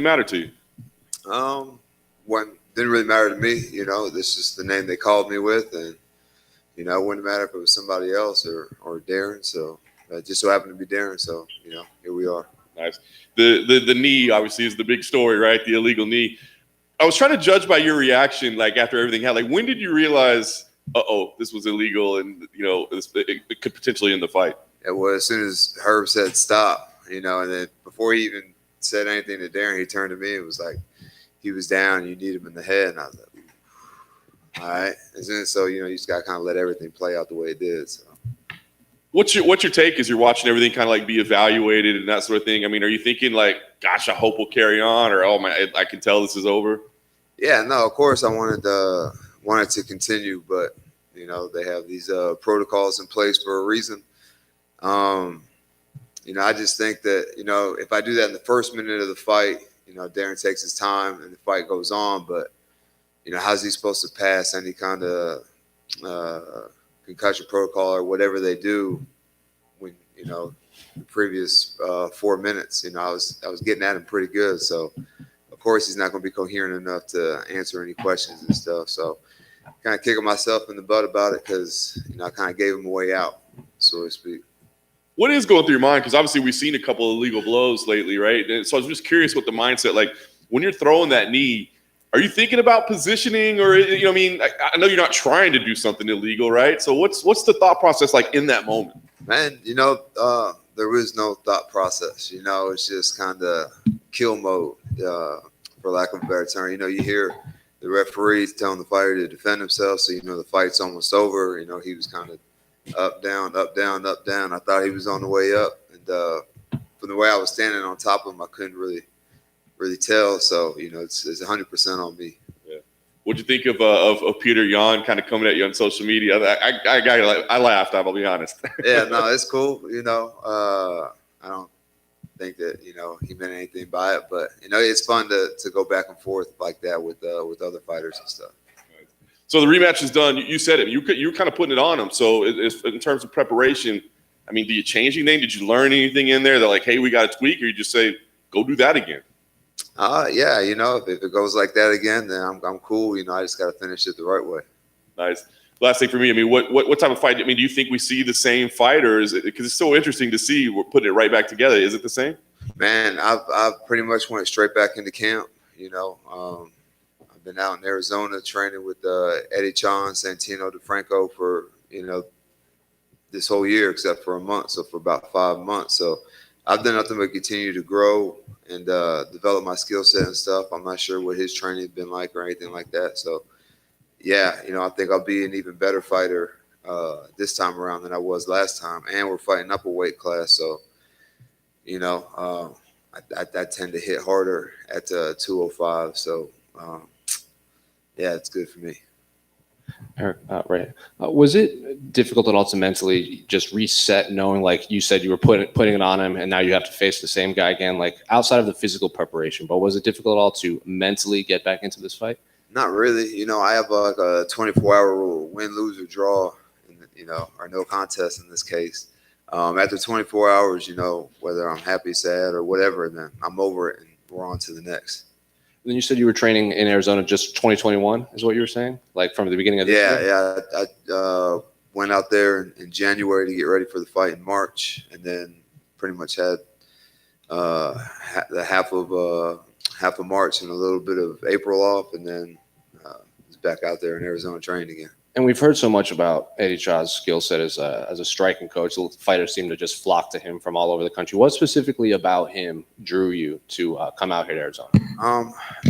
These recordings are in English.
matter to you? One didn't really matter to me. This is the name they called me with, and it wouldn't matter if it was somebody else or Darren. So it just so happened to be Darren. So here we are. Nice. The knee obviously is the big story, right? The illegal knee. I was trying to judge by your reaction, like after everything happened. Like, when did you realize, this was illegal, and it could potentially end the fight? It was as soon as Herb said stop, and then before he even said anything to Darren, he turned to me and was like, he was down, you need him in the head, and I was like, all right. And then so you just got to kind of let everything play out the way it did. So. What's your take as you're watching everything kind of like be evaluated and that sort of thing? I mean, are you thinking like, gosh, I hope we'll carry on, or I can tell this is over? Yeah, no, of course I wanted to continue, but they have these protocols in place for a reason. I just think that if I do that in the first minute of the fight, Darren takes his time and the fight goes on, but how's he supposed to pass any kind of concussion protocol or whatever they do when the previous 4 minutes I was getting at him pretty good, so of course he's not going to be coherent enough to answer any questions and stuff. So kind of kicking myself in the butt about it because I kind of gave him a way out, so to speak. What is going through your mind? Because obviously we've seen a couple of illegal blows lately, right? And so I was just curious what the mindset, like when you're throwing that knee, are you thinking about positioning, or I know you're not trying to do something illegal, right? So what's the thought process like in that moment? Man, there is no thought process. It's just kind of kill mode, for lack of a better term. You hear the referees telling the fighter to defend himself, so the fight's almost over. He was kind of up, down, up, down, up, down. I thought he was on the way up, and from the way I was standing on top of him, I couldn't really tell. So it's 100% on me. Yeah. What'd you think of Peter Yan kind of coming at you on social media? I laughed. I'll be honest. Yeah, no, it's cool. I don't think that he meant anything by it, but it's fun to go back and forth like that with other fighters and stuff. So the rematch is done. You said it. You're kind of putting it on them. So in terms of preparation, I mean, do you change anything? Did you learn anything in there that like, hey, we got to tweak, or you just say, go do that again? Yeah, if it goes like that again, then I'm cool. I just got to finish it the right way. Nice. Last thing for me, I mean, what type of fight? I mean, do you think we see the same fight, or is it, because it's so interesting to see we're putting it right back together? Is it the same? Man, I've pretty much went straight back into camp. I've been out in Arizona training with Eddie Chan, Santino DeFranco for this whole year except for a month, so for about 5 months. So I've done nothing but continue to grow and develop my skill set and stuff. I'm not sure what his training has been like or anything like that. So, yeah, I think I'll be an even better fighter this time around than I was last time. And we're fighting up a weight class. So, I tend to hit harder at 205. So, yeah, it's good for me. Eryk, right. Was it difficult at all to mentally just reset, knowing, like you said, you were putting it on him, and now you have to face the same guy again, like outside of the physical preparation? But was it difficult at all to mentally get back into this fight? Not really. I have like a 24-hour rule: win, lose, or draw, or no contest in this case. After 24 hours, whether I'm happy, sad, or whatever, then I'm over it and we're on to the next. And then you said you were training in Arizona just 2021 is what you were saying? Like from the beginning of this year? Yeah. I went out there in January to get ready for the fight in March, and then pretty much had the half of March and a little bit of April off, and then was back out there in Arizona training again. And we've heard so much about Eddie Cha's skill set as a striking coach. The fighters seem to just flock to him from all over the country. What specifically about him drew you to come out here to Arizona?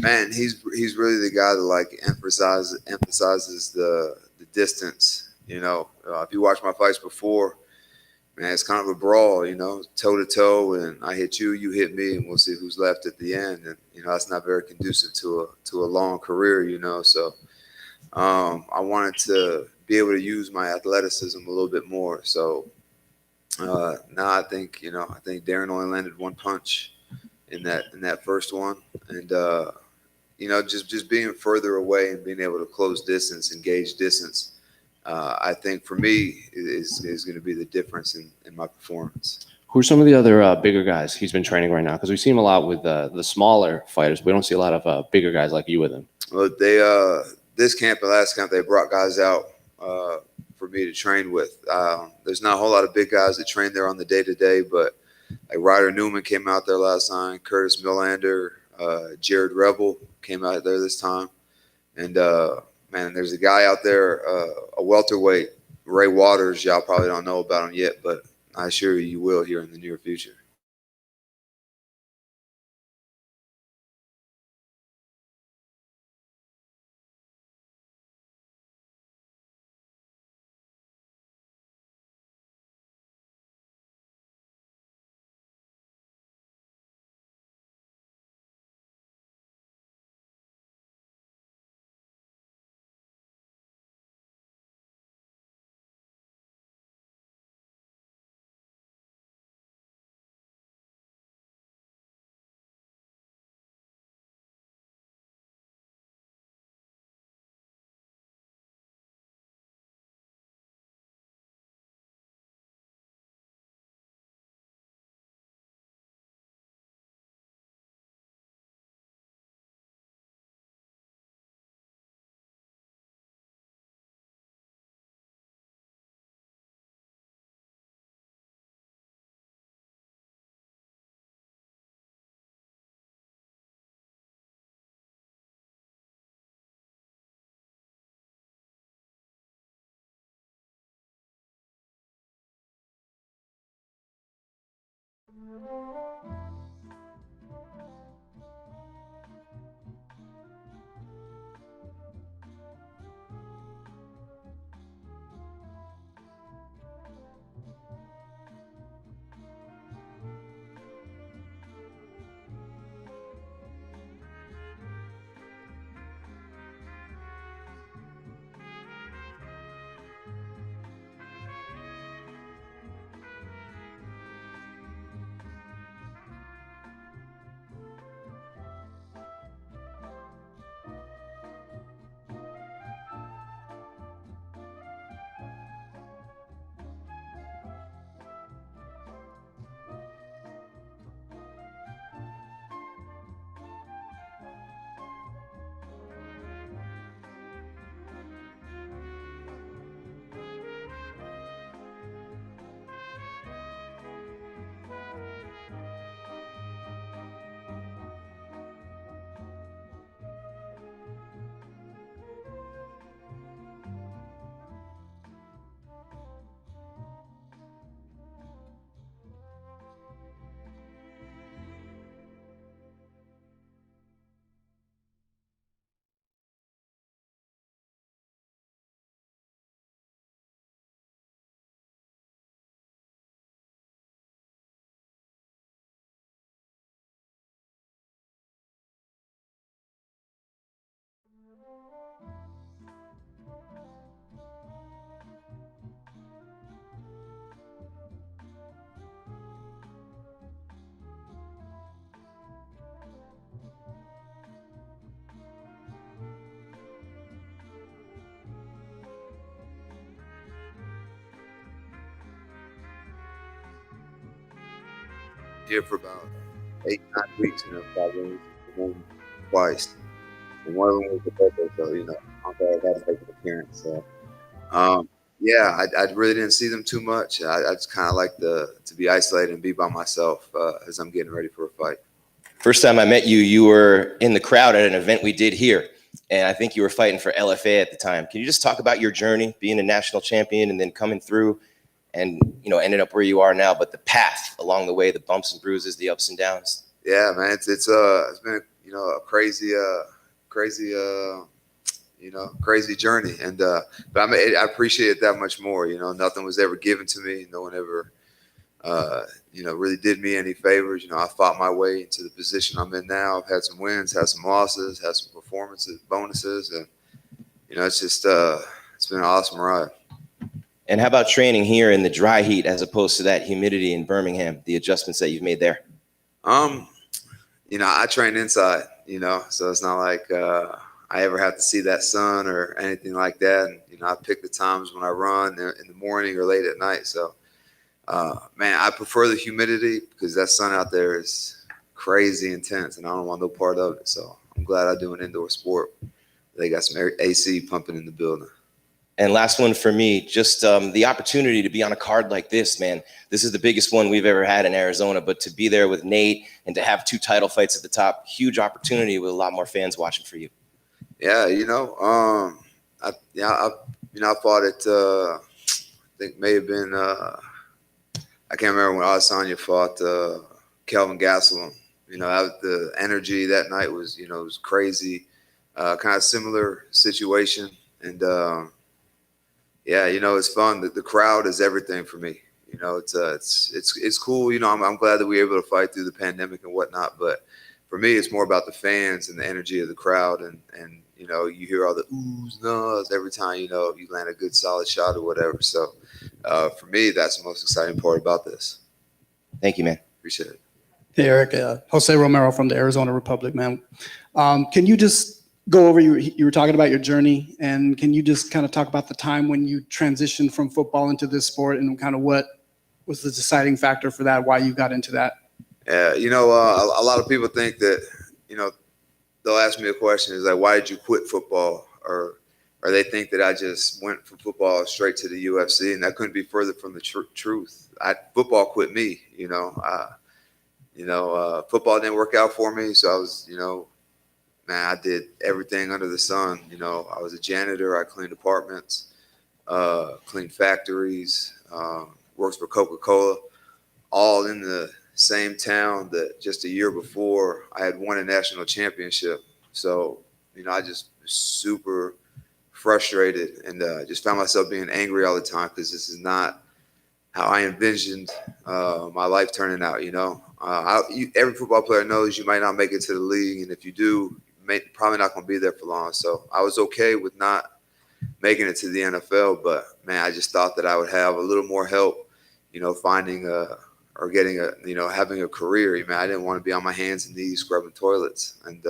Man, he's really the guy that like emphasizes the distance. If you watch my fights before, man, it's kind of a brawl. Toe to toe, and I hit you, you hit me, and we'll see who's left at the end. And that's not very conducive to a long career. So. I wanted to be able to use my athleticism a little bit more. So now I think Darren only landed one punch in that first one, and just being further away and being able to close distance, engage distance, I think for me is going to be the difference in my performance. Who are some of the other bigger guys he's been training right now? Because we see him a lot with the smaller fighters. We don't see a lot of bigger guys like you with him. Well, they this camp and last camp, they brought guys out for me to train with. There's not a whole lot of big guys that train there on the day-to-day, but like Ryder Newman came out there last time, Curtis Millander, Jared Rebel came out there this time. And, man, there's a guy out there, a welterweight, Ray Waters. Y'all probably don't know about him yet, but I assure you will here in the near future. Here for about 8-9 weeks, probably twice. And one of them was the birthday, so I'm glad I had to make an appearance. So, yeah, I really didn't see them too much. I just kind of like to be isolated and be by myself as I'm getting ready for a fight. First time I met you, you were in the crowd at an event we did here, and I think you were fighting for LFA at the time. Can you just talk about your journey, being a national champion, and then coming through, and ended up where you are now, but the path along the way, the bumps and bruises, the ups and downs? Yeah, man, it's been a crazy journey, and but I appreciate it that much more. Nothing was ever given to me. No one ever really did me any favors. I fought my way into the position I'm in now. I've had some wins, had some losses, had some performances, bonuses, and it's just it's been an awesome ride. And how about training here in the dry heat as opposed to that humidity in Birmingham, the adjustments that you've made there? I train inside, so it's not like I ever have to see that sun or anything like that. And, I pick the times when I run in the morning or late at night. So Man, I prefer the humidity because that sun out there is crazy intense, and I don't want no part of it. So I'm glad I do an indoor sport. They got some AC pumping in the building. And last one for me, just the opportunity to be on a card like this, man. This is the biggest one we've ever had in Arizona, but to be there with Nate and to have 2 title fights at the top, huge opportunity with a lot more fans watching for you. Yeah, I fought at I think may have been I can't remember when Adesanya fought Kelvin Gastelum. The energy that night was it was crazy, kind of similar situation, and it's fun. The crowd is everything for me. It's cool. I'm glad that we were able to fight through the pandemic and whatnot, but for me, it's more about the fans and the energy of the crowd, and you hear all the oohs, no's every time you land a good solid shot or whatever. So for me, that's the most exciting part about this. Thank you, man. Appreciate it. Hey, Eryk, Jose Romero from the Arizona Republic, man. Can you just go over, you were talking about your journey, and can you just kind of talk about the time when you transitioned from football into this sport and kind of what was the deciding factor for that, why you got into that? Yeah, a lot of people think that, they'll ask me a question is like, why did you quit football? Or they think that I just went from football straight to the UFC, and that couldn't be further from the truth. Football quit me, football didn't work out for me. So I was, man, I did everything under the sun. I was a janitor. I cleaned apartments, cleaned factories, worked for Coca-Cola, all in the same town that just a year before I had won a national championship. So, I just was super frustrated and just found myself being angry all the time because this is not how I envisioned my life turning out. Every football player knows you might not make it to the league, and if you do, probably not going to be there for long. So I was okay with not making it to the NFL, but man, I just thought that I would have a little more help, finding or getting having a career. Man, I didn't want to be on my hands and knees scrubbing toilets, and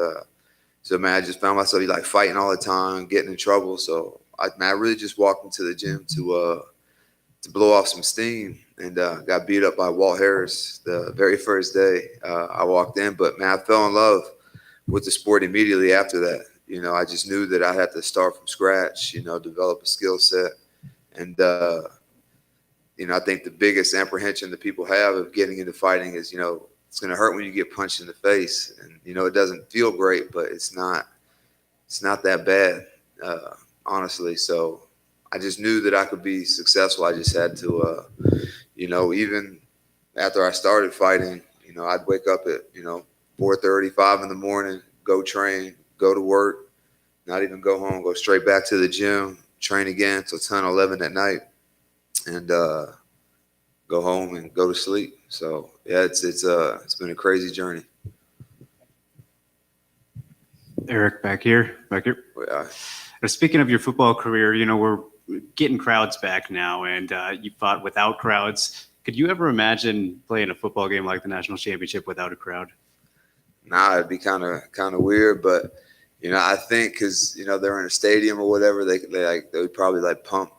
so man, I just found myself like fighting all the time, getting in trouble. So I really just walked into the gym to blow off some steam, and got beat up by Walt Harris the very first day I walked in. But man, I fell in love with the sport immediately after that. I just knew that I had to start from scratch, develop a skill set. And, I think the biggest apprehension that people have of getting into fighting is, it's going to hurt when you get punched in the face. And, it doesn't feel great, but it's not that bad, honestly. So I just knew that I could be successful. I just had to, even after I started fighting, I'd wake up at, 4:30, 5 in the morning, go train, go to work, not even go home, go straight back to the gym, train again till 10, 11 at night, and go home and go to sleep. So yeah, it's been a crazy journey. Eryk, back here. Yeah. Speaking of your football career, we're getting crowds back now, and you fought without crowds. Could you ever imagine playing a football game like the national championship without a crowd? Nah, it'd be kind of weird, but I think because they're in a stadium or whatever, they would probably pump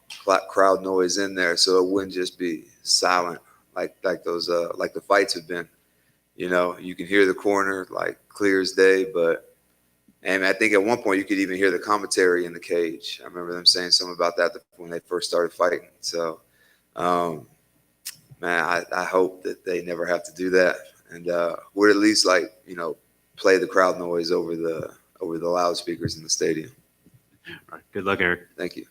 crowd noise in there, so it wouldn't just be silent like those like the fights have been. You can hear the corner clear as day, but and I think at one point you could even hear the commentary in the cage. I remember them saying something about that when they first started fighting. So, man, I hope that they never have to do that, and would at least play the crowd noise over the loudspeakers in the stadium. All right. Good luck, Eryk. Thank you.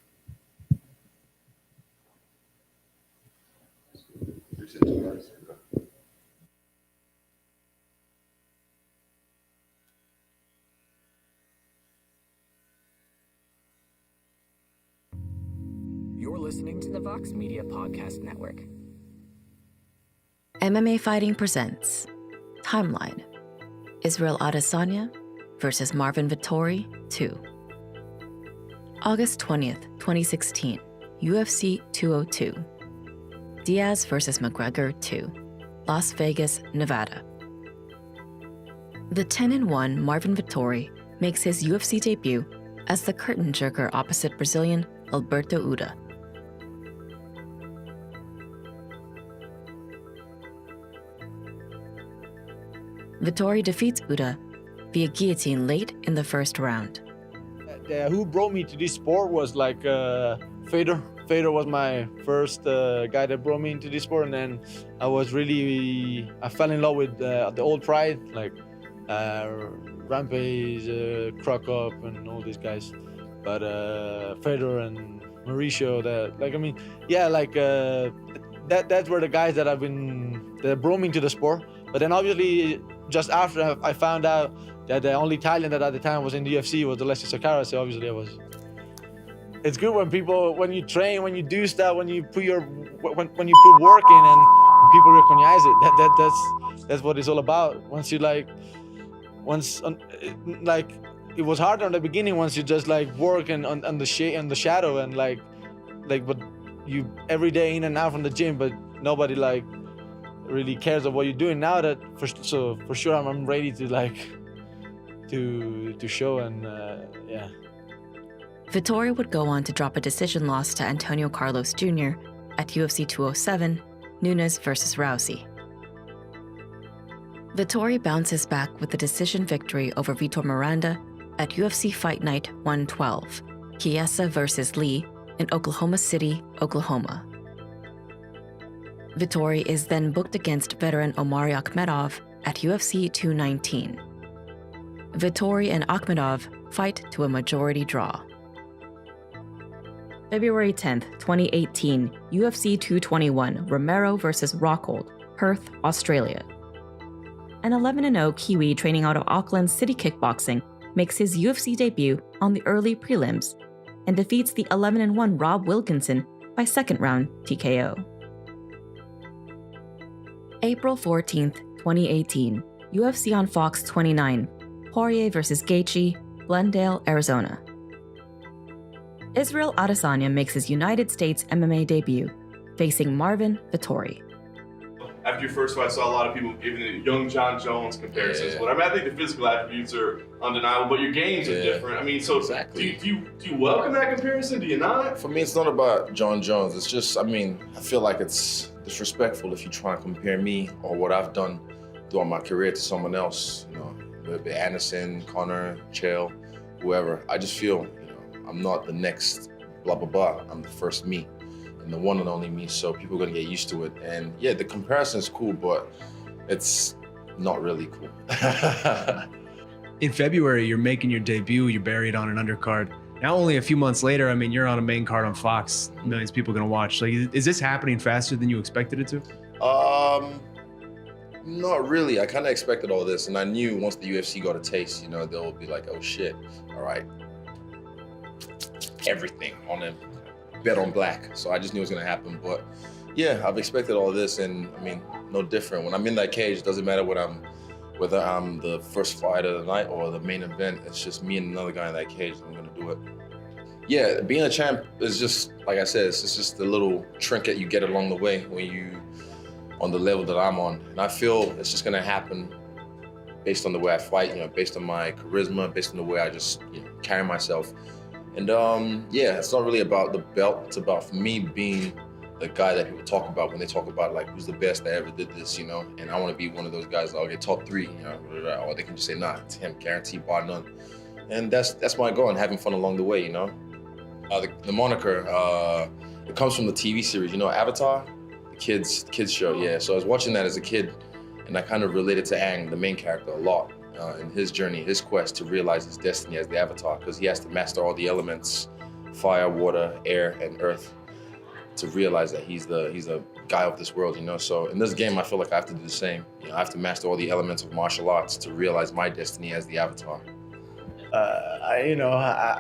You're listening to the Vox Media Podcast Network. MMA Fighting presents Timeline. Israel Adesanya versus Marvin Vettori 2. August 20th, 2016, UFC 202. Diaz versus McGregor 2. Las Vegas, Nevada. The 10-1 Marvin Vettori makes his UFC debut as the curtain jerker opposite Brazilian Alberto Uda. Vittori defeats Buddha via guillotine late in the first round. Who brought me to this sport was like Fedor. Fedor was my first guy that brought me into this sport, and then I fell in love with the old pride, like Rampage, Croc Up, and all these guys. But Fedor and Mauricio, that's were the guys that brought me into the sport. But then obviously, just after I found out that the only Italian that at the time was in the UFC was Alessio Sakara, so obviously it's good when you train, when you do stuff, when you put when you put work in and people recognize it. That's what it's all about. It was harder in the beginning once you just like work and on the shadow and but you every day in and out from the gym, but nobody like really cares of what you're doing. Now that for sure I'm ready to to show, and yeah. Vittori would go on to drop a decision loss to Antonio Carlos Jr. at UFC 207, Nunes versus Rousey. Vittori bounces back with a decision victory over Vitor Miranda at UFC Fight Night 112, Chiesa versus Lee in Oklahoma City, Oklahoma. Vittori is then booked against veteran Omari Akhmedov at UFC 219. Vittori and Akhmedov fight to a majority draw. February 10th, 2018, UFC 221, Romero versus Rockhold, Perth, Australia. An 11-0 Kiwi training out of Auckland City Kickboxing makes his UFC debut on the early prelims and defeats the 11-1 Rob Wilkinson by second round TKO. April 14th, 2018, UFC on Fox 29, Poirier versus Gaethje, Glendale, Arizona. Israel Adesanya makes his United States MMA debut, facing Marvin Vettori. After your first fight, I saw a lot of people giving it young John Jones comparisons. Yeah. But I think the physical attributes are undeniable, but your games are different. I mean, so Exactly. do you welcome that comparison? Do you not? For me, it's not about John Jones. It's just, I feel like it's disrespectful if you try and compare me or what I've done throughout my career to someone else, whether it be Anderson, Connor, Chael, whoever. I just feel, I'm not the next blah, blah, blah. I'm the first me and the one and only me. So people are going to get used to it. And yeah, the comparison is cool, but it's not really cool. In February, you're making your debut, you're buried on an undercard. Now only a few months later, you're on a main card on Fox. Millions of people are going to watch. Like, is this happening faster than you expected it to? Not really. I kind of expected all this. And I knew once the UFC got a taste, they'll be like, oh shit, all right. Everything on them, bet on black. So I just knew it was gonna happen. But yeah, I've expected all this, and no different. When I'm in that cage, it doesn't matter whether I'm the first fight of the night or the main event. It's just me and another guy in that cage. I'm gonna do it. Yeah, being a champ is just, like I said, it's just a little trinket you get along the way when you on the level that I'm on. And I feel it's just gonna happen based on the way I fight, based on my charisma, based on the way I just carry myself. And yeah, it's not really about the belt. It's about, for me, being the guy that people talk about when they talk about like who's the best that ever did this, And I want to be one of those guys that'll get top three, or they can just say, nah, it's him, guaranteed, bar none. And that's my goal, and having fun along the way, The moniker, it comes from the TV series, Avatar, the kids show, yeah. So I was watching that as a kid, and I kind of related to Aang, the main character, a lot. In his journey, his quest to realize his destiny as the Avatar, because he has to master all the elements, fire, water, air, and earth, to realize that he's a guy of this world, So in this game, I feel like I have to do the same. I have to master all the elements of martial arts to realize my destiny as the Avatar.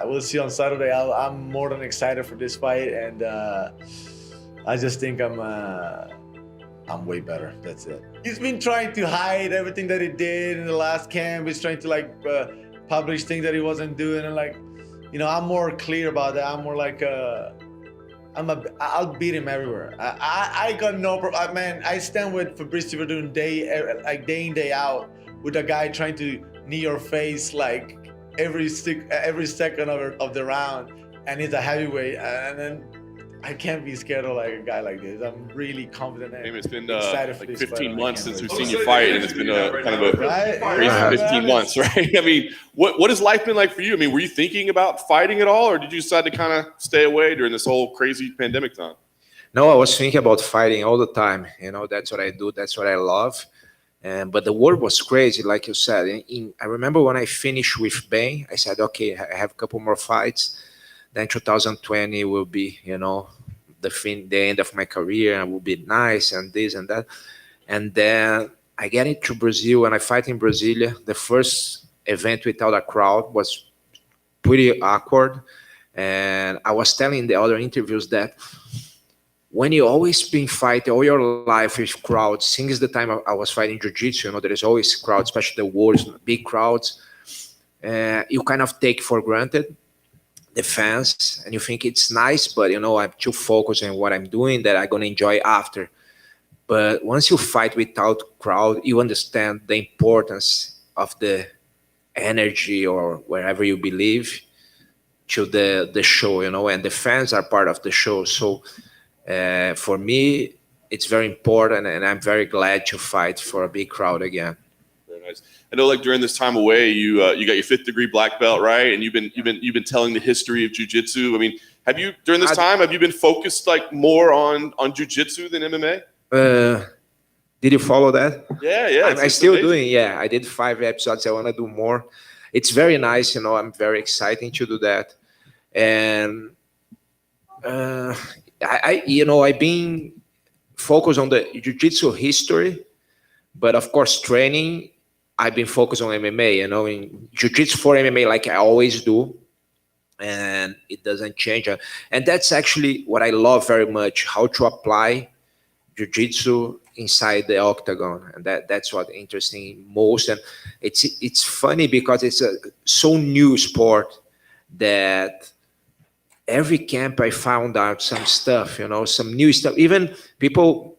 We'll see on Saturday. I'm more than excited for this fight, and I just think I'm way better. That's it. He's been trying to hide everything that he did in the last camp. He's trying to publish things that he wasn't doing, and I'm more clear about that. I'm more like I'll beat him everywhere. I got no problem. Man, I stand with Fabricio Verdun day in, day out, with a guy trying to knee your face every second of the round, and he's a heavyweight, and then I can't be scared of like a guy like this. I'm really confident. I mean, it's been excited for like this 15 fight. months I can't since we've wait. seen you fight, and it's been a kind of a Right? crazy Yeah, 15 man, months, right? I mean, what has life been like for you? I mean, were you thinking about fighting at all, or did you decide to kind of stay away during this whole crazy pandemic time? No, I was thinking about fighting all the time. You know, that's what I do. That's what I love. But the world was crazy, like you said. I remember when I finished with Bain, I said, okay, I have a couple more fights. Then 2020 will be, you know, the end of my career, and will be nice and this and that. And then I get into Brazil and I fight in Brasilia. The first event without a crowd was pretty awkward. And I was telling the other interviews that when you always been fighting all your life with crowds, since the time I was fighting jiu-jitsu, you know, there is always crowds, especially the wars, big crowds. You kind of take for granted the fans, and you think it's nice, but you know, I'm too focused on what I'm doing that I'm gonna enjoy after. But once you fight without crowd, you understand the importance of the energy or wherever you believe to the show, you know, and the fans are part of the show. So for me, it's very important, and I'm very glad to fight for a big crowd again. Very nice. I know, like during this time away, you got your 5th degree black belt, right? And you've been telling the history of jiu-jitsu. I mean, have you during this time been focused like more on jiu-jitsu than MMA? Did you follow that? Yeah. I'm still doing. Yeah, I did 5 episodes. I want to do more. It's very nice, you know. I'm very excited to do that, and I've been focused on the jiu-jitsu history, but of course training, I've been focused on MMA, you know, in jiu-jitsu for MMA, like I always do, and it doesn't change. And that's actually what I love very much, how to apply jiu-jitsu inside the octagon, and that's what interests me most. And it's funny because it's a so new sport that every camp I found out some stuff, you know, some new stuff. Even people,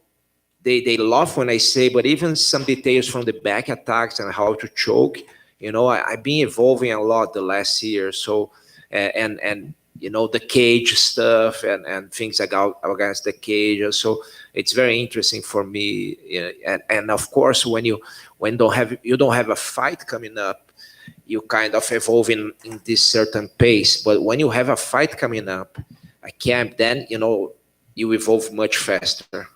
they love when I say, but even some details from the back attacks and how to choke, you know, I've been evolving a lot the last year. So, and you know, the cage stuff and things against the cage. So it's very interesting for me. And of course, when you don't have a fight coming up, you kind of evolve in this certain pace. But when you have a fight coming up, a camp, then, you know, you evolve much faster.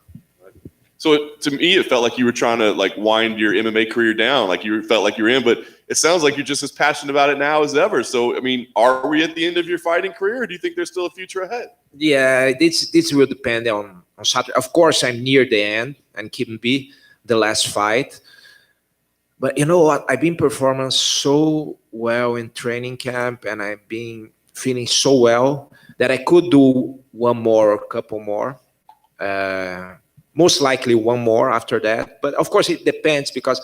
So to me, it felt like you were trying to like wind your MMA career down, like you felt like you were in, but it sounds like you're just as passionate about it now as ever. So, I mean, are we at the end of your fighting career, or do you think there's still a future ahead? Yeah, this will depend on Saturday. Of course, I'm near the end and can be the last fight. But you know what? I've been performing so well in training camp, and I've been feeling so well that I could do one more or a couple more. Most likely one more after that. But of course, it depends, because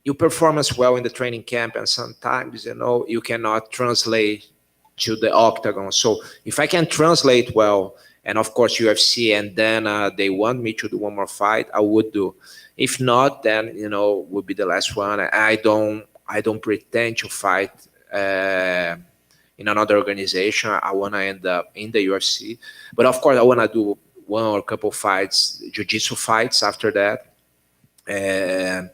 you perform as well in the training camp, and sometimes, you know, you cannot translate to the octagon. So if I can translate well, and of course UFC, and then they want me to do one more fight, I would do. If not, then, you know, would be the last one. I don't pretend to fight in another organization. I want to end up in the UFC, but of course I want to do one or a couple fights, jiu-jitsu fights after that. And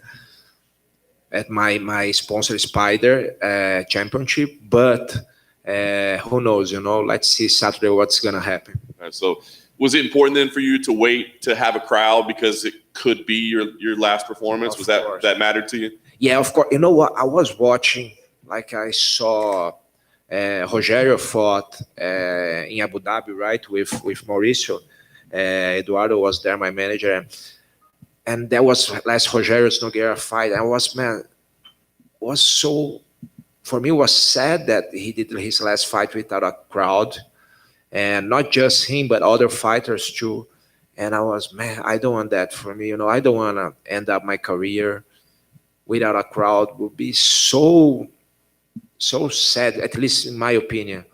at my sponsor Spider Championship, but who knows, you know, let's see Saturday what's going to happen. Right, so was it important then for you to wait to have a crowd because it could be your last performance? Was that mattered to you? Yeah, of course. You know what? I was watching, like I saw Rogerio fought in Abu Dhabi, right, with Mauricio. Eduardo was there, my manager, and that was last Rogerio's Nogueira fight. For me, it was sad that he did his last fight without a crowd, and not just him, but other fighters too. And I was, I don't want that for me. You know, I don't want to end up my career without a crowd. It would be so sad, at least in my opinion.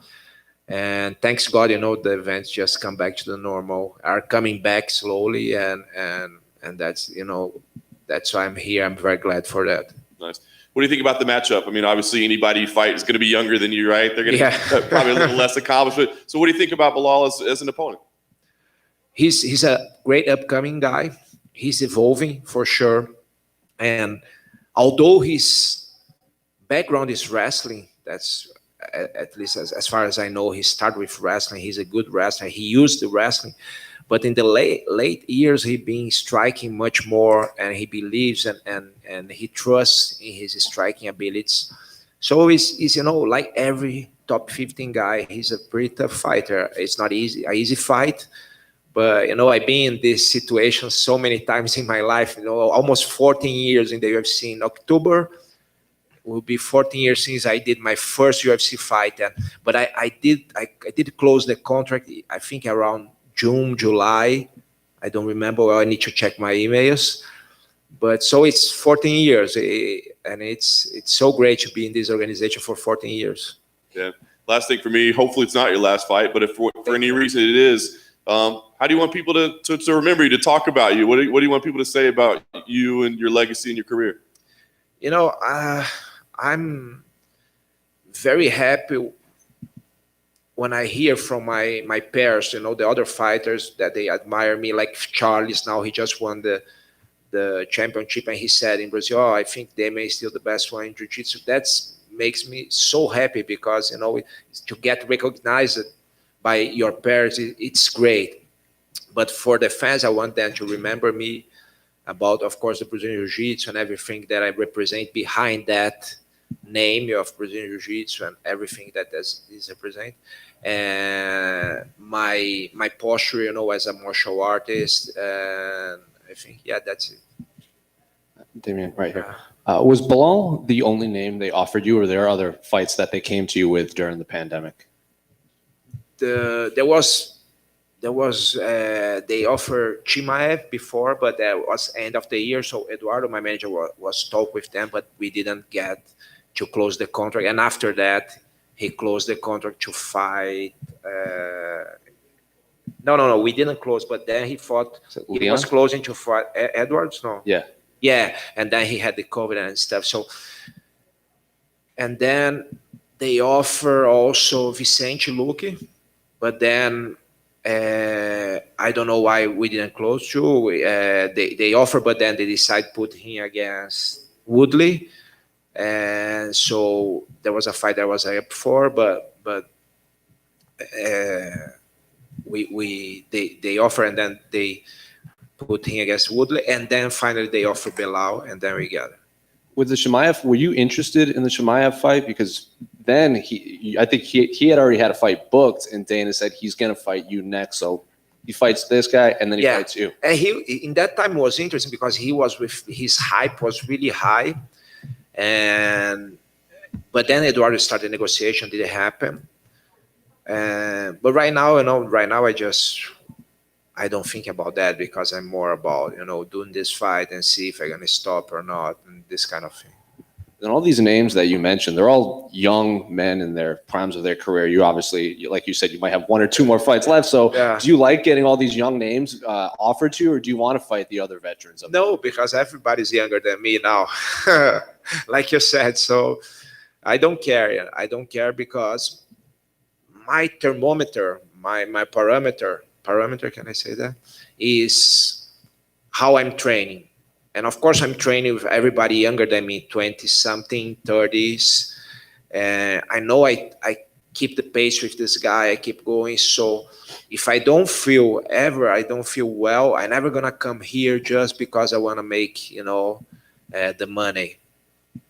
And thanks God, you know, the events just come back to the normal, are coming back slowly, and that's, you know, that's why I'm here. I'm very glad for that. Nice. What do you think about the matchup? I mean, obviously anybody you fight is going to be younger than you, right? They're going to probably a little less accomplished. So what do you think about Belal as an opponent? he's a great upcoming guy. He's evolving for sure. And although his background is wrestling, that's at least as far as I know, he started with wrestling. He's a good wrestler. He used the wrestling. But in the late years, he been striking much more, and he believes and he trusts in his striking abilities. So he's like every top 15 guy, he's a pretty tough fighter. It's not an easy fight, but I've been in this situation so many times in my life. Almost 14 years in the UFC. In October will be 14 years since I did my first UFC fight, but I did close the contract. I think around June, July. I don't remember. Well, I need to check my emails. But so it's 14 years, and it's so great to be in this organization for 14 years. Yeah. Last thing for me, hopefully it's not your last fight, but if for any reason it is, how do you want people to remember you, to talk about you? What do you want people to say about you and your legacy and your career? I'm very happy when I hear from my peers, the other fighters, that they admire me, like Charles now. He just won the championship, and he said in Brazil, I think Demian is still the best one in jiu-jitsu. That makes me so happy, because to get recognized by your peers, it's great. But for the fans, I want them to remember me about, of course, the Brazilian Jiu-Jitsu and everything that I represent behind that name of Brazilian Jiu-Jitsu and everything that is represent. And my posture, as a martial artist, and I think, that's it. Demian, right here. Was Belal the only name they offered you, or there are other fights that they came to you with during the pandemic? There was they offered Chimaev before, but that was end of the year. So Eduardo, my manager, was talk with them, but we didn't get to close the contract. And after that, he closed the contract to fight. No, we didn't close. But then he fought. He was closing to fight Edwards. No. Yeah, and then he had the COVID and stuff. So, and then they offer also Vicente Luque, but then I don't know why we didn't close to. They offer, but then they decide put him against Woodley, and so there was a fight that was up for, but they offer, and then they put him against Woodley, and then finally they offer Belal, and then we got it. With the Chimaev, were you interested in the Chimaev fight? Because then I think he had already had a fight booked, and Dana said he's going to fight you next. So he fights this guy, and then he fights you. And he in that time was interesting because he was with his hype was really high, but then Eduardo started negotiation, didn't happen. But right now, I don't think about that, because I'm more about, doing this fight and see if I'm going to stop or not, and this kind of thing. And all these names that you mentioned, they're all young men in their primes of their career. You obviously, like you said, you might have one or two more fights left. So do you like getting all these young names offered to you, or do you want to fight the other veterans? No, because everybody's younger than me now, like you said. So I don't care. I don't care, because my thermometer, my parameter, can I say that, is how I'm training. And of course, I'm training with everybody younger than me, 20-something, 30s. And I know I keep the pace with this guy. I keep going. So if I don't feel well, I'm never going to come here just because I want to make, the money.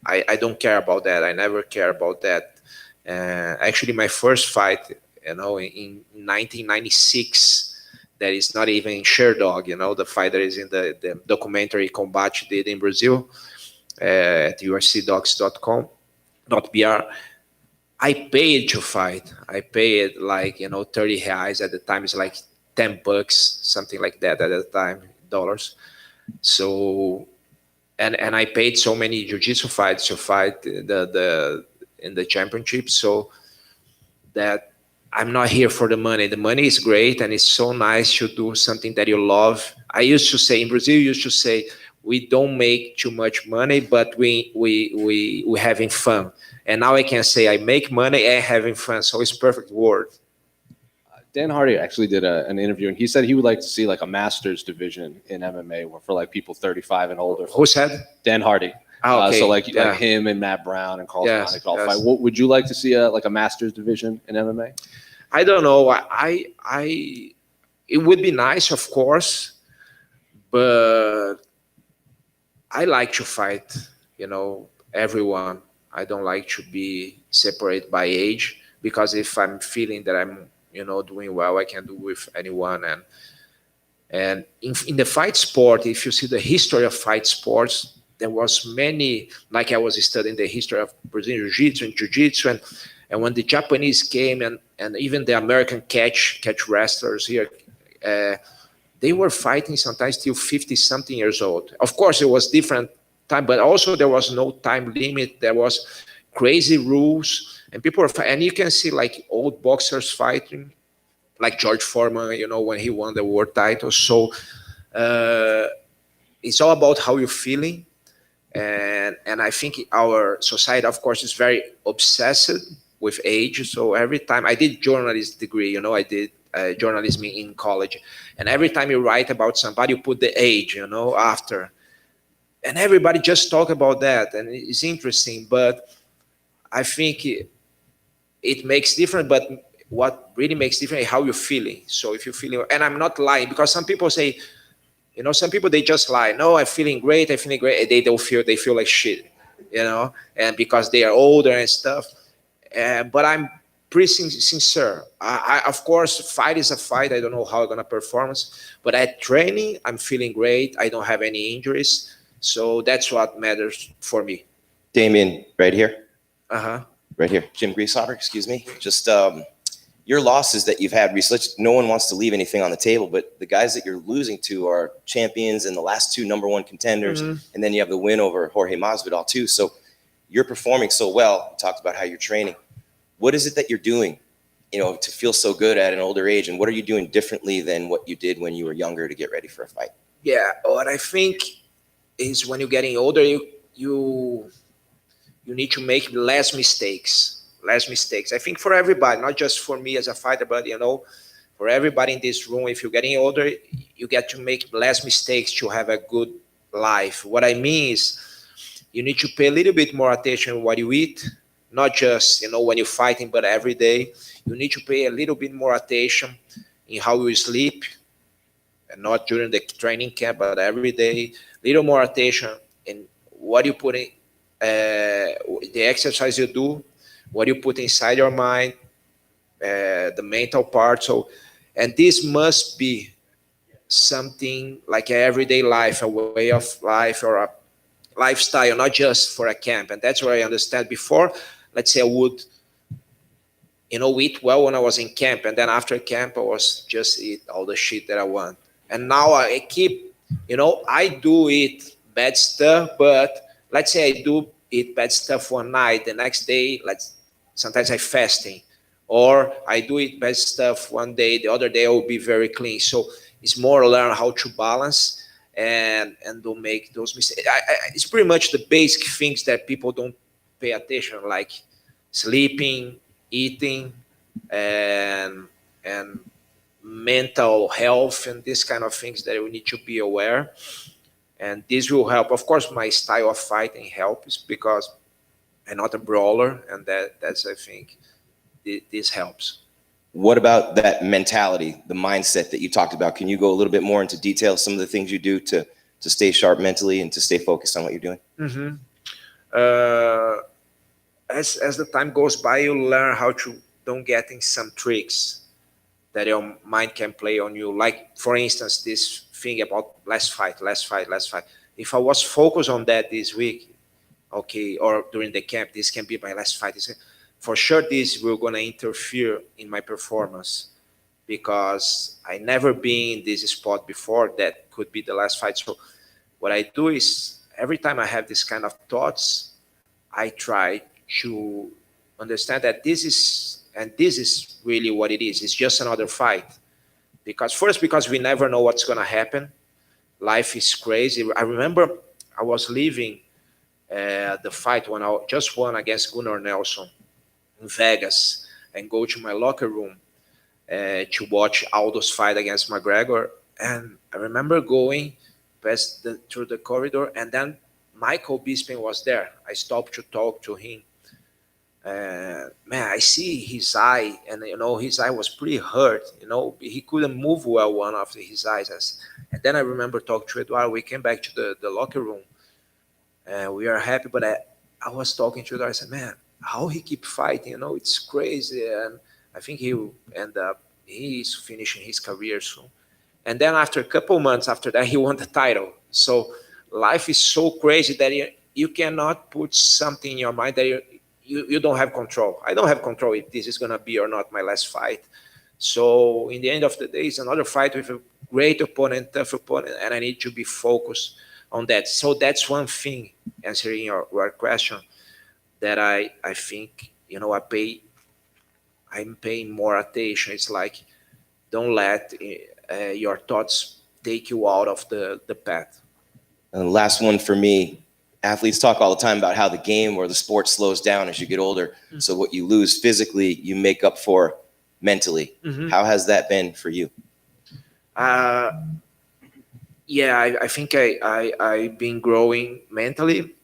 I don't care about that. I never care about that. Actually, my first fight, in 1996, that is not even in Sherdog, the fight that is in the documentary Combate did in Brazil at ufcdocs.com.br. I paid to fight. I paid 30 reais at the time. It's like $10, something like that at the time, dollars. So, and I paid so many jiu-jitsu fights to fight in the championship, so that I'm not here for the money. The money is great, and it's so nice to do something that you love. I used to say, in Brazil, we don't make too much money, but we having fun. And now I can say I make money and having fun, so it's perfect word. Dan Hardy actually did an interview, and he said he would like to see like a masters division in MMA for like people 35 and older. Who said? Dan Hardy. Okay. So like yeah. him and Matt Brown and Carl Yes, Sonic all yes. fight. What would you like to see like a masters division in MMA? I don't know. I it would be nice, of course, but I like to fight, everyone. I don't like to be separated by age, because if I'm feeling that I'm, doing well, I can do with anyone. And in the fight sport, if you see the history of fight sports, there was many, like I was studying the history of Brazilian Jiu-Jitsu and Jiu-Jitsu, and when the Japanese came and even the American catch wrestlers here, they were fighting sometimes till 50-something years old. Of course, it was different time, but also there was no time limit. There was crazy rules, and people were fighting. And you can see like old boxers fighting, like George Foreman, when he won the world title. So it's all about how you're feeling. And I think our society, of course, is very obsessed with age. So every time I did journalism degree, I did journalism in college, and every time you write about somebody, you put the age, after, and everybody just talk about that, and it's interesting. But I think it makes different. But what really makes different is how you're feeling. So if you're feeling, and I'm not lying, because some people say, some people, they just lie. No, I'm feeling great. I'm feeling great. They feel like shit, and because they are older and stuff. But I'm pretty sincere. I of course, fight is a fight. I don't know how I'm gonna perform, but at training, I'm feeling great. I don't have any injuries, so that's what matters for me. Damian, right here. Uh-huh. Right here. Jim Greashopper, excuse me. Just your losses that you've had recently, no one wants to leave anything on the table, but the guys that you're losing to are champions and the last two #1 contenders. Mhm. And then you have the win over Jorge Masvidal too. So you're performing so well. You talked about how you're training. What is it that you're doing, to feel so good at an older age? And what are you doing differently than what you did when you were younger to get ready for a fight? Yeah, what I think is when you're getting older, you need to make less mistakes. I think for everybody, not just for me as a fighter, but for everybody in this room, if you're getting older, you get to make less mistakes to have a good life. What I mean is you need to pay a little bit more attention to what you eat, not just when you're fighting, but every day. You need to pay a little bit more attention in how you sleep, and not during the training camp, but every day. Little more attention in what you put in, the exercise you do, what you put inside your mind, the mental part. So, and this must be something like an everyday life, a way of life, or a lifestyle, not just for a camp. And that's what I understand. Before, let's say I would, eat well when I was in camp, and then after camp, I was just eat all the shit that I want. And now I keep, I do eat bad stuff, but let's say I do eat bad stuff one night, the next day, sometimes I fasting, or I do eat bad stuff one day, the other day I will be very clean. So it's more learn how to balance and don't make those mistakes. It's pretty much the basic things that people don't pay attention, like sleeping, eating, and mental health, and this kind of things that we need to be aware. And this will help. Of course, my style of fighting helps because I'm not a brawler, and that's I think this helps. What about that mentality, the mindset that you talked about? Can you go a little bit more into detail, some of the things you do to stay sharp mentally and to stay focused on what you're doing? Mm-hmm. As the time goes by, you learn how to don't get in some tricks that your mind can play on you. Like, for instance, this thing about less fight. If I was focused on that this week, okay, or during the camp, this can be my last fight. For sure, this will gonna interfere in my performance because I never been in this spot before. That could be the last fight. So what I do is every time I have this kind of thoughts, I try to understand that this is really what it is. It's just another fight. Because we never know what's gonna happen. Life is crazy. I remember I was leaving the fight when I just won against Gunnar Nelson in Vegas, and go to my locker room, to watch Aldo's fight against McGregor. And I remember going through the corridor, and then Michael Bisping was there. I stopped to talk to him. Man, I see his eye, and his eye was pretty hurt. He couldn't move well, one of his eyes. And then I remember talking to Eduardo. We came back to the locker room, and we are happy. But I was talking to Eduardo. I said, man, how he keep fighting? It's crazy. And I think he's finishing his career soon. And then after a couple months after that, he won the title. So life is so crazy that you cannot put something in your mind that you don't have control. I don't have control if this is going to be or not my last fight. So in the end of the day, it's another fight with a great opponent, tough opponent, and I need to be focused on that. So that's one thing, answering your question, that I think, I'm paying more attention. It's like, don't let your thoughts take you out of the path. And last one for me, athletes talk all the time about how the game or the sport slows down as you get older. Mm-hmm. So what you lose physically, you make up for mentally. Mm-hmm. How has that been for you? Yeah, I think I've been growing mentally,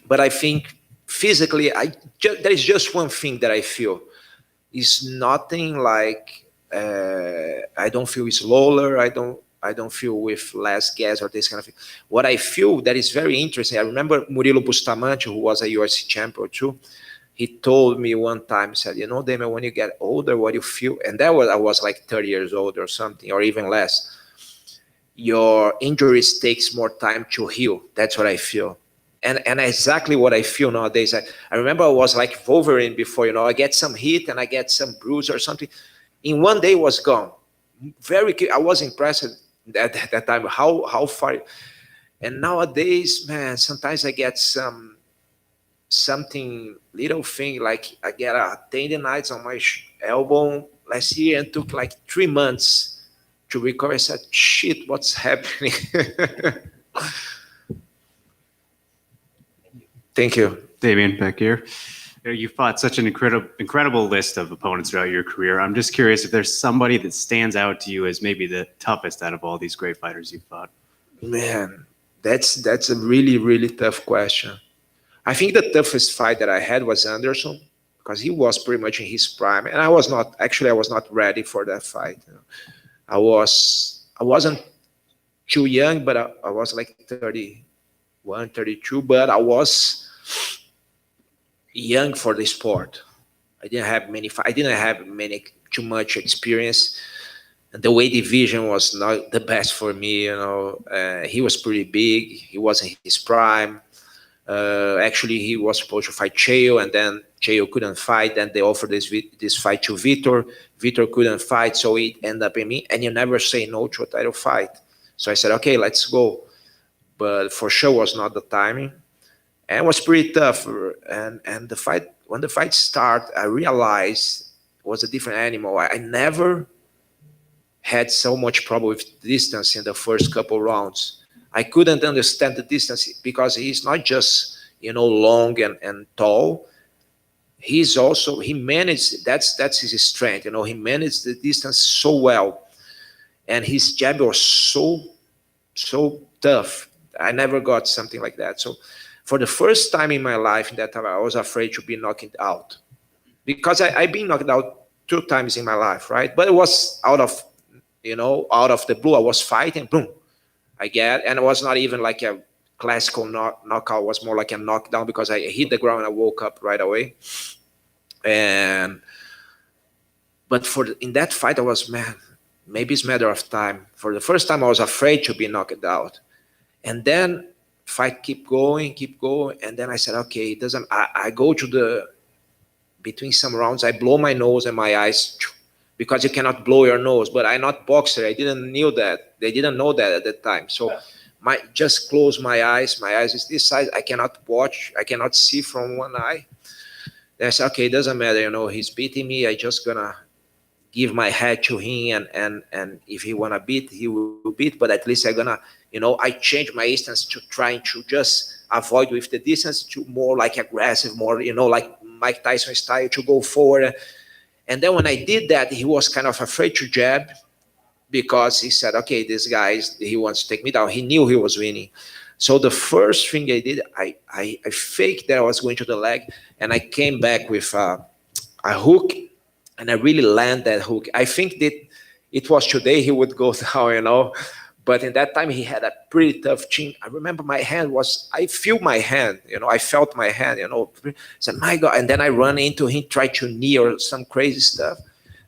but I think physically, there is just one thing that I feel. It's nothing like I don't feel slower. I don't feel with less gas or this kind of thing. What I feel that is very interesting, I remember Murilo Bustamante, who was a UFC champion too, he told me one time, he said, Demian, when you get older, what you feel, and I was like 30 years old or something, or even less, your injuries takes more time to heal. That's what I feel. And exactly what I feel nowadays. I remember I was like Wolverine before, I get some hit and I get some bruise or something. In one day, it was gone. I was impressed at that time how far. And nowadays, man, sometimes I get something little thing, like I get a tendonitis on my elbow last year and took like 3 months to recover. I said, shit, what's happening? Thank you. Damian, back here. You fought such an incredible list of opponents throughout your career. I'm just curious if there's somebody that stands out to you as maybe the toughest out of all these great fighters you've fought. Man, that's a really, really tough question. I think the toughest fight that I had was Anderson, because he was pretty much in his prime, and I was not ready for that fight. I wasn't too young, but I was like 31, 32, but I was young for the sport. I didn't have too much experience, and the weight division was not the best for me. He was pretty big. He was in his prime. Actually, he was supposed to fight Chael, and then Chael couldn't fight. Then they offered this fight to Vittori. Vittori couldn't fight, so it ended up in me. And you never say no to a title fight. So I said, okay, let's go. But for sure was not the timing. And it was pretty tough. And the fight, when the fight started, I realized it was a different animal. I never had so much problem with distance in the first couple rounds. I couldn't understand the distance because he's not just, long and tall. He managed, that's his strength. He managed the distance so well. And his jab was so tough. I never got something like that. So for the first time in my life, in that time, I was afraid to be knocked out, because I've been knocked out 2 times in my life, right? But it was out of the blue. I was fighting, boom, and it was not even like a classical knockout. It was more like a knockdown, because I hit the ground and I woke up right away. But in that fight, I was, man, maybe it's a matter of time. For the first time, I was afraid to be knocked out. And then fight keep going, and then I said, okay, it doesn't. I go to between some rounds, I blow my nose and my eyes, because you cannot blow your nose. But I'm not boxer. I didn't know that. They didn't know that at the time. So just close my eyes. My eyes is this size. I cannot watch. I cannot see from one eye. Then I said, okay, it doesn't matter. He's beating me. I just gonna give my head to him, and if he wanna beat, he will beat. But at least I'm gonna, I change my stance to trying to just avoid with the distance, to more like aggressive, more, like Mike Tyson style, to go forward. And then when I did that, he was kind of afraid to jab because he said, okay, this guy, he wants to take me down. He knew he was winning. So the first thing I did, I faked that I was going to the leg, and I came back with a hook, and I really landed that hook. I think that it was today he would go down, but in that time he had a pretty tough chin. I remember my hand I feel my hand, I felt my hand, I said, my God. And then I run into him, try to knee or some crazy stuff.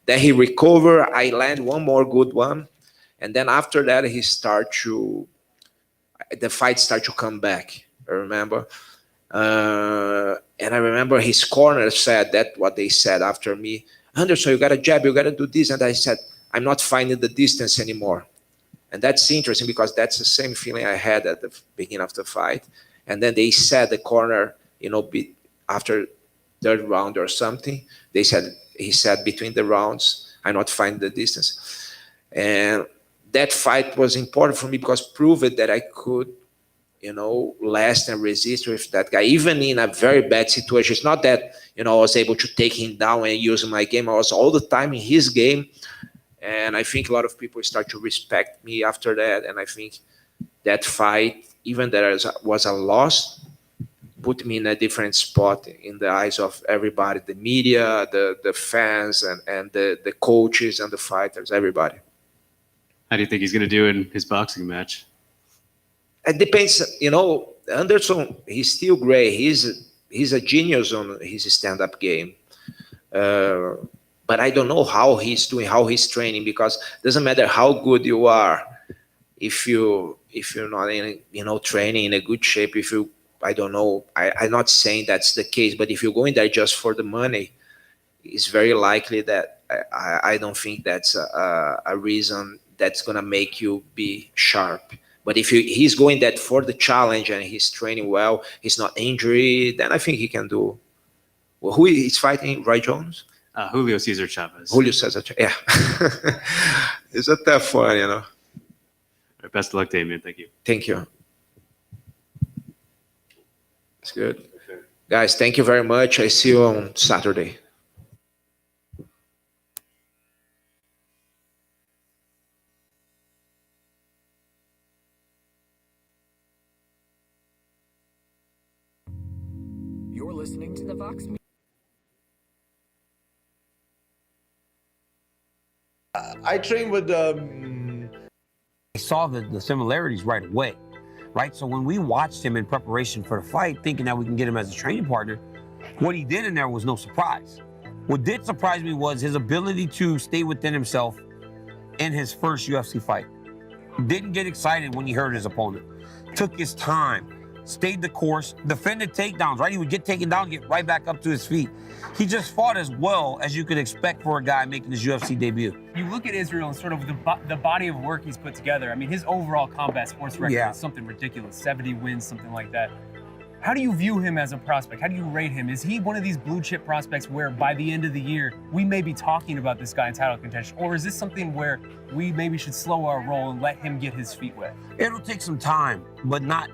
Then he recovered, I land one more good one. And then after that, the fight started to come back, I remember. And I remember his corner said that what they said after me, Anderson, you got to jab, you got to do this. And I said, I'm not finding the distance anymore. And that's interesting because that's the same feeling I had at the beginning of the fight. And then they said the corner, after third round or something, he said between the rounds, I'm not finding the distance. And that fight was important for me because proved that I could, last and resist with that guy, even in a very bad situation. It's not that, I was able to take him down and use my game. I was all the time in his game. And I think a lot of people start to respect me after that. And I think that fight, even that it was a loss, put me in a different spot in the eyes of everybody, the media, the fans, and the coaches and the fighters, everybody. How do you think he's going to do in his boxing match? It depends, Anderson, he's still great. He's a genius on his stand-up game. But I don't know how he's doing, how he's training, because it doesn't matter how good you are if you're not in, training in a good shape. I don't know. I'm not saying that's the case, but if you're going there just for the money, it's very likely that I don't think that's a reason that's gonna make you be sharp. But if he's going that for the challenge and he's training well, he's not injured, then I think he can do. Well, who is fighting? Roy Jones? Julio Cesar Chavez. Julio Cesar, yeah. It's a tough one, All right, best of luck, Damian. Thank you. Thank you. It's good. Okay. Guys, thank you very much. I see you on Saturday. You're listening to the Vox Media. I train with. I saw the similarities right away, right? So when we watched him in preparation for the fight, thinking that we can get him as a training partner, what he did in there was no surprise. What did surprise me was his ability to stay within himself in his first UFC fight. Didn't get excited when he hurt his opponent. Took his time, stayed the course, defended takedowns, right? He would get taken down, get right back up to his feet. He just fought as well as you could expect for a guy making his UFC debut. You look at Israel and sort of the body of work he's put together. I mean, his overall combat sports record is something ridiculous, 70 wins, something like that. How do you view him as a prospect? How do you rate him? Is he one of these blue chip prospects where by the end of the year, we may be talking about this guy in title contention? Or is this something where we maybe should slow our roll and let him get his feet wet? It'll take some time, but not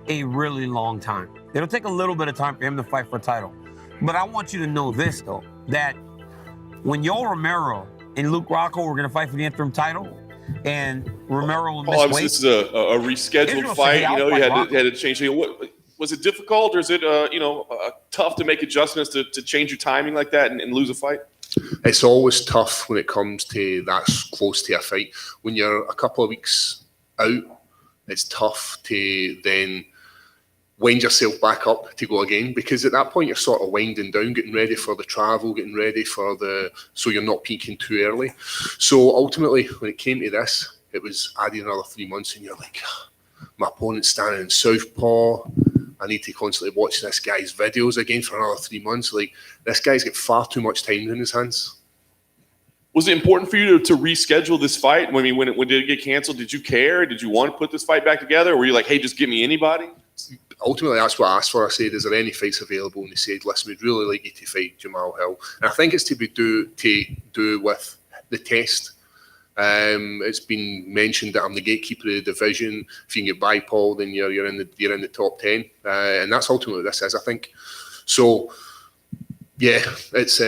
a really long time. It'll take a little bit of time for him to fight for a title. But I want you to know this, though, that when Yoel Romero and Luke Rocco were going to fight for the interim title, and Romero missed weight. This is a rescheduled fight. You had to change. What was it difficult, or is it tough to make adjustments to change your timing like that and lose a fight? It's always tough when it comes to that close to a fight. When you're a couple of weeks out, it's tough to then wind yourself back up to go again, because at that point you're sort of winding down, getting ready for the travel, getting ready for so you're not peaking too early. So ultimately, when it came to this, it was adding another 3 months, and you're like, my opponent's standing in southpaw. I need to constantly watch this guy's videos again for another 3 months. Like, this guy's got far too much time in his hands. Was it important for you to reschedule this fight? I mean, when did it get canceled? Did you care? Did you want to put this fight back together? Or were you like, hey, just give me anybody? Ultimately, that's what I asked for. I said, is there any fights available? And they said, listen, we'd really like you to fight Jamahal Hill. And I think it's to do with the test. It's been mentioned that I'm the gatekeeper of the division. If you can get by Paul, then you're in the top 10. And that's ultimately what this is, I think. So, yeah, it's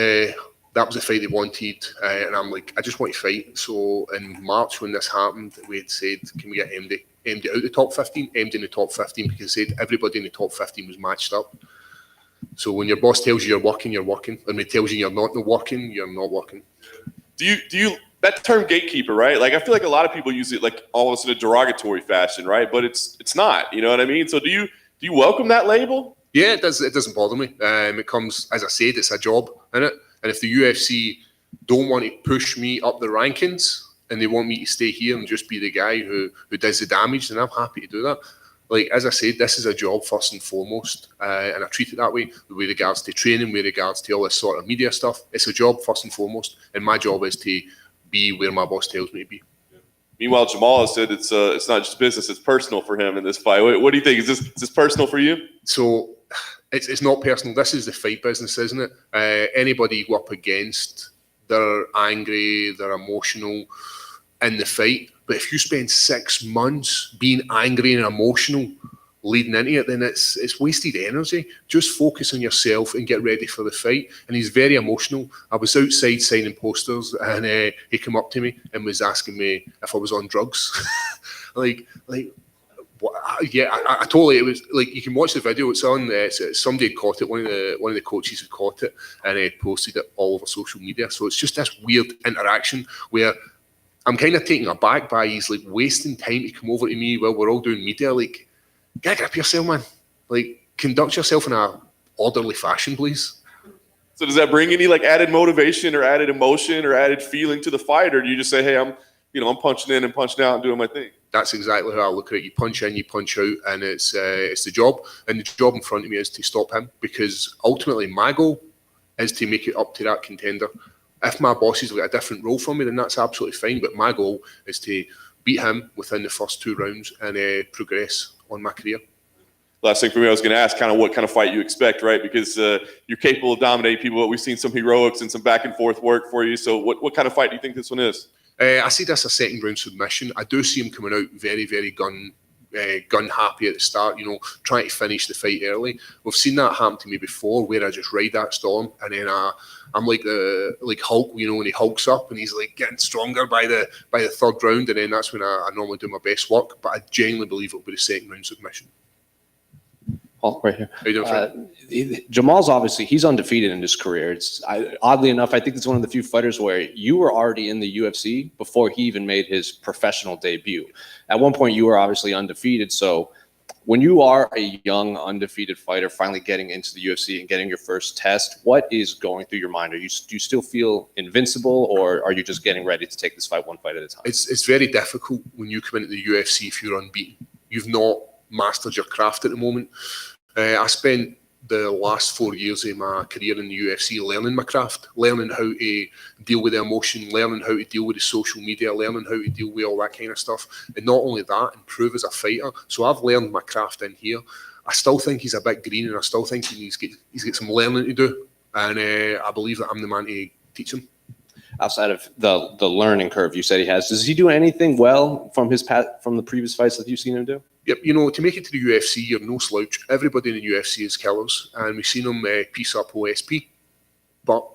that was the fight they wanted, and I'm like, I just want to fight. So in March when this happened, we had said, can we get MD out the top 15, MD in the top 15, because they said everybody in the top 15 was matched up. So when your boss tells you you're working, you're working. And when he tells you you're not working, you're not working. Do you that term gatekeeper, right? Like I feel like a lot of people use it like almost in a derogatory fashion, right? But it's not, you know what I mean? So do you welcome that label? Yeah, it does. It doesn't bother me. It comes, as I said, it's a job, innit? And if the UFC don't want to push me up the rankings and they want me to stay here and just be the guy who does the damage, then I'm happy to do that. Like, as I said, this is a job first and foremost, and I treat it that way, with regards to training, with regards to all this sort of media stuff. It's a job first and foremost, and my job is to be where my boss tells me to be. Meanwhile, Jamahal has said it's not just business, it's personal for him in this fight. What do you think? Is this personal for you? So it's not personal. This is the fight business, isn't it? Anybody you go up against, they're angry, they're emotional in the fight. But if you spend 6 months being angry and emotional leading into it, then it's wasted energy. Just focus on yourself and get ready for the fight. And he's very emotional. I was outside signing posters, and he came up to me and was asking me if I was on drugs. I totally. It was like, you can watch the video. It's on. Somebody had caught it. One of the coaches had caught it, and posted it all over social media. So it's just this weird interaction where I'm kind of taken aback by he's like wasting time to come over to me while we're all doing media. Like, get a grip yourself, man. Like, conduct yourself in a orderly fashion, please. So does that bring any like added motivation or added emotion or added feeling to the fight, or do you just say, hey, I'm punching in and punching out and doing my thing? That's exactly how I look at it. You punch in, you punch out, and it's the job. And the job in front of me is to stop him, because ultimately my goal is to make it up to that contender. If my bosses have got a different role for me, then that's absolutely fine. But my goal is to beat him within the first 2 rounds and progress on my career. Last thing for me, I was going to ask kind of what kind of fight you expect, right? Because you're capable of dominating people, but we've seen some heroics and some back and forth work for you. So what kind of fight do you think this one is? I see this a second round submission. I do see him coming out very, very gun happy at the start, trying to finish the fight early. We've seen that happen to me before, where I just ride that storm, and then I'm like Hulk, when he hulks up and he's like getting stronger by the 3rd round, and then that's when I normally do my best work. But I genuinely believe it'll be the second round submission. Oh, right here. How you doing, Jamal's obviously, he's undefeated in his career. Oddly enough, I think it's one of the few fighters where you were already in the UFC before he even made his professional debut. At one point, you were obviously undefeated. So when you are a young, undefeated fighter finally getting into the UFC and getting your first test, what is going through your mind? Do you still feel invincible, or are you just getting ready to take this fight one fight at a time? It's very difficult when you come into the UFC if you're unbeaten. You've not mastered your craft at the moment. I spent the last 4 years of my career in the UFC learning my craft, learning how to deal with the emotion, learning how to deal with the social media, learning how to deal with all that kind of stuff. And not only that, improve as a fighter. So I've learned my craft in here. I still think he's a bit green, and I still think he's got some learning to do. And I believe that I'm the man to teach him. Outside of the learning curve you said he has, does he do anything well from the previous fights that you've seen him do? Yep, to make it to the UFC, you're no slouch. Everybody in the UFC is killers, and we've seen him piece up OSP, but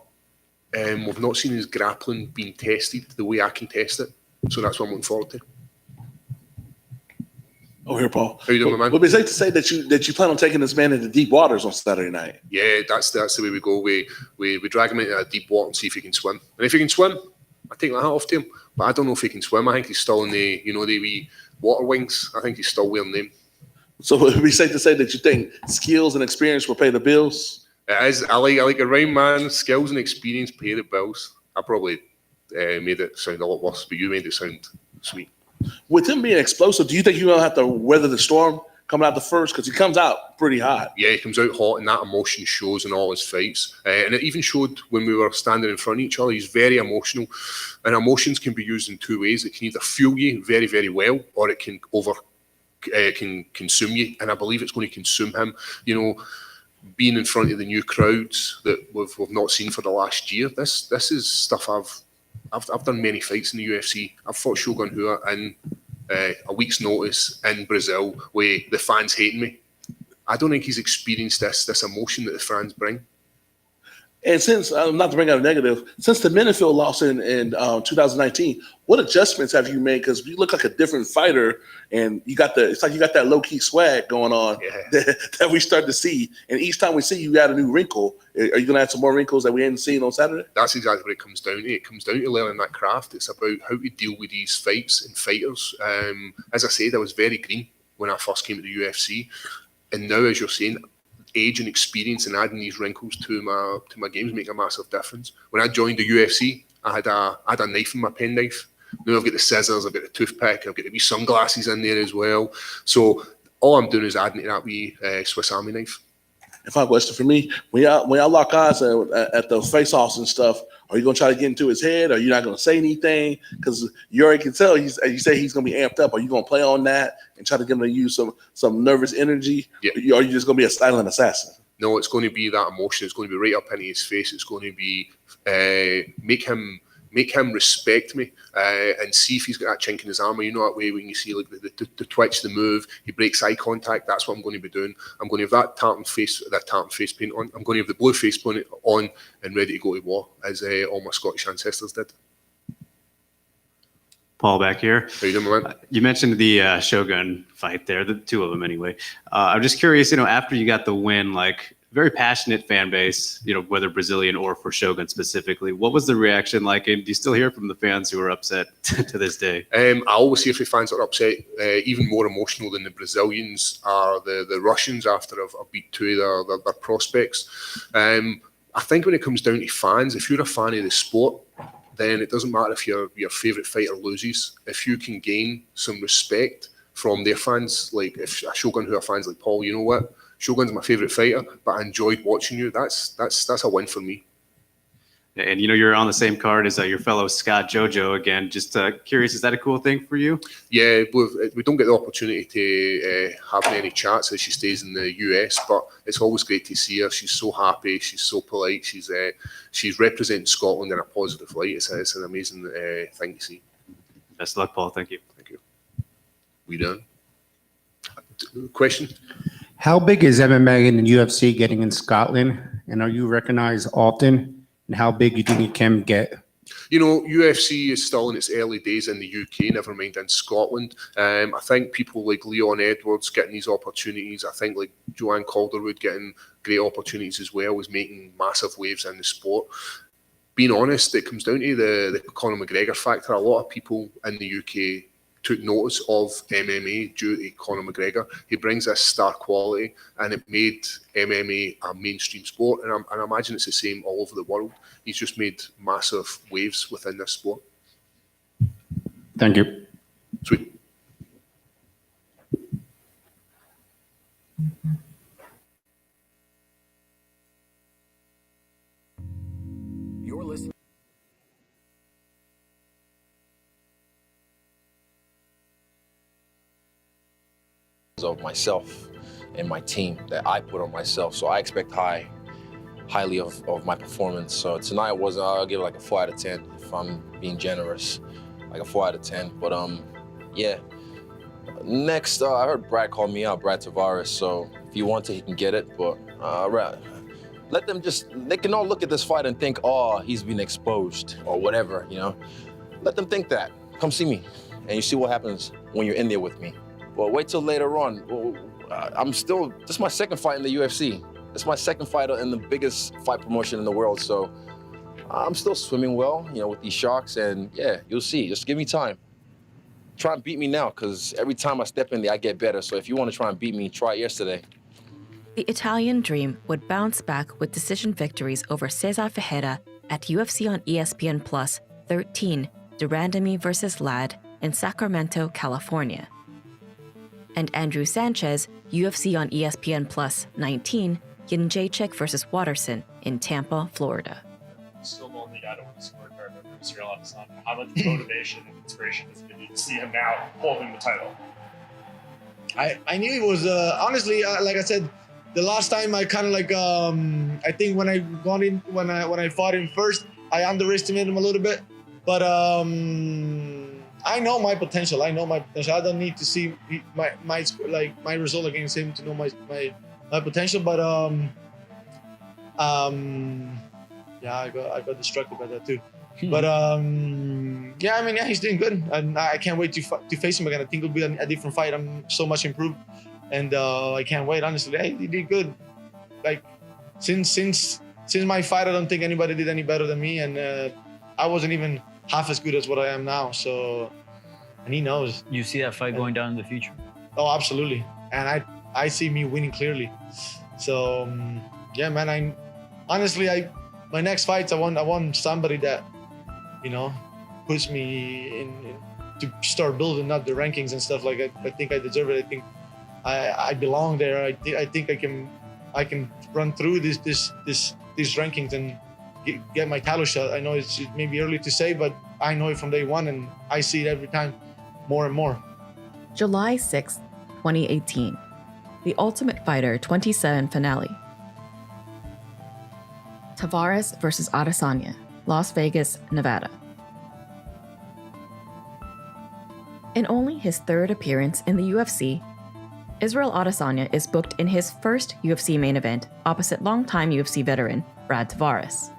we've not seen his grappling being tested the way I can test it. So that's what I'm looking forward to. Oh, here, Paul. How you doing, my man? Would it be safe to say that you plan on taking this man into deep waters on Saturday night? Yeah, that's the way we go. We drag him into a deep water and see if he can swim. And if he can swim, I take my hat off to him. But I don't know if he can swim. I think he's still in the wee water wings. I think he's still wearing them. So would it be safe to say that you think skills and experience will pay the bills? It is. I like a rhyme, man. Skills and experience pay the bills. I probably made it sound a lot worse, but you made it sound sweet. With him being explosive, do you think you're going to have to weather the storm coming out the first? Because he comes out pretty hot. Yeah, he comes out hot, and that emotion shows in all his fights. And it even showed when we were standing in front of each other. He's very emotional. And emotions can be used in 2 ways. It can either fuel you very, very well, or it can can consume you. And I believe it's going to consume him. Being in front of the new crowds that we've not seen for the last year. This is stuff I've done many fights in the UFC. I've fought Shogun Rua in a week's notice in Brazil with the fans hating me. I don't think he's experienced this emotion that the fans bring. And since, not to bring out a negative, since the Minifield loss in 2019, what adjustments have you made? Because you look like a different fighter, and it's like you got that low key swag going on that we start to see. And each time we see you, add a new wrinkle. Are you going to add some more wrinkles that we hadn't seen on Saturday? That's exactly what it comes down to. It comes down to learning that craft. It's about how to deal with these fights and fighters. As I said, I was very green when I first came to the UFC, and now, as you're saying, age and experience and adding these wrinkles to my games make a massive difference. When I joined the UFC, I had a knife in my penknife. Now I've got the scissors, I've got the toothpick, I've got the wee sunglasses in there as well. So all I'm doing is adding to that wee Swiss Army knife. If I question for me, when y'all lock eyes at the face-offs and stuff, are you gonna try to get into his head? Are you not gonna say anything? Because you already can tell you say he's gonna be amped up. Are you gonna play on that and try to get him to use some nervous energy? Yeah. Or are you just gonna be a silent assassin? No, it's going to be that emotion. It's going to be right up into his face. It's going to be make him respect me and see if he's got that chink in his armor. You know that way when you see like the twitch, the move, he breaks eye contact. That's what I'm going to be doing. I'm going to have that tartan face paint on. I'm going to have the blue face paint on and ready to go to war, as all my Scottish ancestors did. Paul back here. How you doing, man? You mentioned the Shogun fight there, the two of them anyway. I'm just curious, after you got the win, like very passionate fan base, whether Brazilian or for Shogun specifically, what was the reaction like? And do you still hear from the fans who are upset to this day? I always hear from fans that are upset. Even more emotional than the Brazilians are the Russians after I've beat two of their prospects. I think when it comes down to fans, if you're a fan of the sport, then it doesn't matter if your favourite fighter loses. If you can gain some respect from their fans, like if a Shogun who are fans like Paul, you know what? Shogun's my favourite fighter, but I enjoyed watching you. That's a win for me. And you're on the same card as your fellow Scott Jojo again. Just curious, is that a cool thing for you? Yeah, we don't get the opportunity to have any chats as she stays in the US, but it's always great to see her. She's so happy. She's so polite. She's representing Scotland in a positive light. It's an amazing thing to see. Best of luck, Paul. Thank you. Thank you. We done? Question? How big is MMA and the UFC getting in Scotland? And are you recognized often? And how big do you think it can get? UFC is still in its early days in the UK, never mind in Scotland. I think people like Leon Edwards getting these opportunities. I think like Joanne Calderwood getting great opportunities as well is making massive waves in the sport. Being honest, it comes down to the Conor McGregor factor. A lot of people in the UK took notice of MMA due to Conor McGregor. He brings this star quality, and it made MMA a mainstream sport. And I imagine it's the same all over the world. He's just made massive waves within this sport. Thank you. Sweet. You're listening. Of myself and my team that I put on myself, so I expect highly of my performance. So tonight I'll give it like a 4 out of 10 if I'm being generous, like a 4 out of 10. But yeah. Next, I heard Brad call me out, Brad Tavares. So if you want to, he can get it. But let them they can all look at this fight and think, oh, he's been exposed or whatever, Let them think that. Come see me, and you see what happens when you're in there with me. Well, wait till later on. This is my second fight in the UFC. It's my second fight in the biggest fight promotion in the world. So I'm still swimming well, with these sharks. And yeah, you'll see. Just give me time. Try and beat me now, because every time I step in there, I get better. So if you want to try and beat me, try it yesterday. The Italian Dream would bounce back with decision victories over Cesar Ferreira at UFC on ESPN Plus 13, Durandamy vs. Ladd in Sacramento, California. And Andrew Sanchez, UFC on ESPN Plus 19, Jędrzejczyk vs. Watterson in Tampa, Florida. Still the only guy to win the scorecard over Israel Adesanya. How much motivation and inspiration does it give you to see him now holding the title? I knew it was honestly, like I said, the last time I kind of like I think when I fought him first, I underestimated him a little bit, but I know my potential. I don't need to see my result against him to know my potential. But Yeah, I got distracted by that too. But yeah, I mean, yeah, he's doing good, and I can't wait to face him again. I think it'll be a different fight. I'm so much improved, and I can't wait. Honestly, he did good. Like since my fight, I don't think anybody did any better than me, and I wasn't even half as good as what I am now. So, and he knows. You see that fight going down in the future? Oh, absolutely. And I see me winning clearly. So yeah, man. My next fights, I want somebody that, you know, puts me in to start building up the rankings and stuff like that. I think I deserve it. I think I belong there. I think I can run through these rankings and get my title shot. I know it's maybe early to say, but I know it from day one, and I see it every time, more and more. July 6, 2018. The Ultimate Fighter 27 finale. Tavares versus Adesanya, Las Vegas, Nevada. In only his third appearance in the UFC, Israel Adesanya is booked in his first UFC main event opposite longtime UFC veteran Brad Tavares.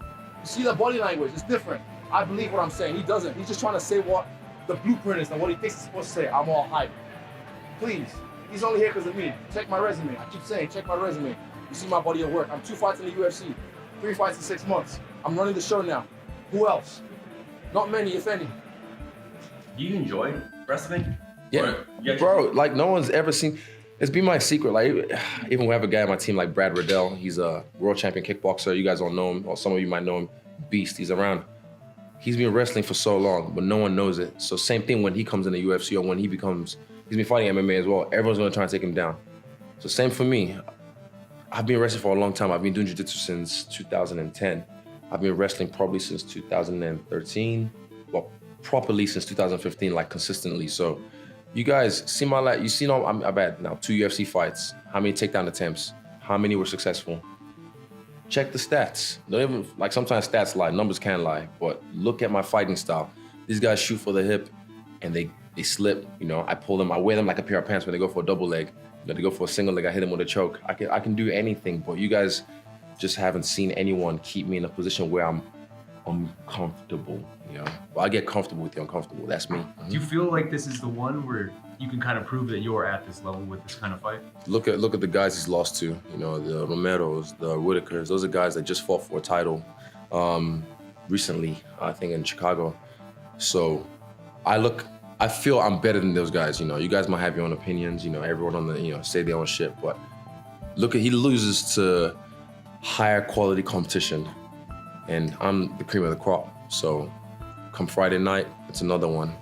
You see the body language, it's different. I believe what I'm saying. He doesn't. He's just trying to say what the blueprint is and what he thinks he's supposed to say. I'm all hype. Please, he's only here because of me. Check my resume. I keep saying, check my resume. You see my body of work. I'm 2 fights in the UFC, 3 fights in 6 months. I'm running the show now. Who else? Not many, if any. Do you enjoy wrestling? Yeah, bro, like no one's ever seen. It's been my secret. Like even we have a guy on my team like Brad Riddell. He's a world champion kickboxer. You guys don't know him, or some of you might know him. Beast. He's around. He's been wrestling for so long, but no one knows it. So same thing when he comes in the UFC or when he's been fighting MMA as well. Everyone's gonna try and take him down. So same for me. I've been wrestling for a long time. I've been doing jiu-jitsu since 2010. I've been wrestling probably since 2013. Well, properly since 2015, like consistently. So you guys see my life. You seen all. I bet now 2 UFC fights. How many takedown attempts? How many were successful? Check the stats. Don't even like sometimes stats lie. Numbers can lie. But look at my fighting style. These guys shoot for the hip, and they slip. You know, I pull them. I wear them like a pair of pants when they go for a double leg. You know, they go for a single leg. I hit them with a choke. I can do anything. But you guys just haven't seen anyone keep me in a position where I'm uncomfortable. You know, well, I get comfortable with the uncomfortable. That's me. Do you feel like this is the one where you can kind of prove that you're at this level with this kind of fight? Look at the guys he's lost to. You know, the Romeros, the Whitakers. Those are guys that just fought for a title recently, I think in Chicago. So I feel I'm better than those guys. You know, you guys might have your own opinions. You know, everyone on the say their own shit. But he loses to higher quality competition, and I'm the cream of the crop. So come Friday night, it's another one.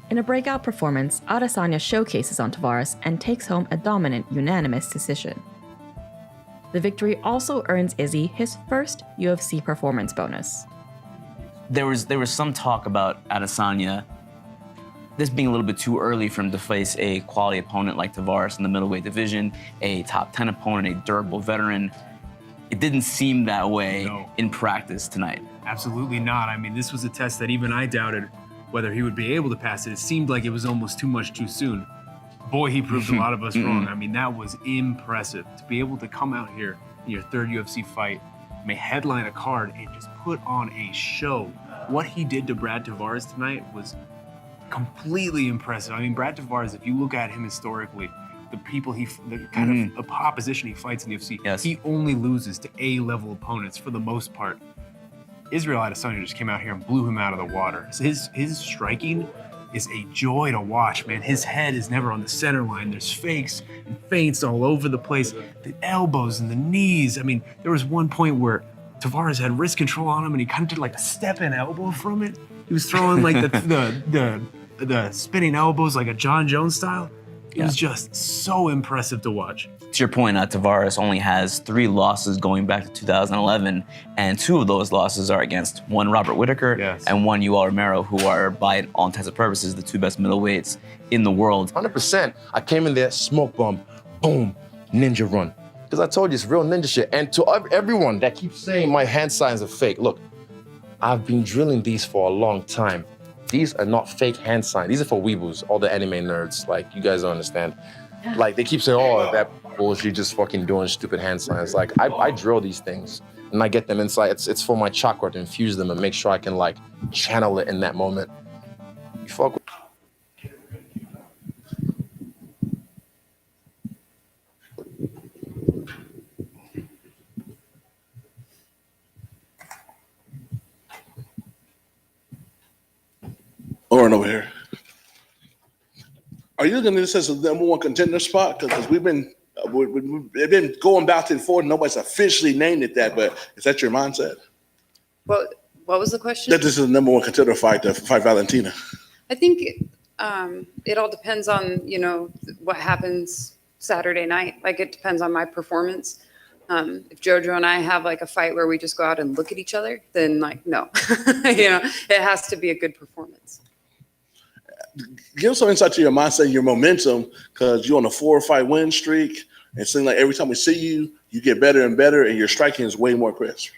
In a breakout performance, Adesanya showcases on Tavares and takes home a dominant unanimous decision. The victory also earns Izzy his first UFC performance bonus. There was some talk about Adesanya, this being a little bit too early for him to face a quality opponent like Tavares in the middleweight division, a top 10 opponent, a durable veteran. It didn't seem that way in practice tonight. Absolutely not. I mean, this was a test that even I doubted whether he would be able to pass it. It seemed like it was almost too much too soon. Boy, he proved a lot of us wrong. I mean, that was impressive. To be able to come out here in your third UFC fight, may headline a card and just put on a show. What he did to Brad Tavares tonight was completely impressive. I mean, Brad Tavares, if you look at him historically, the kind of opposition he fights in the UFC, he only loses to A-level opponents for the most part. Israel Adesanya just came out here and blew him out of the water. So his striking is a joy to watch, man. His head is never on the center line. There's fakes and feints all over the place. The elbows and the knees. I mean, there was one point where Tavares had wrist control on him and he kind of did like a step-in elbow from it. He was throwing like the spinning elbows like a John Jones style. It was just so impressive to watch. To your point, Tavares only has 3 losses going back to 2011, and 2 of those losses are against one Robert Whitaker and one Yoel Romero, who are, by all intents and purposes, the 2 best middleweights in the world. 100%. I came in there, smoke bomb, boom, ninja run. Because I told you, it's real ninja shit. And to everyone that keeps saying my hand signs are fake, look, I've been drilling these for a long time. These are not fake hand signs. These are for weeboos, all the anime nerds. Like, you guys don't understand. Like, they keep saying, oh, or is she just fucking doing stupid hand signs? Like I drill these things and I get them inside. It's for my chakra to infuse them and make sure I can like channel it in that moment. You fuck with Lauren over here. Are you looking at this as a number one contender spot? Because we've been going back and forth. Nobody's officially named it that, but is that your mindset? What was the question? That this is the number one contender fight to fight Valentina. I think it all depends on, what happens Saturday night. Like, it depends on my performance. If Jojo and I have like a fight where we just go out and look at each other, then like, no, it has to be a good performance. Give us some insight to your mindset, your momentum, because you're on a 4-fight win streak. It seems like every time we see you, you get better and better, and your striking is way more crisp.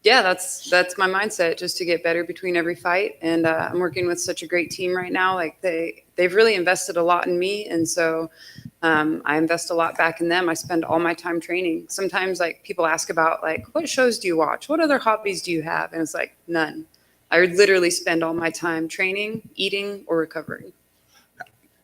Yeah, that's my mindset, just to get better between every fight. And I'm working with such a great team right now. Like they've really invested a lot in me, and so I invest a lot back in them. I spend all my time training. Sometimes like people ask about like, what shows do you watch? What other hobbies do you have? And it's like, none. I literally spend all my time training, eating, or recovering.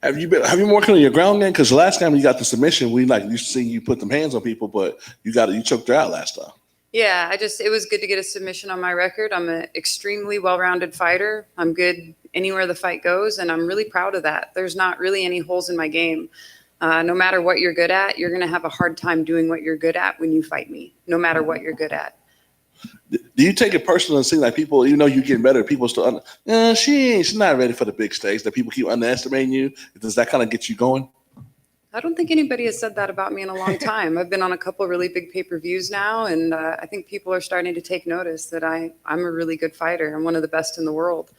Have you been working on your ground game? Because the last time you got the submission, we like you see you put them hands on people, but you choked her out last time. Yeah, it was good to get a submission on my record. I'm an extremely well-rounded fighter. I'm good anywhere the fight goes, and I'm really proud of that. There's not really any holes in my game. No matter what you're good at, you're going to have a hard time doing what you're good at when you fight me, no matter what you're good at. Do you take it personal and see like people, even though you're getting better, people still, she's not ready for the big stage, that people keep underestimating you? Does that kind of get you going? I don't think anybody has said that about me in a long time. I've been on a couple of really big pay-per-views now, and I think people are starting to take notice that I'm a really good fighter. I'm one of the best in the world.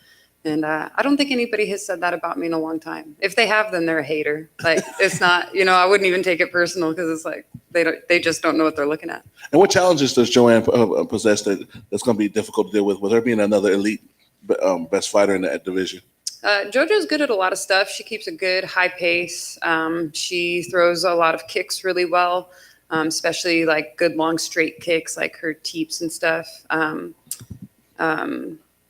And I don't think anybody has said that about me in a long time. If they have, then they're a hater. Like, it's not, I wouldn't even take it personal, because it's like they just don't know what they're looking at. And what challenges does Joanne possess that's going to be difficult to deal with her being another elite best fighter in that division? JoJo's good at a lot of stuff. She keeps a good high pace. She throws a lot of kicks really well, especially like good long straight kicks, like her teeps and stuff.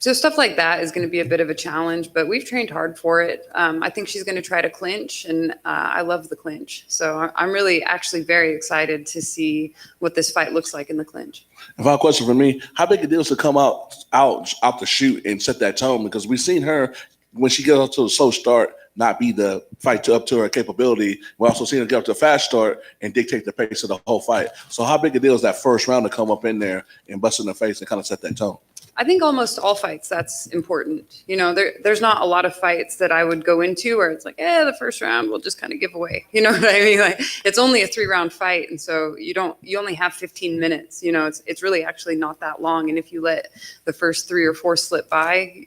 So stuff like that is going to be a bit of a challenge, but we've trained hard for it. I think she's going to try to clinch, and I love the clinch. So I'm really actually very excited to see what this fight looks like in the clinch. And final question for me, how big a deal is to come out the chute and set that tone? Because we've seen her, when she gets up to a slow start, not be the fight up to her capability. We're also seeing her get up to a fast start and dictate the pace of the whole fight. So how big a deal is that first round to come up in there and bust in the face and kind of set that tone? I think almost all fights, that's important. There's not a lot of fights that I would go into where it's like, the first round we'll just kind of give away. You know what I mean? Like, it's only a 3-round fight, and so you only have 15 minutes. It's really actually not that long. And if you let the first 3 or 4 slip by,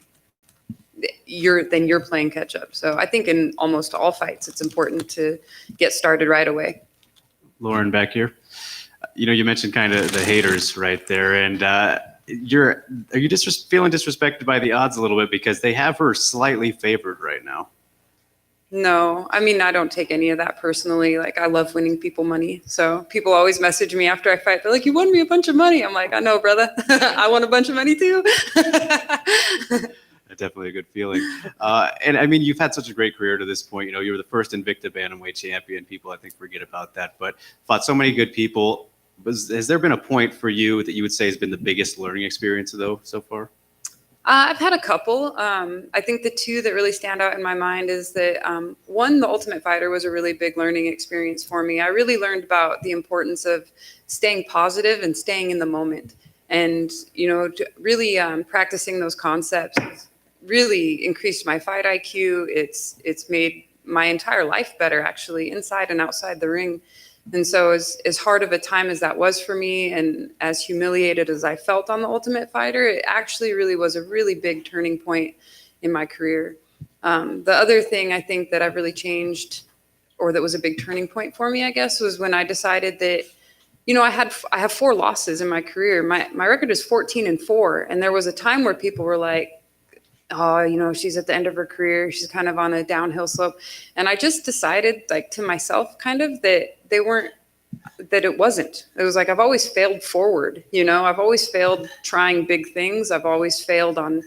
then you're playing catch up. So I think in almost all fights, it's important to get started right away. Lauren, back here. You mentioned kind of the haters right there, and are you just feeling disrespected by the odds a little bit, because they have her slightly favored right now? No, I mean, I don't take any of that personally. Like, I love winning people money. So people always message me after I fight. They're like, you won me a bunch of money. I'm like, I know, brother. I won a bunch of money too. Definitely a good feeling. And I mean, you've had such a great career to this point. You were the first Invicta Bantamweight champion. People, I think, forget about that, but fought so many good people. Has there been a point for you that you would say has been the biggest learning experience, though, so far? I've had a couple. I think the 2 that really stand out in my mind is that, one, The Ultimate Fighter was a really big learning experience for me. I really learned about the importance of staying positive and staying in the moment. And, really practicing those concepts really increased my fight IQ. It's made my entire life better, actually, inside and outside the ring. And so as hard of a time as that was for me, and as humiliated as I felt on The Ultimate Fighter, it actually really was a really big turning point in my career. The other thing I think that I've really changed, or that was a big turning point for me, I guess, was when I decided that, I have 4 losses in my career. My record is 14-4. And there was a time where people were like, oh, she's at the end of her career. She's kind of on a downhill slope. And I just decided, like, to myself kind of, that they weren't that it wasn't. It was like, I've always failed forward, you know, I've always failed trying big things. I've always failed on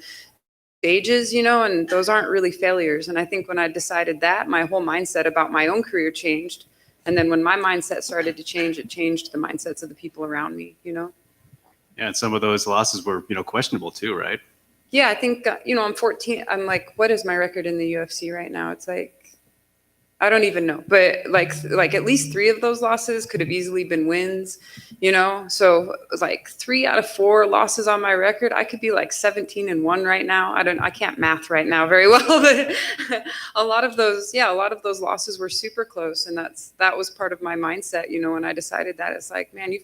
stages, you know, and those aren't really failures. And I think when I decided that, my whole mindset about my own career changed. And then when my mindset started to change, it changed the mindsets of the people around me, you know? Yeah, and some of those losses were, questionable too, right? Yeah, I think, I'm 14. I'm like, what is my record in the UFC right now? It's like, I don't even know, but like at least 3 of those losses could have easily been wins, you know? So it was like 3 out of 4 losses on my record. I could be like 17-1 right now. I can't math right now very well, but a lot of those losses were super close. And that was part of my mindset, you know, when I decided that. It's like, man,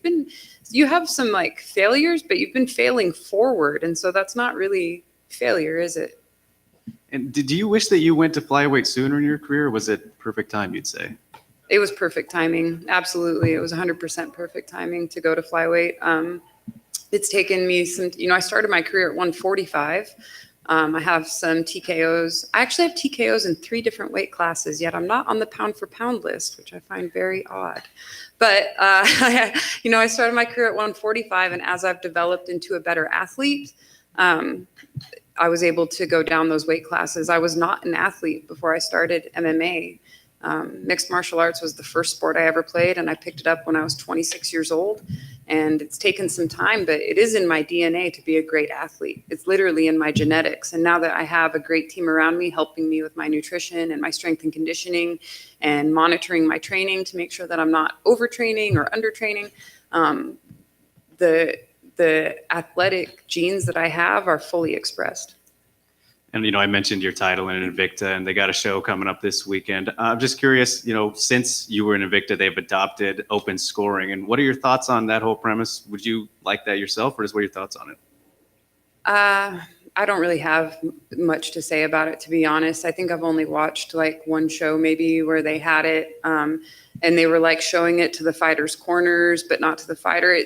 you have some like failures, but you've been failing forward. And so that's not really failure, is it? And did you wish that you went to flyweight sooner in your career, or was it perfect time, you'd say? It was perfect timing. Absolutely. It was 100% perfect timing to go to flyweight. It's taken me some, I started my career at 145. I have some TKOs. I actually have TKOs in 3 different weight classes, yet I'm not on the pound for pound list, which I find very odd. But, I started my career at 145, and as I've developed into a better athlete, I was able to go down those weight classes. I was not an athlete before I started MMA. Mixed martial arts was the first sport I ever played, and I picked it up when I was 26 years old. And it's taken some time, but it is in my DNA to be a great athlete. It's literally in my genetics. And now that I have a great team around me helping me with my nutrition and my strength and conditioning and monitoring my training to make sure that I'm not overtraining or undertraining, the athletic genes that I have are fully expressed. And, I mentioned your title in Invicta, and they got a show coming up this weekend. I'm just curious, since you were in Invicta, they've adopted open scoring. And what are your thoughts on that whole premise? Would you like that yourself, or what are your thoughts on it? I don't really have much to say about it, to be honest. I think I've only watched like one show maybe where they had it, and they were like showing it to the fighters' corners, but not to the fighter.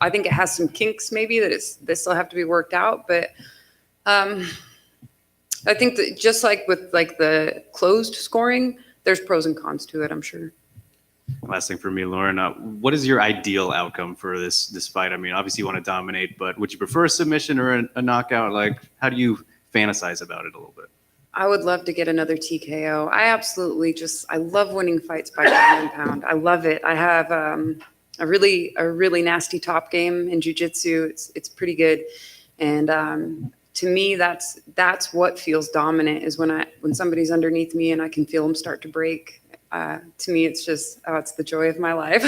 I think it has some kinks maybe they still have to be worked out, but I think that just like with like the closed scoring, there's pros and cons to it, I'm sure. Last thing for me, Lauren, what is your ideal outcome for this fight? I mean, obviously you want to dominate, but would you prefer a submission or a knockout? Like, how do you fantasize about it a little bit? I would love to get another TKO. I love winning fights by pound and pound. I love it. I have a really nasty top game in jiu-jitsu. It's pretty good. And to me, that's what feels dominant, is when somebody's underneath me and I can feel them start to break. To me, it's just, it's the joy of my life.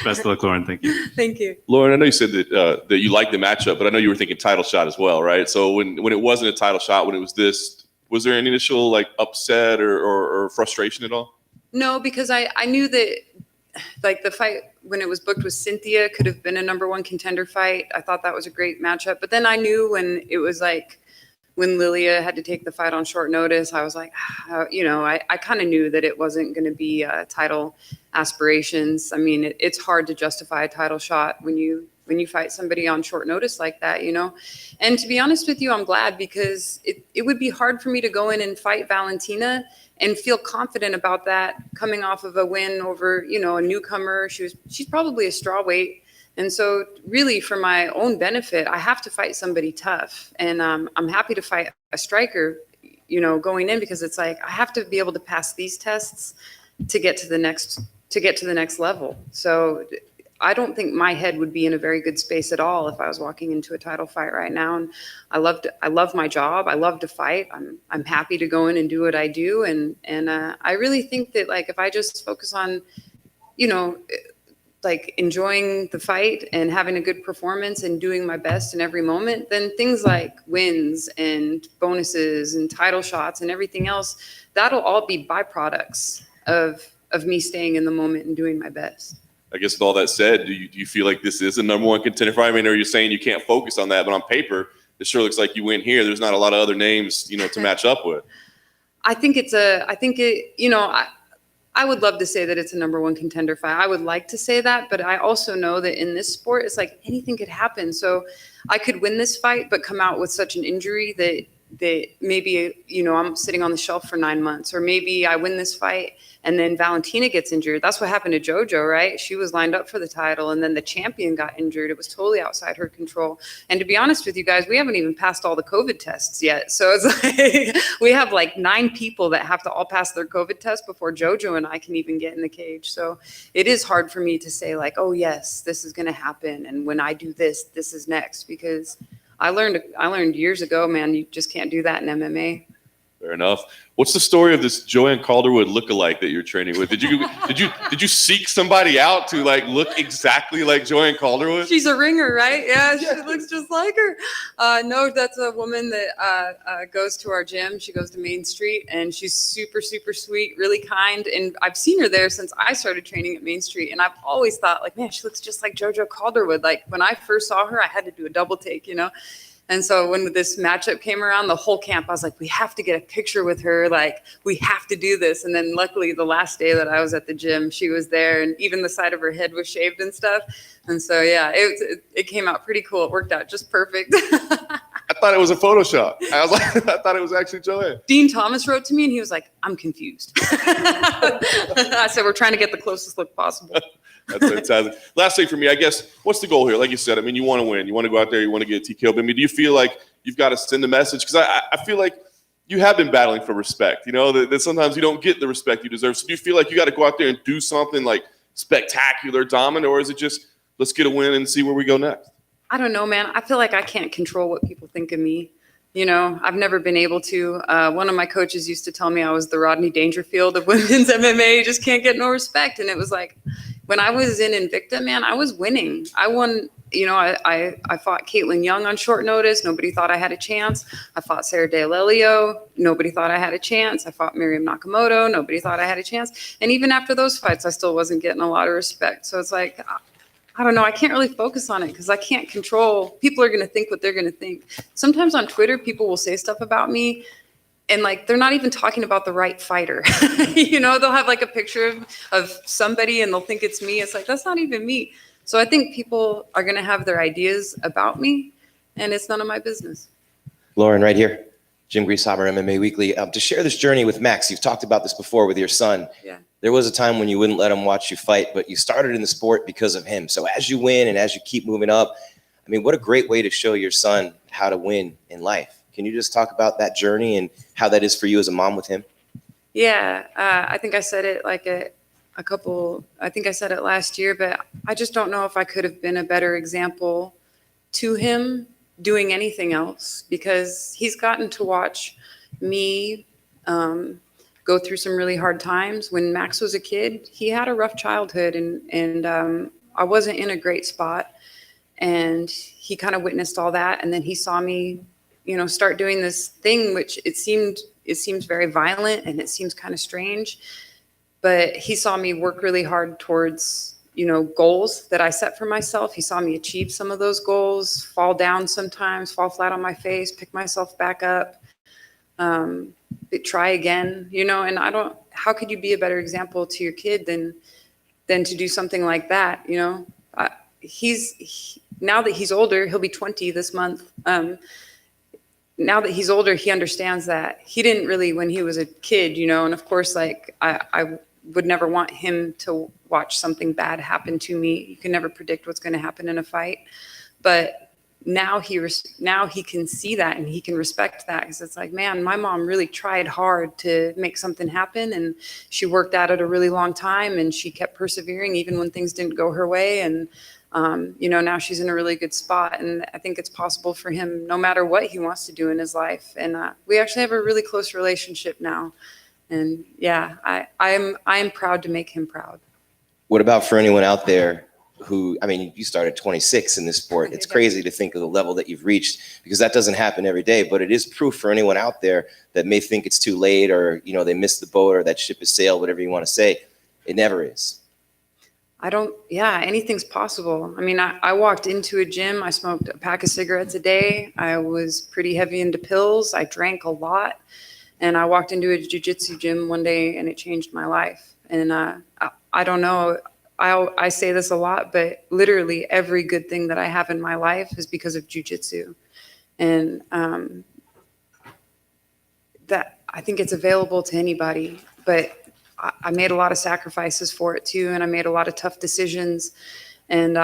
Best of luck, Lauren. Thank you. Thank you. Lauren, I know you said that you liked the matchup, but I know you were thinking title shot as well, right? So when it wasn't a title shot, when it was this, was there any initial like upset or frustration at all? No, because I knew that like the fight when it was booked with Cynthia could have been a #1 contender fight. I thought that was a great matchup. But then I knew when it was like when Lilia had to take the fight on short notice, I was like, I kind of knew that it wasn't going to be title aspirations. I mean, it's hard to justify a title shot when you fight somebody on short notice like that, And to be honest with you, I'm glad, because it would be hard for me to go in and fight Valentina and feel confident about that coming off of a win over, a newcomer. She's probably a strawweight. And so really for my own benefit, I have to fight somebody tough. And I'm happy to fight a striker, going in, because it's like, I have to be able to pass these tests to get to the next level. So I don't think my head would be in a very good space at all if I was walking into a title fight right now. And I love my job. I love to fight. I'm happy to go in and do what I do. And I really think that like, if I just focus on, like enjoying the fight and having a good performance and doing my best in every moment, then things like wins and bonuses and title shots and everything else, that'll all be byproducts of me staying in the moment and doing my best. I guess with all that said, do you feel like this is a #1 contender fight? I mean, are you saying you can't focus on that, but on paper, it sure looks like you win here. There's not a lot of other names, to match up with. I would love to say that it's a #1 contender fight. I would like to say that, but I also know that in this sport, it's like anything could happen. So I could win this fight, but come out with such an injury that maybe, I'm sitting on the shelf for 9 months, or maybe I win this fight and then Valentina gets injured. That's what happened to JoJo, right? She was lined up for the title and then the champion got injured. It was totally outside her control. And to be honest with you guys, we haven't even passed all the COVID tests yet. So it's like we have like 9 people that have to all pass their COVID test before JoJo and I can even get in the cage. So it is hard for me to say like, oh yes, this is going to happen. And when I do this, this is next, because I learned years ago, man, you just can't do that in MMA. Fair enough. What's the story of this Joanne Calderwood lookalike that you're training with? Did you seek somebody out to like look exactly like Joanne Calderwood? She's a ringer, right? Yeah, she looks just like her. No, that's a woman that goes to our gym. She goes to Main Street, and she's super, super sweet, really kind. And I've seen her there since I started training at Main Street. And I've always thought, like, man, she looks just like JoJo Calderwood. Like when I first saw her, I had to do a double take, And so when this matchup came around, the whole camp, I was like, we have to get a picture with her. Like, we have to do this. And then luckily the last day that I was at the gym, she was there, and even the side of her head was shaved and stuff. And so, yeah, it came out pretty cool. It worked out just perfect. I thought it was a Photoshop. I thought it was actually Joanne. Dean Thomas wrote to me and he was like, I'm confused. I said, we're trying to get the closest look possible. That's fantastic. Last thing for me, I guess, what's the goal here? Like you said, I mean, you want to win. You want to go out there. You want to get a TKO. But I mean, do you feel like you've got to send a message? Because I feel like you have been battling for respect, that sometimes you don't get the respect you deserve. So do you feel like you got to go out there and do something like spectacular, dominant, or is it just let's get a win and see where we go next? I don't know, man. I feel like I can't control what people think of me. I've never been able to. One of my coaches used to tell me I was the Rodney Dangerfield of women's MMA. You just can't get no respect. And it was like, when I was in Invicta, man, I was winning. I won, I fought Caitlin Young on short notice. Nobody thought I had a chance. I fought Sarah D'Alelio. Nobody thought I had a chance. I fought Miriam Nakamoto. Nobody thought I had a chance. And even after those fights, I still wasn't getting a lot of respect. So it's like, I don't know. I can't really focus on it because I can't control. People are going to think what they're going to think. Sometimes on Twitter, people will say stuff about me and like, they're not even talking about the right fighter. They'll have like a picture of somebody and they'll think it's me. It's like, that's not even me. So I think people are going to have their ideas about me and it's none of my business. Lauren, right here. Jim Grieshaber, MMA Weekly. To share this journey with Max, you've talked about this before with your son. Yeah. There was a time when you wouldn't let him watch you fight, but you started in the sport because of him. So as you win and as you keep moving up, I mean, what a great way to show your son how to win in life. Can you just talk about that journey and how that is for you as a mom with him? Yeah, I think I said it like I think I said it last year, but I just don't know if I could have been a better example to him doing anything else, because he's gotten to watch me go through some really hard times. When Max was a kid, he had a rough childhood and I wasn't in a great spot, and he kind of witnessed all that. And then he saw me, start doing this thing, which it seems very violent and it seems kind of strange, but he saw me work really hard towards, goals that I set for myself. He saw me achieve some of those goals, fall down sometimes, fall flat on my face, pick myself back up, try again, and how could you be a better example to your kid than to do something like that? Now that he's older, he'll be 20 this month. Now that he's older, he understands that he didn't really when he was a kid, and of course, like I would never want him to watch something bad happen to me. You can never predict what's going to happen in a fight, but now he can see that and he can respect that, because it's like, man, my mom really tried hard to make something happen, and she worked at it a really long time, and she kept persevering even when things didn't go her way. And now she's in a really good spot, and I think it's possible for him no matter what he wants to do in his life. And we actually have a really close relationship now. And yeah, I am proud to make him proud. What about for anyone out there who, I mean, you started 26 in this sport. It's crazy to think of the level that you've reached, because that doesn't happen every day, but it is proof for anyone out there that may think it's too late, or, they missed the boat, or that ship has sailed, whatever you want to say. It never is. Anything's possible. I mean, I walked into a gym, I smoked a pack of cigarettes a day. I was pretty heavy into pills. I drank a lot, and I walked into a jiu-jitsu gym one day and it changed my life. And I don't know, I say this a lot, but literally every good thing that I have in my life is because of jiu-jitsu. And that I think it's available to anybody, but I made a lot of sacrifices for it too, and I made a lot of tough decisions, and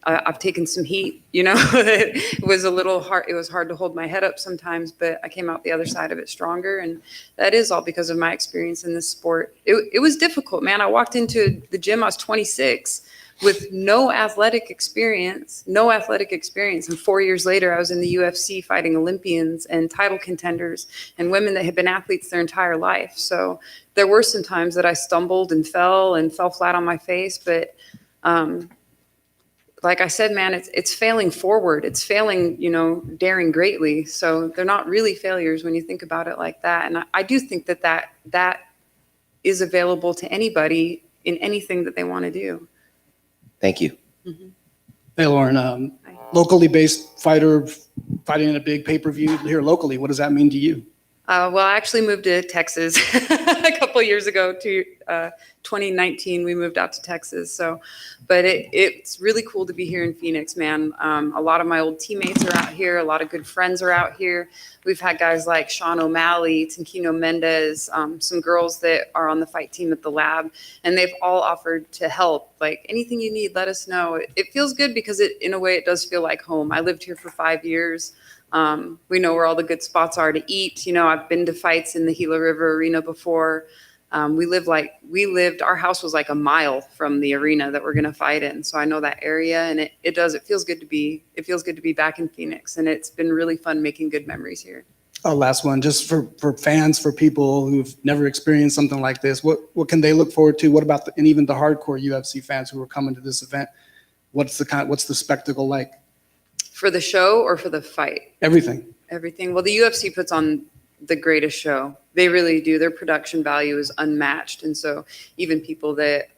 I've taken some heat. It was a little hard. It was hard to hold my head up sometimes, but I came out the other side of it stronger, and that is all because of my experience in this sport. It was difficult, man. I walked into the gym. I was 26. With no athletic experience. And 4 years later, I was in the UFC fighting Olympians and title contenders and women that had been athletes their entire life. So there were some times that I stumbled and fell flat on my face. But like I said, man, it's failing forward. It's failing, daring greatly. So they're not really failures when you think about it like that. And I do think that is available to anybody in anything that they want to do. Thank you. Hey, Lauren, locally based fighter fighting in a big pay-per-view here locally. What does that mean to you? Well, I actually moved to Texas a couple years ago. To 2019, we moved out to Texas. But it's really cool to be here in Phoenix, man. A lot of my old teammates are out here. A lot of good friends are out here. We've had guys like Sean O'Malley, Tinquino Mendez, some girls that are on the fight team at the lab, and they've all offered to help. Like, anything you need, let us know. It feels good because in a way, it does feel like home. I lived here for 5 years. We know where all the good spots are to eat. I've been to fights in the Gila River Arena before. Our house was like a mile from the arena that we're going to fight in. So I know that area, and it feels good to be back in Phoenix. And it's been really fun making good memories here. Last one, just for fans, for people who've never experienced something like this, what can they look forward to? What about and even the hardcore UFC fans who are coming to this event? What's the spectacle like? For the show or for the fight? Everything. Well, the UFC puts on the greatest show. They really do. Their production value is unmatched. And so even people that,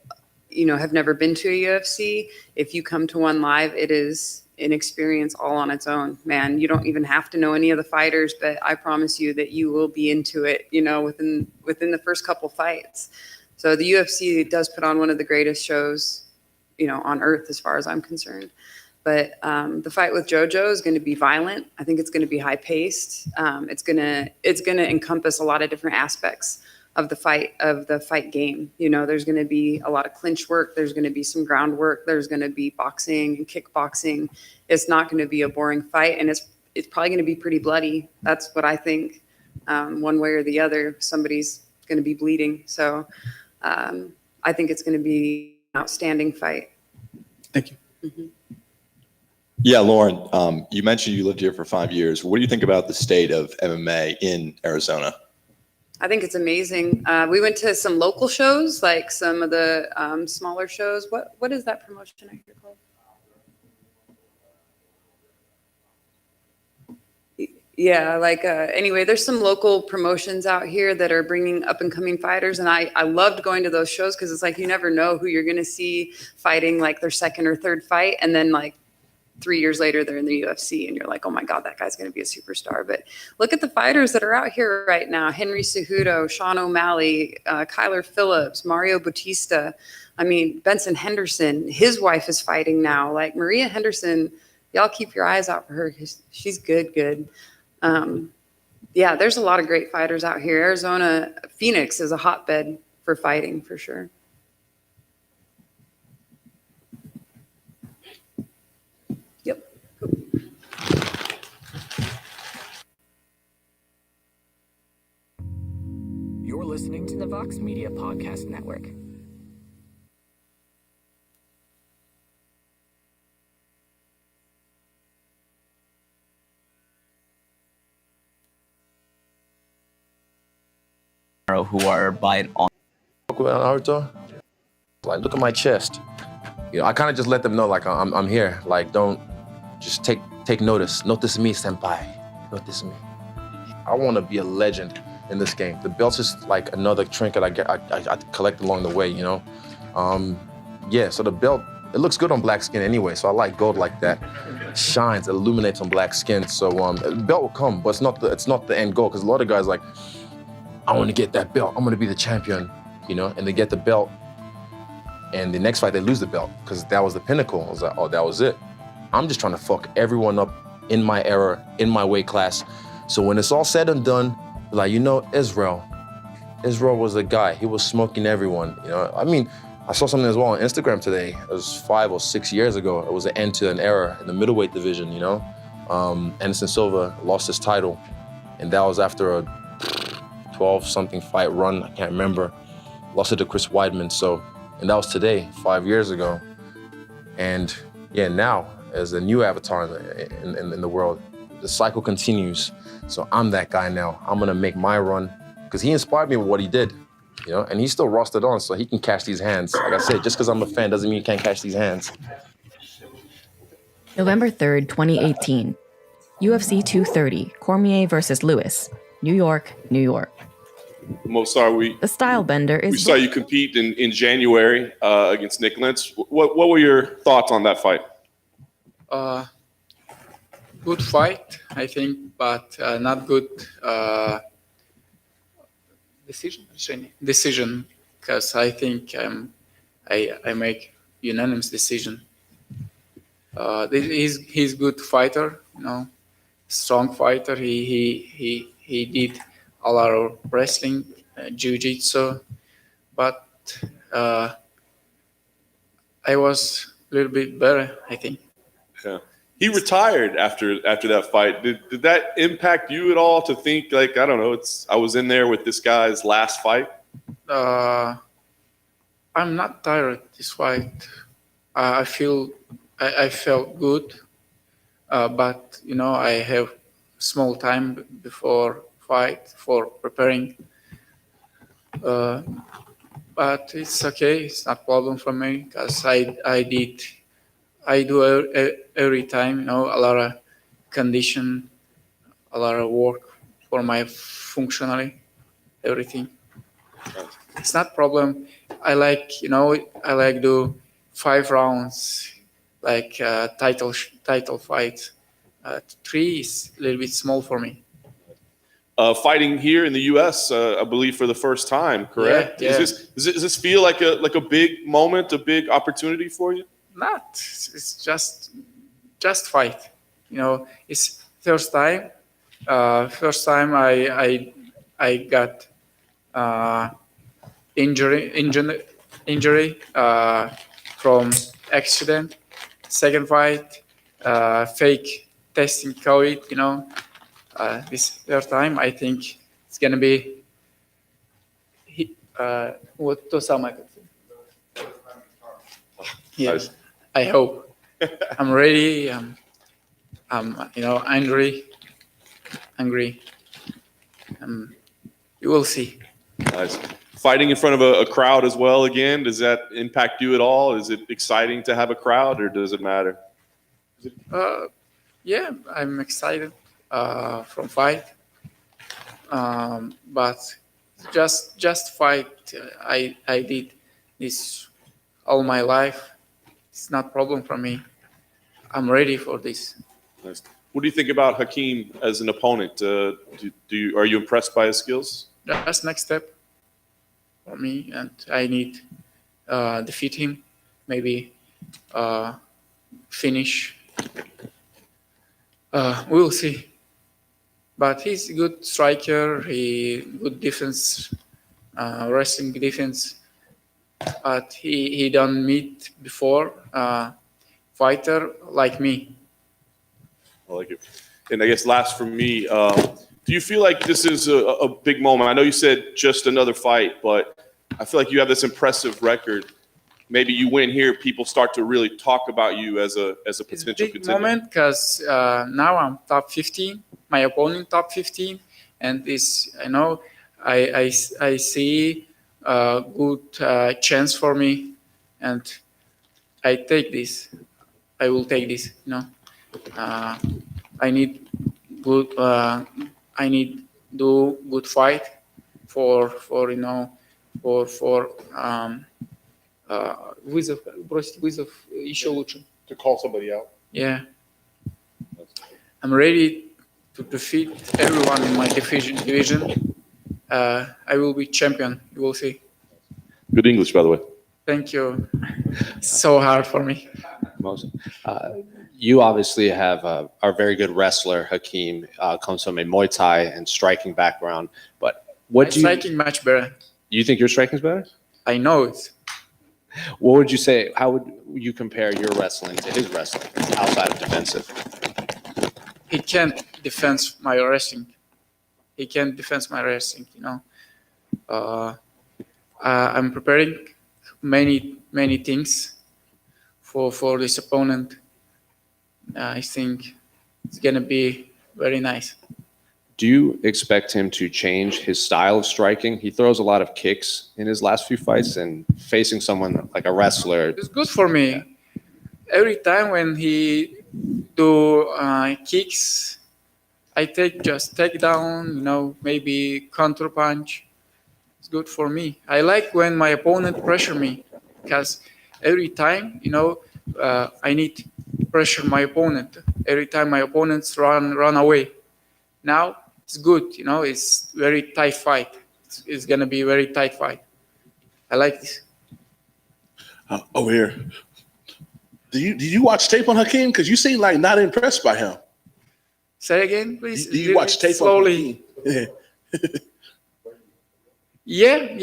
have never been to a UFC, if you come to one live, it is an experience all on its own, man. You don't even have to know any of the fighters, but I promise you that you will be into it, within the first couple fights. So the UFC does put on one of the greatest shows, on earth, as far as I'm concerned. But the fight with JoJo is going to be violent. I think it's going to be high paced. It's going to encompass a lot of different aspects of the fight game. There's going to be a lot of clinch work. There's going to be some groundwork. There's going to be boxing and kickboxing. It's not going to be a boring fight, and it's probably going to be pretty bloody. That's what I think. One way or the other, somebody's going to be bleeding. So I think it's going to be an outstanding fight. Thank you. Mm-hmm. Yeah, Lauren, you mentioned you lived here for 5 years. What do you think about the state of MMA in Arizona? I think it's amazing. We went to some local shows, like some of the smaller shows. What is that promotion I hear called? Yeah, anyway, there's some local promotions out here that are bringing up and coming fighters. And I loved going to those shows because it's like you never know who you're going to see fighting like their second or third fight. And then 3 years later, they're in the UFC and you're like, oh my God, that guy's going to be a superstar. But look at the fighters that are out here right now. Henry Cejudo, Sean O'Malley, Kyler Phillips, Mario Bautista. Benson Henderson, his wife is fighting now. Maria Henderson, y'all keep your eyes out for her because she's good. Yeah, there's a lot of great fighters out here. Arizona, Phoenix is a hotbed for fighting for sure. You're listening to the Vox Media Podcast Network. Who are by on Naruto, look at my chest. I kind of just let them know I'm here. Don't just take notice. Notice me, senpai. Notice me. I want to be a legend in this game. The belt's just like another trinket I collect along the way, Yeah, so the belt, it looks good on black skin anyway, so I like gold like that. It shines, it illuminates on black skin. So the belt will come, but it's not the end goal, because a lot of guys I want to get that belt. I'm going to be the champion, and they get the belt, and the next fight they lose the belt because that was the pinnacle. I was like, oh, that was it. I'm just trying to fuck everyone up in my era, in my weight class. So when it's all said and done, Like, Israel was a guy. He was smoking everyone. I mean, I saw something as well on Instagram today. It was 5 or 6 years ago. It was an end to an era in the middleweight division. Anderson Silva lost his title, and that was after a 12-something fight run. I can't remember. Lost it to Chris Weidman. And that was today, 5 years ago. And yeah, now as a new avatar in the world, the cycle continues. So I'm that guy now. I'm gonna make my run because he inspired me with what he did. And he's still rostered on, so he can catch these hands. Like I said, just because I'm a fan doesn't mean you can't catch these hands. November 3rd, 2018. UFC 230, Cormier versus Lewis, New York, New York. Movsar, The style bender we is... saw you compete in January against Nick Lentz. What were your thoughts on that fight? Good fight, I think, but not good decision, because I think I make unanimous decision. He's good fighter, strong fighter. He did a lot of wrestling, jiu-jitsu, but I was a little bit better, I think. Yeah. He retired after that fight. Did that impact you at all to think like, I don't know, I was in there with this guy's last fight? I'm not tired this fight. I felt good, but I have small time before fight for preparing. But it's okay. It's not problem for me because I do every time, a lot of condition, a lot of work for my functionally, everything. It's not problem. I like do 5 rounds, like title fight. 3 is a little bit small for me. Fighting here in the U.S., I believe for the first time, correct? Yeah. Does this feel like a big moment, a big opportunity for you? Not. It's just fight. It's first time. First time I got injury from accident. Second fight, fake testing COVID. This third time, I think it's gonna be what to some. Yes. I hope. I'm ready. I'm angry. You will see. Nice. Fighting in front of a crowd as well again, does that impact you at all? Is it exciting to have a crowd, or does it matter? Yeah, I'm excited from fight. But just fight. I did this all my life. It's not problem for me. I'm ready for this. Nice. What do you think about Hakeem as an opponent? Are you impressed by his skills? That's next step for me, and I need defeat him. Maybe finish. We'll see. But he's a good striker. He good defense, wrestling defense. But he don't meet before fighter like me. I like it. And I guess last for me, do you feel like this is a big moment? I know you said just another fight, but I feel like you have this impressive record. Maybe you win here, people start to really talk about you as a potential Big contender. moment because now I'm top 15. My opponent top 15, and this I see a good chance for me, and I take this. I will take this. I need good. I need do good fight for вызов еще лучше. To call somebody out. Yeah. I'm ready to defeat everyone in my division. I will be champion. You will see. Good English, by the way. Thank you. So hard for me. you obviously have are a very good wrestler. Hakeem comes from a Muay Thai and striking background. But what My do you striking much better. you think your striking's better? I know it. What would you say? How would you compare your wrestling to his wrestling outside of defensive? He can't defend my wrestling. He can't defend my wrestling. I'm preparing many things for this opponent. I think it's gonna be very nice. Do you expect him to change his style of striking? He throws a lot of kicks in his last few fights, and facing someone like a wrestler. It's good for me. Every time when he do kicks, I take just takedown, maybe counter punch. It's good for me. I like when my opponent pressure me, because every time, I need pressure my opponent. Every time my opponents run away. Now it's good, it's very tight fight. It's gonna be a very tight fight. I like this. Over here. Did you watch tape on Hakeem? Because you seem like not impressed by him. Say again, please. Do you watch tape slowly? on Hakeem? Yeah.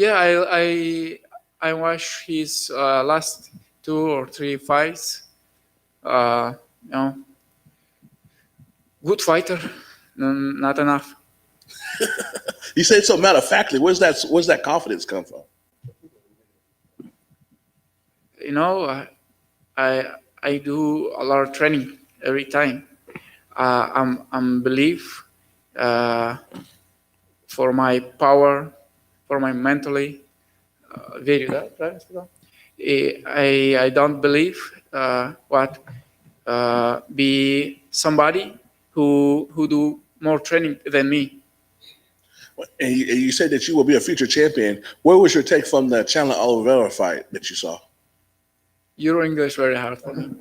I watched his last 2 or 3 fights. Good fighter, not enough. You say it so matter of factly. Where's that confidence come from? I do a lot of training every time. I'm believe for my power, for my mentally. I don't believe be somebody who do more training than me. And you said that you will be a future champion. Where was your take from the Chandler Oliveira fight that you saw? Euro English very hard for me.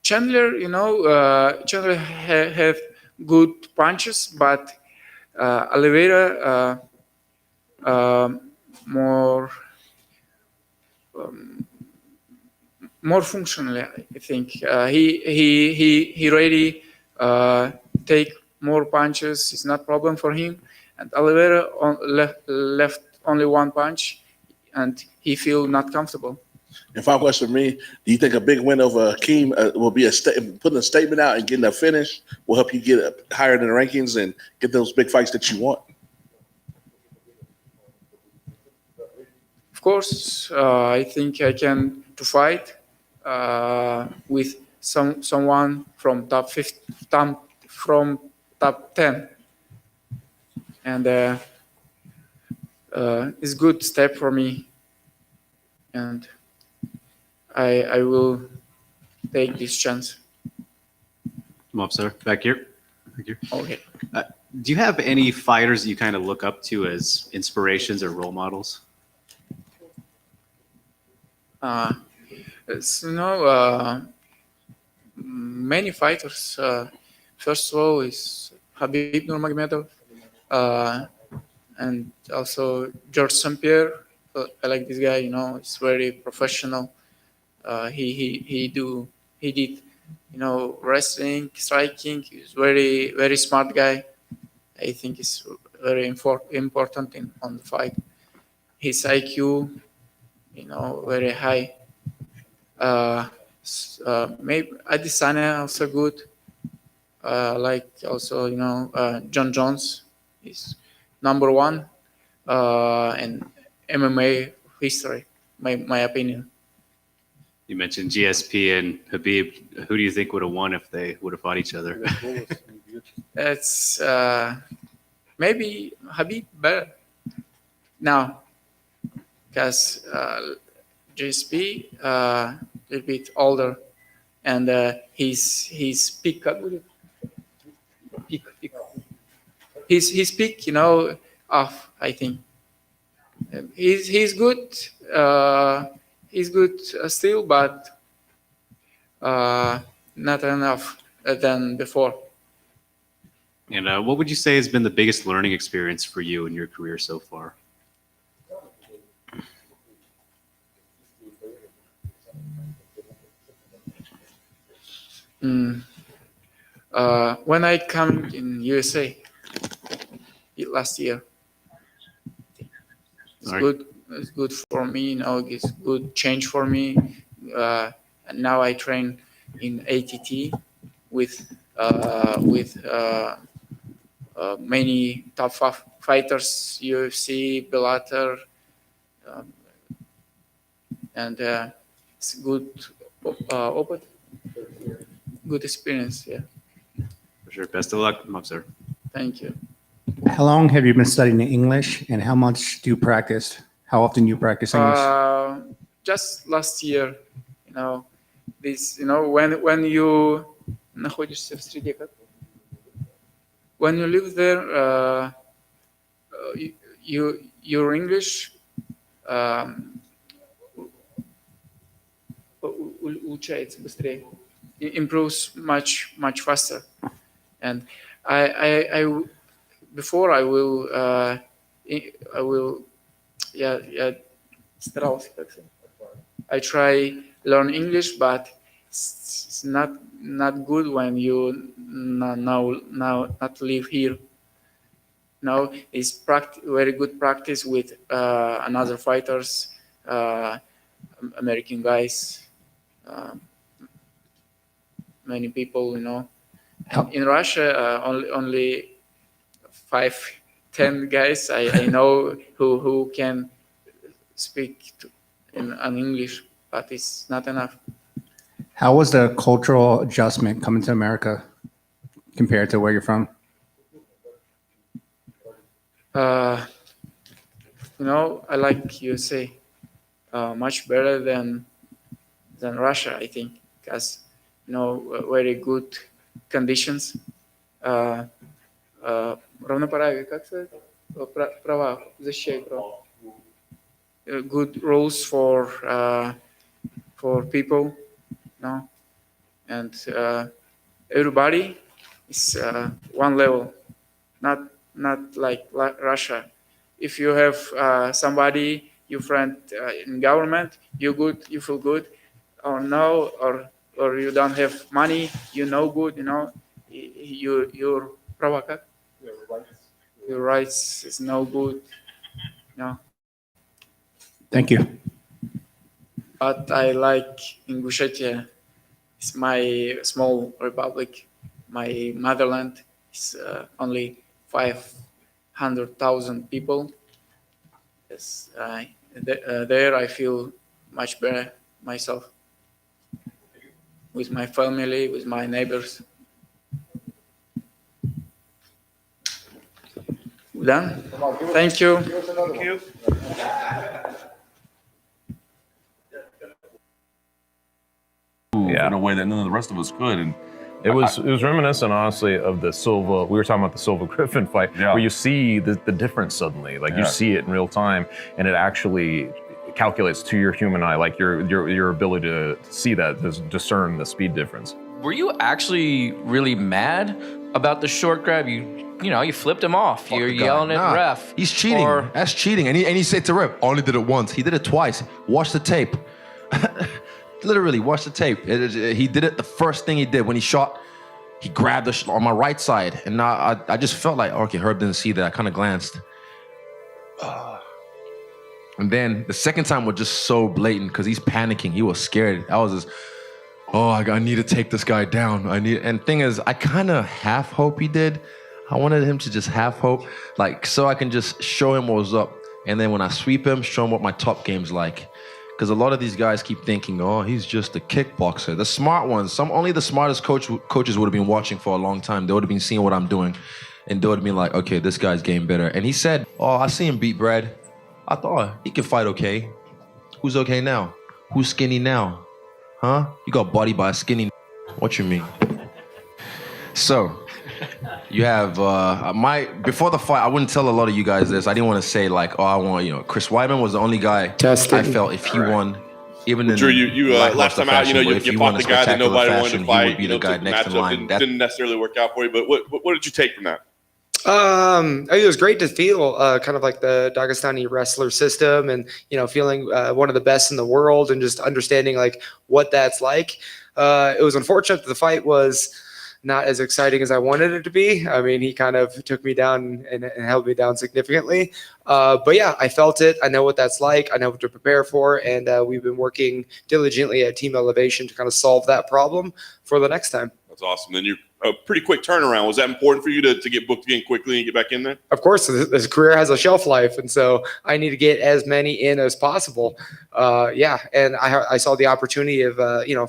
Chandler have good punches, but Oliveira more functional. I think he ready take more punches. It's not problem for him. And Oliveira left only 1 punch, and he feel not comfortable. And final question for me: do you think a big win over Hakeem will be putting a statement out and getting a finish will help you get higher in the rankings and get those big fights that you want? Of course, I think I can to fight with someone from top 10, and it's good step for me, and I will take this chance. Movsar, back here. Okay. Do you have any fighters you kind of look up to as inspirations or role models? Many fighters. First of all is Khabib Nurmagomedov, and also George St. Pierre. I like this guy. He's very professional. He did wrestling, striking. He's very smart guy. I think it's very important on the fight. His IQ, very high. Maybe Adesanya also good. Like also John Jones is number 1 in MMA history. My opinion. You mentioned GSP and Khabib. Who do you think would have won if they would have fought each other? It's maybe Khabib better now, because GSP a little bit older, and his peak. His peak, off. I think he's good. He's good still, but not enough than before. And what would you say has been the biggest learning experience for you in your career so far? When I come in USA last year, it's good. It's good for me. It's good change for me. And now I train in ATT with many top fighters, UFC, Bellator, and it's good. Good experience. Yeah. For sure. Best of luck, Movsar. Thank you. How long have you been studying English, and how much do you practice? How often do you practice English? Just last year, when you находишься в среде, when you live there, your English улучшается быстрее, improves much faster, and before I will старался, как сказать. I try learn English, but it's not good when you now not live here. Now it's very good practice with another fighters, American guys, many people, In Russia, only 5-10 guys I know who can speak in English, but it's not enough. How was the cultural adjustment coming to America compared to where you're from? I like USA much better than Russia, I think, because very good conditions. Равноправие, как сказать? Права, защищай права. Good rules for people, and everybody is one level, not like Russia. If you have somebody, your friend in government, you feel good, or no, or you don't have money, good, your права как? Your rights is no good, Thank you. But I like Ingushetia. It's my small republic. My motherland is only 500,000 people. Yes, there I feel much better myself. With my family, with my neighbors. Done? Thank you. Thank you. In a way that none of the rest of us could. And it was reminiscent, honestly, of the Silva. We were talking about the Silva Griffin fight, where you see the difference suddenly. Like you see it in real time, and it actually calculates to your human eye, like your ability to see that, to discern the speed difference. Were you actually really mad about the short grab? You flipped him off. You're yelling at ref. He's cheating. That's cheating. And he said to ref, only did it once. He did it twice. Watch the tape. Literally, watch the tape. He did it the first thing he did when he shot. He grabbed on my right side, and I just felt like, okay, Herb didn't see that. I kind of glanced. And then the second time was just so blatant because he's panicking. He was scared. I was just, I need to take this guy down. And thing is, I kind of half hope he did. I wanted him to just half hope, like, so I can just show him what was up. And then when I sweep him, show him what my top game's like. Because a lot of these guys keep thinking, he's just a kickboxer. The smart ones, only the smartest coaches would have been watching for a long time. They would have been seeing what I'm doing. And they would have been like, okay, this guy's game better. And he said, I see him beat Brad. I thought, he can fight okay. Who's okay now? Who's skinny now? Huh? You got bodied by a skinny. What you mean? So, you have, before the fight, I wouldn't tell a lot of you guys this. I didn't want to say like, I want, Chris Weidman was the only guy I felt if he won, even in last time out, you fought the guy that nobody wanted to fight, the guy next in line. Didn't necessarily work out for you, but what did you take from that? I think it was great to feel kind of like the Dagestani wrestler system and, feeling one of the best in the world and just understanding like what that's like. It was unfortunate that the fight was not as exciting as I wanted it to be. I mean, he kind of took me down and held me down significantly. But yeah, I felt it. I know what that's like. I know what to prepare for. And we've been working diligently at Team Elevation to kind of solve that problem for the next time. That's awesome. Then you're a pretty quick turnaround. Was that important for you to get booked again quickly and get back in there? Of course, this career has a shelf life, and so I need to get as many in as possible. Yeah, and I saw the opportunity of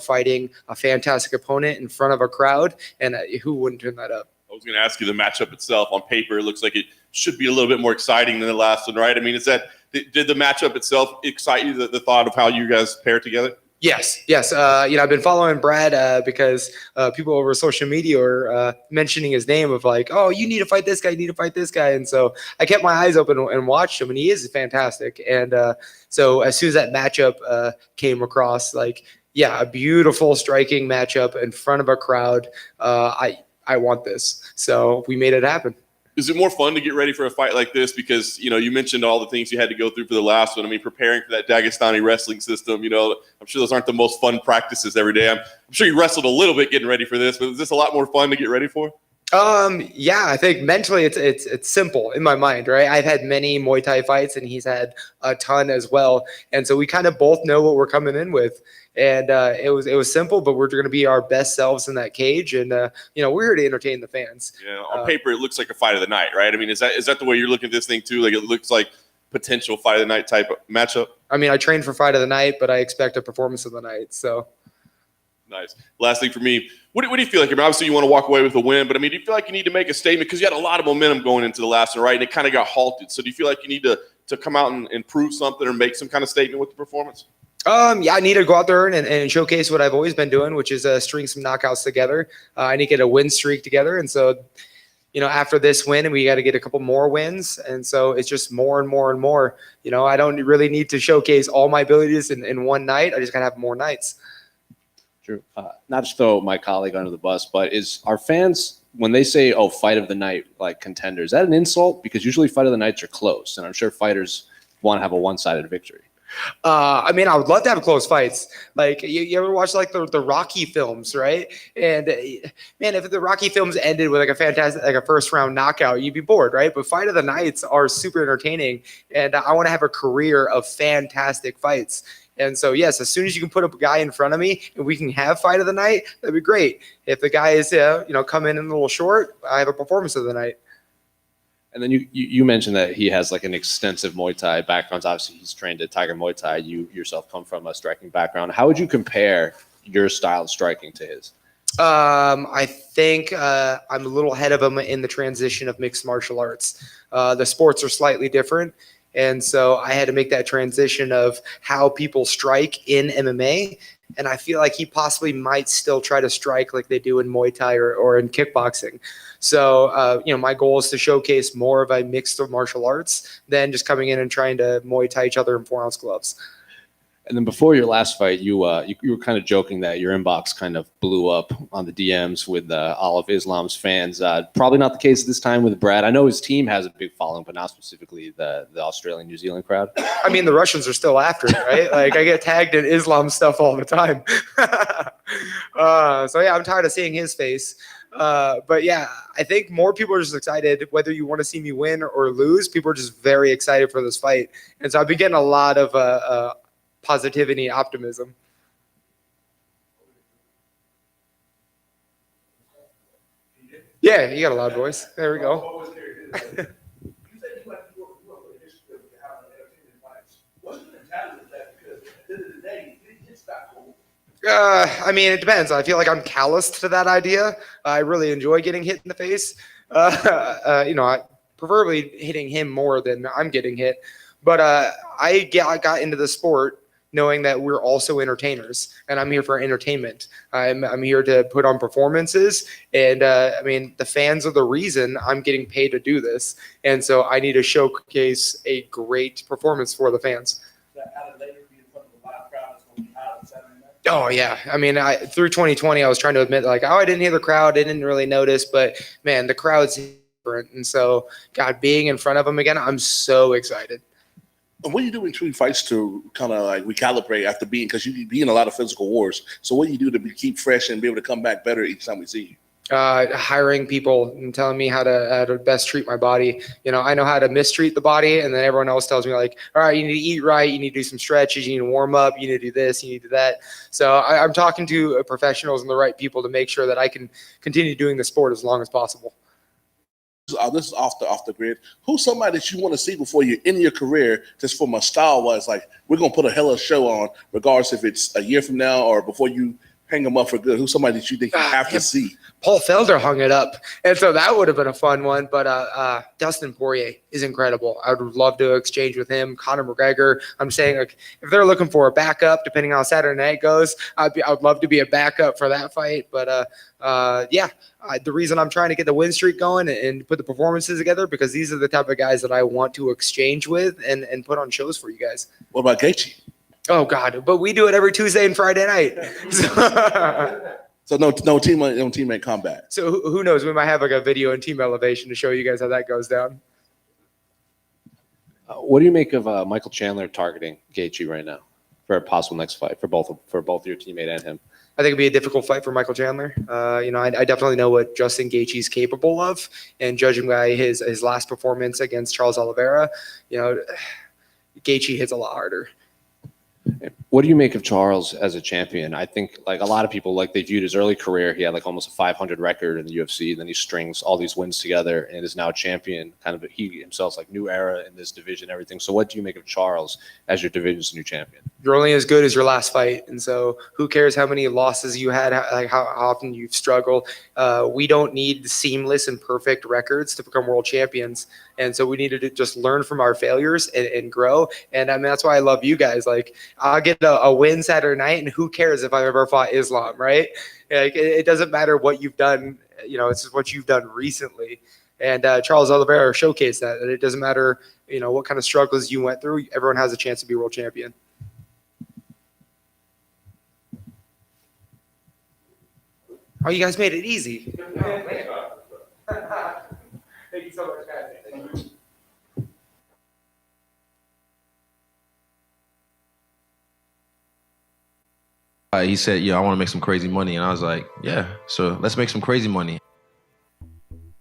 fighting a fantastic opponent in front of a crowd, and who wouldn't turn that up? I was going to ask you the matchup itself. On paper, it looks like it should be a little bit more exciting than the last one, right? I mean, did the matchup itself excite you? The thought of how you guys pair together? Yes. I've been following Brad because people over social media are mentioning his name of like, oh, you need to fight this guy, you need to fight this guy. And so I kept my eyes open and watched him, and he is fantastic. And so as soon as that matchup came across, like, yeah, a beautiful striking matchup in front of a crowd. I want this. So we made it happen. Is it more fun to get ready for a fight like this? Because, you mentioned all the things you had to go through for the last one. I mean, preparing for that Dagestani wrestling system, I'm sure those aren't the most fun practices every day. I'm sure you wrestled a little bit getting ready for this, but is this a lot more fun to get ready for? Yeah, I think mentally it's simple in my mind, right? I've had many Muay Thai fights and he's had a ton as well. And so we kind of both know what we're coming in with. And it was simple, but we're going to be our best selves in that cage. And, we're here to entertain the fans. Yeah, on paper, it looks like a fight of the night, right? I mean, is that the way you're looking at this thing too? Like, it looks like potential fight of the night type of matchup? I mean, I trained for fight of the night, but I expect a performance of the night. So. Nice. Last thing for me, what do you feel like? I mean, obviously you want to walk away with a win, but I mean, do you feel like you need to make a statement? Because you had a lot of momentum going into the last one, right? And it kind of got halted. So do you feel like you need to come out and prove something or make some kind of statement with the performance? Yeah, I need to go out there and showcase what I've always been doing, which is string some knockouts together. I need to get a win streak together. And so, after this win, we got to get a couple more wins. And so it's just more and more and more. I don't really need to showcase all my abilities in one night. I just got to have more nights. True. Not to throw my colleague under the bus, but are fans, when they say, oh, fight of the night, like Contender, is that an insult? Because usually fight of the nights are close, and I'm sure fighters want to have a one-sided victory. I mean, I would love to have close fights. Like, you ever watch like the Rocky films, right? And man, if the Rocky films ended with like a fantastic, like a first round knockout, you'd be bored, right? But fight of the nights are super entertaining, and I want to have a career of fantastic fights. And so, yes, as soon as you can put a guy in front of me and we can have fight of the night, that'd be great. If the guy is, come in a little short, I have a performance of the night. And then you mentioned that he has like an extensive Muay Thai background. Obviously, he's trained at Tiger Muay Thai. You yourself come from a striking background. How would you compare your style of striking to his? I think I'm a little ahead of him in the transition of mixed martial arts. The sports are slightly different. And so I had to make that transition of how people strike in MMA. And I feel like he possibly might still try to strike like they do in Muay Thai or in kickboxing. So, my goal is to showcase more of a mixed martial arts than just coming in and trying to Muay Thai each other in 4-ounce gloves. And then before your last fight, you were kind of joking that your inbox kind of blew up on the DMs with all of Islam's fans. Probably not the case this time with Brad. I know his team has a big following, but not specifically the Australian, New Zealand crowd. I mean, the Russians are still after it, right? Like, I get tagged in Islam stuff all the time. So, yeah, I'm tired of seeing his face. But, yeah, I think more people are just excited. Whether you want to see me win or lose, people are just very excited for this fight. And so I've been getting a lot of positivity and optimism. Yeah, you got a loud voice. There we go. I mean, it depends. I feel like I'm calloused to that idea. I really enjoy getting hit in the face. I preferably hitting him more than I'm getting hit. But I got into the sport knowing that we're also entertainers, and I'm here for entertainment. I'm here to put on performances, and the fans are the reason I'm getting paid to do this, and so I need to showcase a great performance for the fans. Oh yeah, I mean, through 2020, I was trying to admit like, I didn't hear the crowd, I didn't really notice, but man, the crowd's different, and so God, being in front of them again, I'm so excited. And what do you do between fights to kind of like recalibrate after being, because you be in a lot of physical wars. So what do you do to keep fresh and be able to come back better each time we see you? Hiring people and telling me how to best treat my body. You know, I know how to mistreat the body, and then everyone else tells me like, all right, you need to eat right, you need to do some stretches, you need to warm up, you need to do this, you need to do that. So I'm talking to professionals and the right people to make sure that I can continue doing the sport as long as possible. This is off the grid. Who's somebody that you want to see before you end your career, just from a style-wise, like we're going to put a hell of a show on, regardless if it's a year from now or before you hang them up for good? Who's somebody that you think you have to see? Paul Felder hung it up, and so that would have been a fun one. But Dustin Poirier is incredible. I would love to exchange with him. Conor McGregor. I'm saying, like, if they're looking for a backup, depending on how Saturday night goes, I would love to be a backup for that fight. But the reason I'm trying to get the win streak going and put the performances together, because these are the type of guys that I want to exchange with and put on shows for you guys. What about Gaethje? Oh God, but we do it every Tuesday and Friday night. So no teammate combat. So who knows? We might have like a video and Team Elevation to show you guys how that goes down. What do you make of Michael Chandler targeting Gaethje right now for a possible next fight for both your teammate and him? I think it'd be a difficult fight for Michael Chandler. I definitely know what Justin Gaethje's capable of, and judging by his last performance against Charles Oliveira, Gaethje hits a lot harder. What do you make of Charles as a champion? I think like a lot of people, like they viewed his early career. He had like almost a 500 record in the UFC. Then he strings all these wins together and is now champion. Kind of he himself's like new era in this division, everything. So what do you make of Charles as your division's new champion? You're only as good as your last fight. And so who cares how many losses you had, like how often you've struggled. We don't need seamless and perfect records to become world champions. And so we need to just learn from our failures and grow. And I mean, that's why I love you guys. Like, I'll get a win Saturday night, and who cares if I ever fought Islam, right? Like, it doesn't matter what you've done. It's just what you've done recently. And Charles Oliveira showcased that it doesn't matter, what kind of struggles you went through. Everyone has a chance to be world champion. Oh, you guys made it easy. Thank you so much, guys. Thank you. He said, I want to make some crazy money. And I was like, yeah, so let's make some crazy money.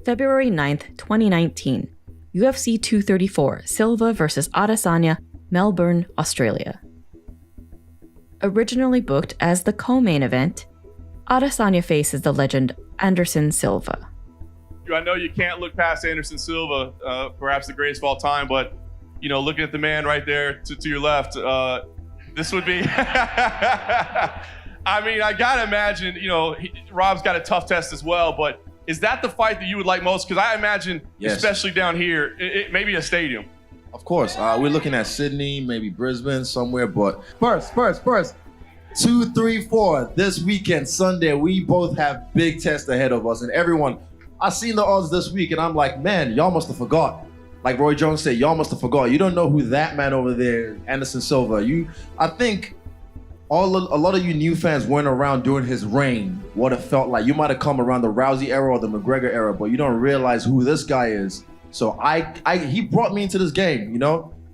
February 9th, 2019. UFC 234, Silva versus Adesanya, Melbourne, Australia. Originally booked as the co-main event, Adesanya faces the legend Anderson Silva. I know you can't look past Anderson Silva, perhaps the greatest of all time, but looking at the man right there to your left, this would be. I mean, I gotta imagine, Rob's got a tough test as well, but is that the fight that you would like most? Because I imagine, especially down here, maybe a stadium. Of course, we're looking at Sydney, maybe Brisbane, somewhere, but first. 2, 3, 4. This weekend, Sunday, we both have big tests ahead of us, and everyone. I seen the odds this week, and I'm like, man, y'all must have forgot. Like Roy Jones said, y'all must have forgot. You don't know who that man over there, Anderson Silva. I think a lot of you new fans weren't around during his reign. What it felt like. You might have come around the Rousey era or the McGregor era, but you don't realize who this guy is. So he brought me into this game.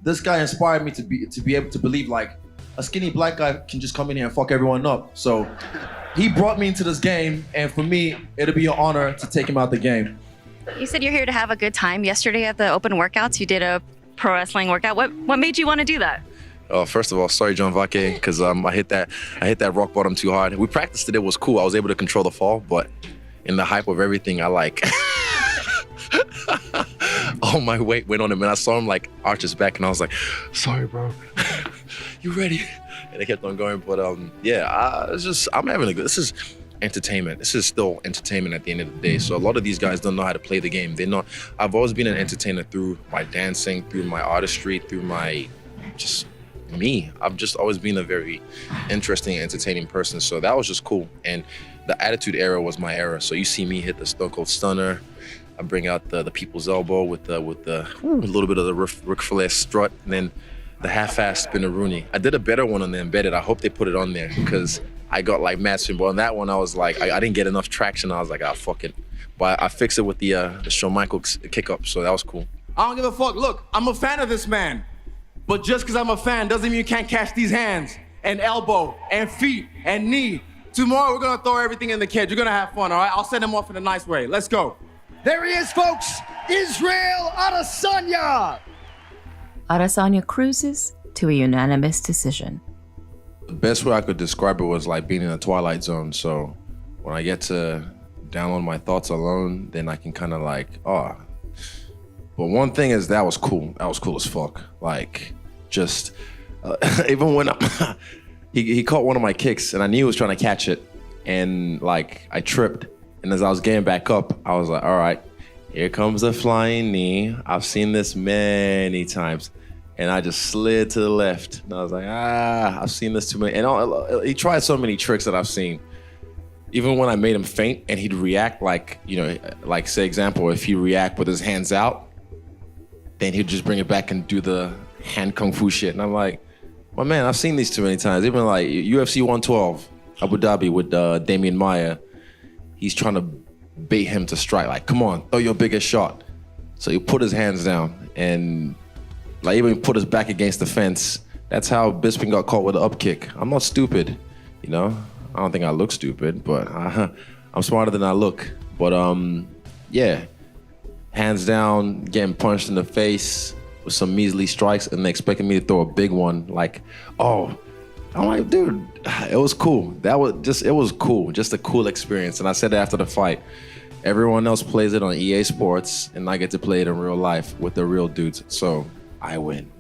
This guy inspired me to be able to believe like a skinny black guy can just come in here and fuck everyone up. So he brought me into this game, and for me, it'll be an honor to take him out the game. You said you're here to have a good time. Yesterday at the open workouts, you did a pro wrestling workout. What made you want to do that? First of all, sorry, John Vake, because I hit that rock bottom too hard. We practiced it. It was cool. I was able to control the fall, but in the hype of everything, I like all my weight went on him, and I saw him like arch his back, and I was like, sorry, bro. You ready? And it kept on going, but I'm having a good. This is entertainment. This is still entertainment at the end of the day. So a lot of these guys don't know how to play the game. I've always been an entertainer through my dancing, through my artistry, through my me. I've just always been a very interesting, entertaining person. So that was just cool. And the Attitude Era was my era. So you see me hit the Stone Cold Stunner. I bring out the People's Elbow with a little bit of the Ric Flair strut, and then the half-ass Spinneroonie. I did a better one on the embedded. I hope they put it on there because I got like mad spin. But on that one, I was like, I didn't get enough traction. I was like, fuck it. But I fixed it with the Shawn Michaels kick up, so that was cool. I don't give a fuck. Look, I'm a fan of this man. But just because I'm a fan doesn't mean you can't catch these hands and elbow and feet and knee. Tomorrow, we're going to throw everything in the cage. You're going to have fun, all right? I'll send him off in a nice way. Let's go. There he is, folks. Israel Adesanya. Adesanya cruises to a unanimous decision. The best way I could describe it was like being in a twilight zone. So when I get to download my thoughts alone, then I can kind of like, oh. But one thing is that was cool. That was cool as fuck. Like, just even when he caught one of my kicks and I knew he was trying to catch it, and like I tripped, and as I was getting back up, I was like, all right, here comes the flying knee. I've seen this many times. And I just slid to the left. And I was like, I've seen this too many. And he tried so many tricks that I've seen. Even when I made him faint and he'd react like, like say example, if he react with his hands out, then he'd just bring it back and do the hand kung fu shit. And I'm like, well, man, I've seen these too many times. Even like UFC 112, Abu Dhabi with Demian Maia. He's trying to bait him to strike. Like, come on, throw your biggest shot. So he put his hands down and like even put his back against the fence. That's how Bisping got caught with an up kick. I'm not stupid, I don't think I look stupid, but I'm smarter than I look. But yeah, hands down, getting punched in the face with some measly strikes, and they expecting me to throw a big one. Like, I'm like, dude, it was cool. It was cool, just a cool experience. And I said after the fight, everyone else plays it on EA Sports, and I get to play it in real life with the real dudes. So I win.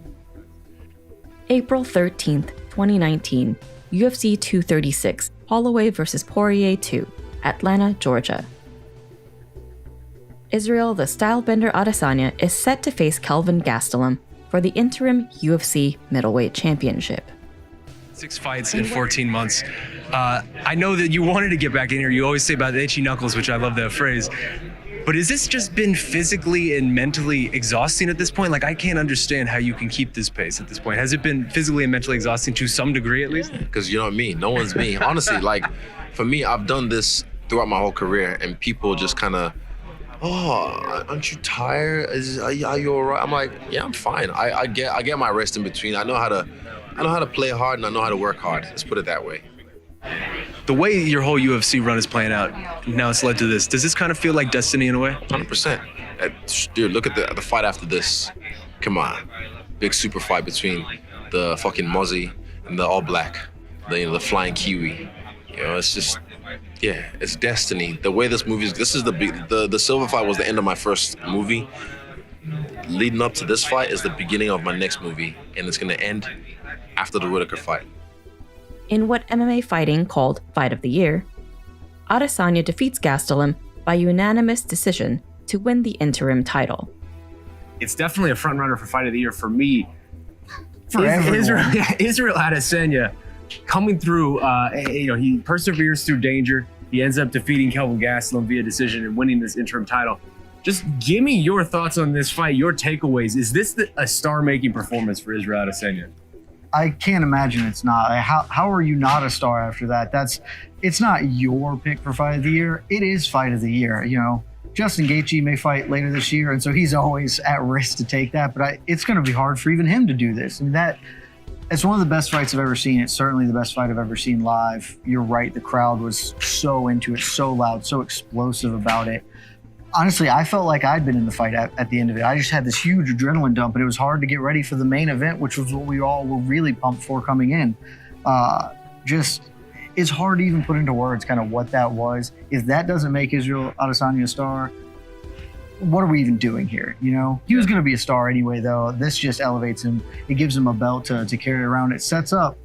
April 13th, 2019, UFC 236, Holloway vs. Poirier 2, Atlanta, Georgia. Israel the Stylebender Adesanya is set to face Kelvin Gastelum for the interim UFC middleweight championship. 6 fights in 14 months. I know that you wanted to get back in here. You always say about the itchy knuckles, which I love that phrase. But has this just been physically and mentally exhausting at this point? Like, I can't understand how you can keep this pace at this point. Has it been physically and mentally exhausting to some degree, at least? Because you know what I mean? No one's me. Honestly, like, for me, I've done this throughout my whole career, and people just kind of, aren't you tired? Are you all right? I'm like, yeah, I'm fine. I get my rest in between. I know how to play hard, and I know how to work hard. Let's put it that way. The way your whole UFC run is playing out, now it's led to this. Does this kind of feel like destiny in a way? 100%. Dude, look at the fight after this. Come on. Big super fight between the fucking Mozzie and the All Black, the flying Kiwi. It's just, yeah, it's destiny. The way this movie is, the Silva fight was the end of my first movie. Leading up to this fight is the beginning of my next movie, and it's going to end after the Whitacker fight. In what MMA fighting called Fight of the Year, Adesanya defeats Gastelum by unanimous decision to win the interim title. It's definitely a front runner for Fight of the Year for me. Israel Adesanya coming through, he perseveres through danger. He ends up defeating Kelvin Gastelum via decision and winning this interim title. Just give me your thoughts on this fight, your takeaways. Is this a star-making performance for Israel Adesanya? I can't imagine it's not. How are you not a star after that? It's not your pick for Fight of the Year. It is Fight of the Year. Justin Gaethje may fight later this year, and so he's always at risk to take that. But it's going to be hard for even him to do this. I mean, it's one of the best fights I've ever seen. It's certainly the best fight I've ever seen live. You're right. The crowd was so into it, so loud, so explosive about it. Honestly, I felt like I'd been in the fight at the end of it. I just had this huge adrenaline dump, and it was hard to get ready for the main event, which was what we all were really pumped for coming in. It's hard to even put into words kind of what that was. If that doesn't make Israel Adesanya a star, what are we even doing here? He was going to be a star anyway, though. This just elevates him. It gives him a belt to carry around. It sets up,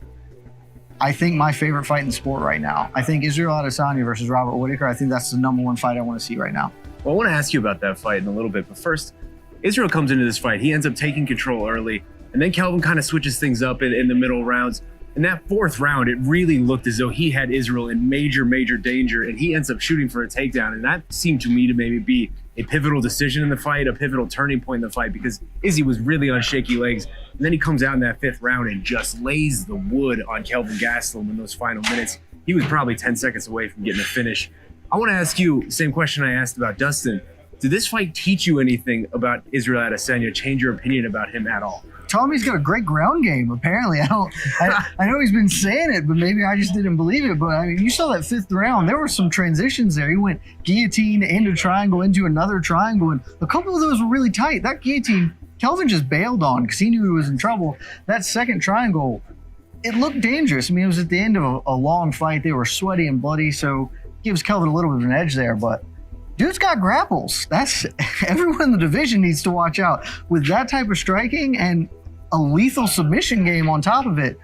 I think, my favorite fight in the sport right now. I think Israel Adesanya versus Robert Whitaker, I think that's the number one fight I want to see right now. Well, I want to ask you about that fight in a little bit, but first, Israel comes into this fight. He ends up taking control early, and then Kelvin kind of switches things up in the middle rounds. In that fourth round, it really looked as though he had Israel in major, major danger, and he ends up shooting for a takedown, and that seemed to me to maybe be a pivotal decision in the fight, a pivotal turning point in the fight, because Izzy was really on shaky legs, and then he comes out in that fifth round and just lays the wood on Kelvin Gastelum in those final minutes. He was probably 10 seconds away from getting a finish. I want to ask you the same question I asked about Dustin. Did this fight teach you anything about Israel Adesanya? Change your opinion about him at all? Tommy's got a great ground game, apparently. I know he's been saying it, but maybe I just didn't believe it. But I mean, you saw that 5th round. There were some transitions there. He went guillotine into triangle into another triangle, and a couple of those were really tight. That guillotine, Kelvin just bailed on because he knew he was in trouble. That second triangle, it looked dangerous. I mean, it was at the end of a long fight. They were sweaty and bloody, so it gives Kelvin a little bit of an edge there. But dude's got grapples. That's everyone in the division needs to watch out. With that type of striking and a lethal submission game on top of it,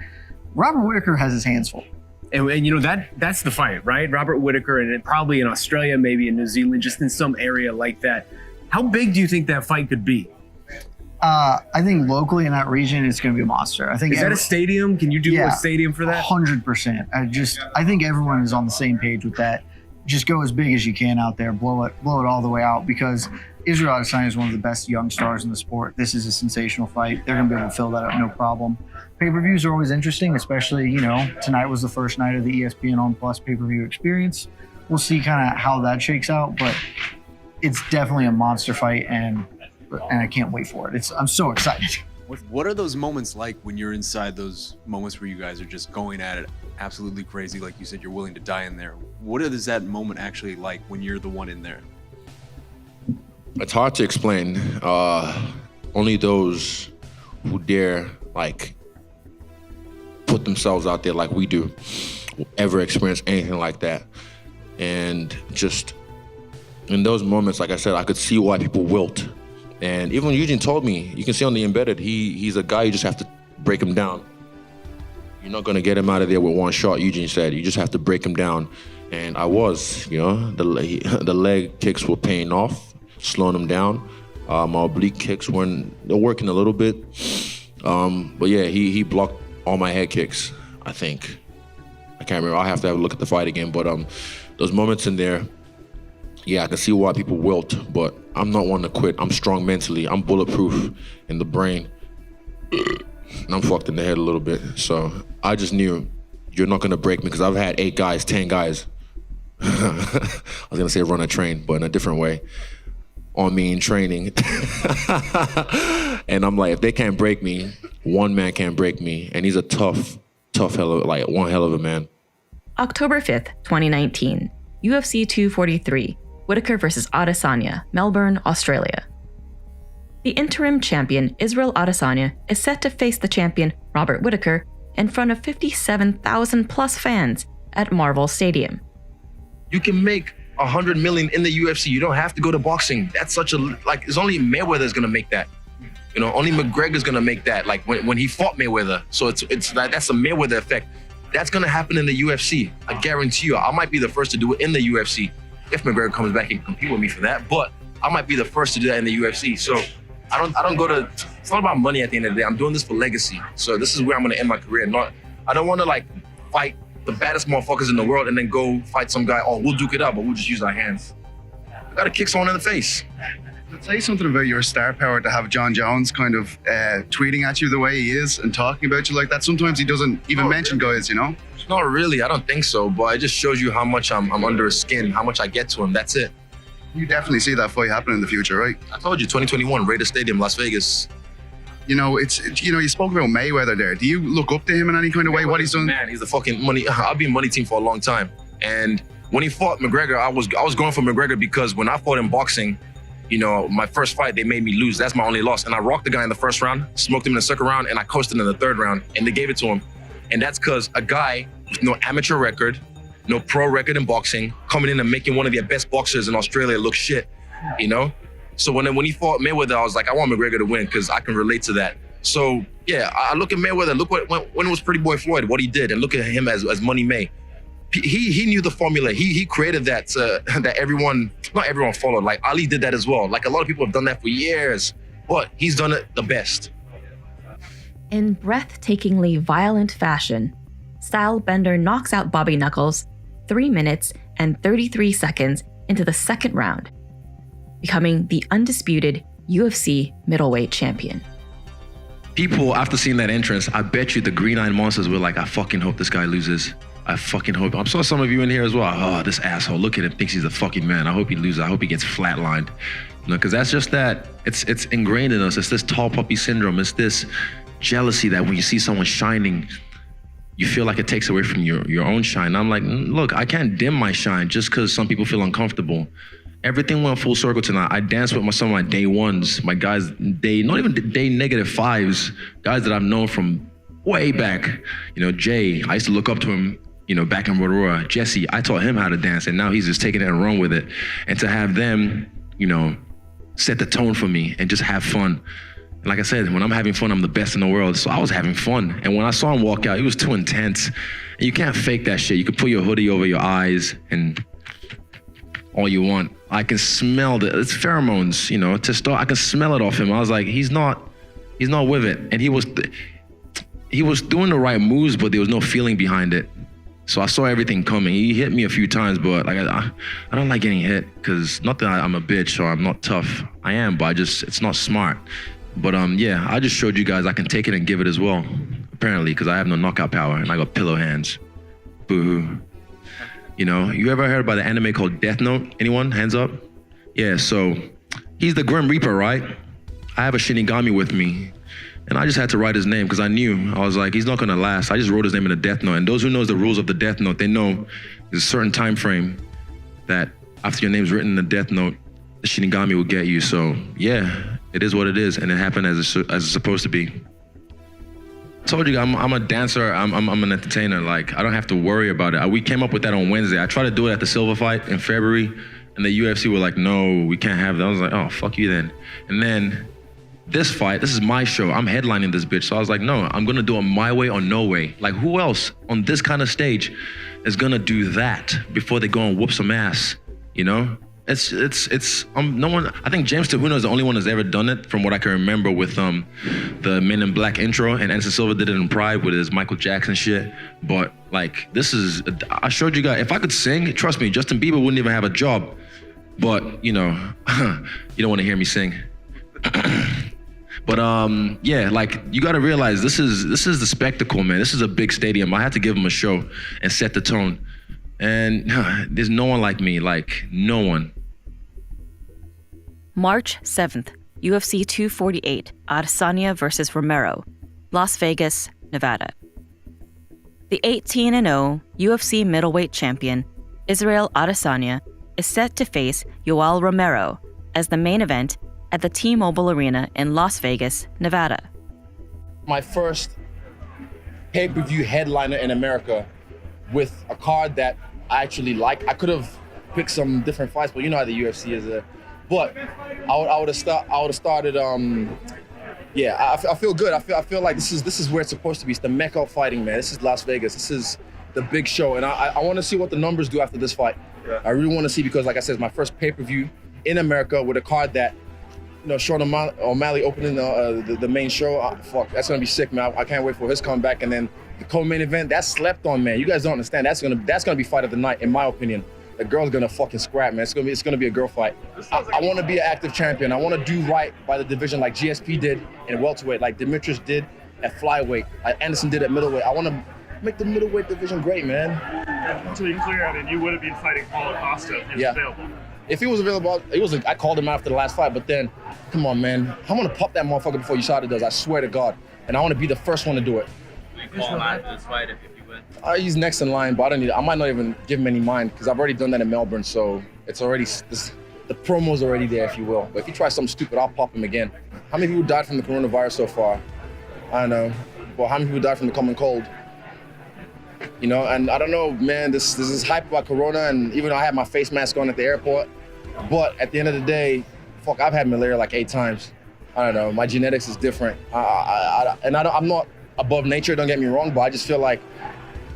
Robert Whitaker has his hands full. And you know, that's the fight, right? Robert Whitaker, and probably in Australia, maybe in New Zealand, just in some area like that. How big do you think that fight could be? I think locally in that region, it's going to be a monster. I think is that a stadium? Can you do a stadium for that? 100%. I think everyone is on the same page with that. Just go as big as you can out there, blow it all the way out, because Israel Adesanya is one of the best young stars in the sport. This is a sensational fight. They're going to be able to fill that up, no problem. Pay-per-views are always interesting, especially, you know, tonight was the first night of the ESPN On Plus pay-per-view experience. We'll see kind of how that shakes out, but it's definitely a monster fight, and I can't wait for it. I'm so excited. What are those moments like when you're inside those moments where you guys are just going at it absolutely crazy? Like you said, you're willing to die in there. What is that moment actually like when you're the one in there? It's hard to explain. Only those who dare like put themselves out there like we do will ever experience anything like that. And just in those moments, like I said, I could see why people wilt. And even Eugene told me, you can see on the embedded, he's a guy you just have to break him down. You're not going to get him out of there with one shot, Eugene said. You just have to break him down. And I was, you know, the leg kicks were paying off, slowing him down. My oblique kicks they're working a little bit. But yeah, he blocked all my head kicks, I think. I can't remember. I'll have to have a look at the fight again. But those moments in there, yeah, I can see why people wilt, but I'm not one to quit. I'm strong mentally. I'm bulletproof in the brain. And I'm fucked in the head a little bit. So I just knew you're not going to break me, because I've had 8 guys, 10 guys. I was going to say run a train, but in a different way. On me in training. And I'm like, if they can't break me, one man can't break me. And he's a tough one hell of a man. October 5th, 2019. UFC 243. Whitaker versus Adesanya, Melbourne, Australia. The interim champion Israel Adesanya is set to face the champion Robert Whitaker in front of 57,000 plus fans at Marvel Stadium. You can make $100 million in the UFC. You don't have to go to boxing. That's such a, it's only Mayweather's gonna make that. You know, only McGregor's gonna make that. Like when he fought Mayweather. So it's like, that's a Mayweather effect. That's gonna happen in the UFC. I guarantee you. I might be the first to do it in the UFC. If McGregor comes back and compete with me for that, but I might be the first to do that in the UFC. So I don't go to, it's not about money at the end of the day. I'm doing this for legacy. So this is where I'm gonna end my career. I don't wanna like fight the baddest motherfuckers in the world and then go fight some guy, oh, we'll duke it out, but we'll just use our hands. I gotta kick someone in the face. Say something about your star power to have John Jones kind of tweeting at you the way he is and talking about you like that. Sometimes he doesn't even mention guys, you know? Not really, I don't think so, but it just shows you how much I'm under his skin, how much I get to him, that's it. You definitely see that fight happening in the future, right? I told you, 2021, Raiders Stadium, Las Vegas. You know, you spoke about Mayweather there. Do you look up to him in any kind of way, what he's done? Man, he's the fucking money, I've been money team for a long time. And when he fought McGregor, I was going for McGregor because when I fought in boxing, you know, my first fight, they made me lose. That's my only loss. And I rocked the guy in the first round, smoked him in the second round, and I coasted in the third round, and they gave it to him. And that's because a guy with no amateur record, no pro record in boxing, coming in and making one of the best boxers in Australia look shit, you know? So when he fought Mayweather, I was like, I want McGregor to win because I can relate to that. So yeah, I look at Mayweather, look when it was Pretty Boy Floyd, what he did, and look at him as Money May. He knew the formula. He created that that not everyone followed. Like Ali did that as well. Like a lot of people have done that for years, but he's done it the best. In breathtakingly violent fashion, Stylebender knocks out Bobby Knuckles 3 minutes and 33 seconds into the second round, becoming the undisputed UFC middleweight champion. People, after seeing that entrance, I bet you the Green Eyed Monsters were like, I fucking hope this guy loses. I fucking hope. I'm sure some of you in here as well. Oh, this asshole, look at him, thinks he's a fucking man. I hope he loses. I hope he gets flatlined. Because that's just that. It's ingrained in us. It's this tall puppy syndrome. It's this jealousy that when you see someone shining, you feel like it takes away from your own shine. I'm like, look, I can't dim my shine just because some people feel uncomfortable. Everything went full circle tonight. I danced with some of my day ones, my guys, not even day -5s, guys that I've known from way back. Jay, I used to look up to him, back in Rotorua. Jesse, I taught him how to dance, and now he's just taking it and run with it. And to have them, set the tone for me and just have fun. And like I said, when I'm having fun, I'm the best in the world. So I was having fun. And when I saw him walk out, he was too intense. And you can't fake that shit. You can put your hoodie over your eyes and all you want. I can smell it's pheromones, to start. I can smell it off him. I was like, he's not with it. And he was doing the right moves, but there was no feeling behind it. So I saw everything coming. He hit me a few times, but like I don't like getting hit because not that I'm a bitch or I'm not tough. I am, but it's not smart. But yeah, I just showed you guys I can take it and give it as well, apparently, because I have no knockout power and I got pillow hands. Boo-hoo. You ever heard about the anime called Death Note? Anyone? Hands up? Yeah, so he's the Grim Reaper, right? I have a Shinigami with me. And I just had to write his name because I was like, he's not gonna last. I just wrote his name in a Death Note. And those who knows the rules of the Death Note, they know there's a certain time frame that after your name's written in the Death Note, the Shinigami will get you. So yeah, it is what it is. And it happened as it's supposed to be. I told you, I'm a dancer, I'm an entertainer. Like, I don't have to worry about it. We came up with that on Wednesday. I tried to do it at the Silva fight in February, and the UFC were like, no, we can't have that. I was like, oh, fuck you then. And then this fight, this is my show. I'm headlining this bitch. So I was like, no, I'm gonna do it my way or no way. Like, who else on this kind of stage is gonna do that before they go and whoop some ass, It's no one. I think James Tahuno is the only one that's ever done it, from what I can remember, with the Men in Black intro, and Anderson Silva did it in Pride with his Michael Jackson shit. But like, I showed you guys. If I could sing, trust me, Justin Bieber wouldn't even have a job. But you don't want to hear me sing. But yeah, like, you got to realize this is the spectacle, man. This is a big stadium. I had to give them a show and set the tone. And there's no one like me, like no one. March 7th, UFC 248, Adesanya versus Romero, Las Vegas, Nevada. The 18-0 UFC middleweight champion, Israel Adesanya, is set to face Yoel Romero as the main event at the T-Mobile Arena in Las Vegas, Nevada. My first pay-per-view headliner in America with a card that I actually like. I could have picked some different fights, but you know how the UFC is. But I would have started. Yeah, I feel good. I feel like this is where it's supposed to be. It's the Mecca of fighting, man. This is Las Vegas. This is the big show, and I want to see what the numbers do after this fight. Yeah. I really want to see, because, like I said, it's my first pay-per-view in America with a card that, Sean O'Malley opening the main show. Fuck, that's gonna be sick, man. I can't wait for his comeback. And then the co-main event, that's slept on, man. You guys don't understand. That's gonna be fight of the night, in my opinion. The girl's gonna fucking scrap, man. It's gonna be a girl fight. I want to be an active champion. I want to do right by the division, like GSP did in welterweight, like Demetrius did at flyweight, like Anderson did at middleweight. I want to make the middleweight division great, man. Yeah, to be clear, I mean, you would have been fighting Paulo Costa if he was available. If he was available, I called him after the last fight, but then, come on, man. I'm going to pop that motherfucker before USADA does, I swear to God. And I want to be the first one to do it. Will you call him out of this fight if you win? He's next in line, but I might not even give him any mind, because I've already done that in Melbourne, so it's already, the promo's already there, if you will. But if he tries something stupid, I'll pop him again. How many people died from the coronavirus so far? I don't know. Well, how many people died from the common cold? And I don't know, man, this is hype about Corona, and even though I had my face mask on at the airport, but at the end of the day, fuck, I've had malaria like 8 times. I don't know, my genetics is different. I'm not above nature, don't get me wrong, but I just feel like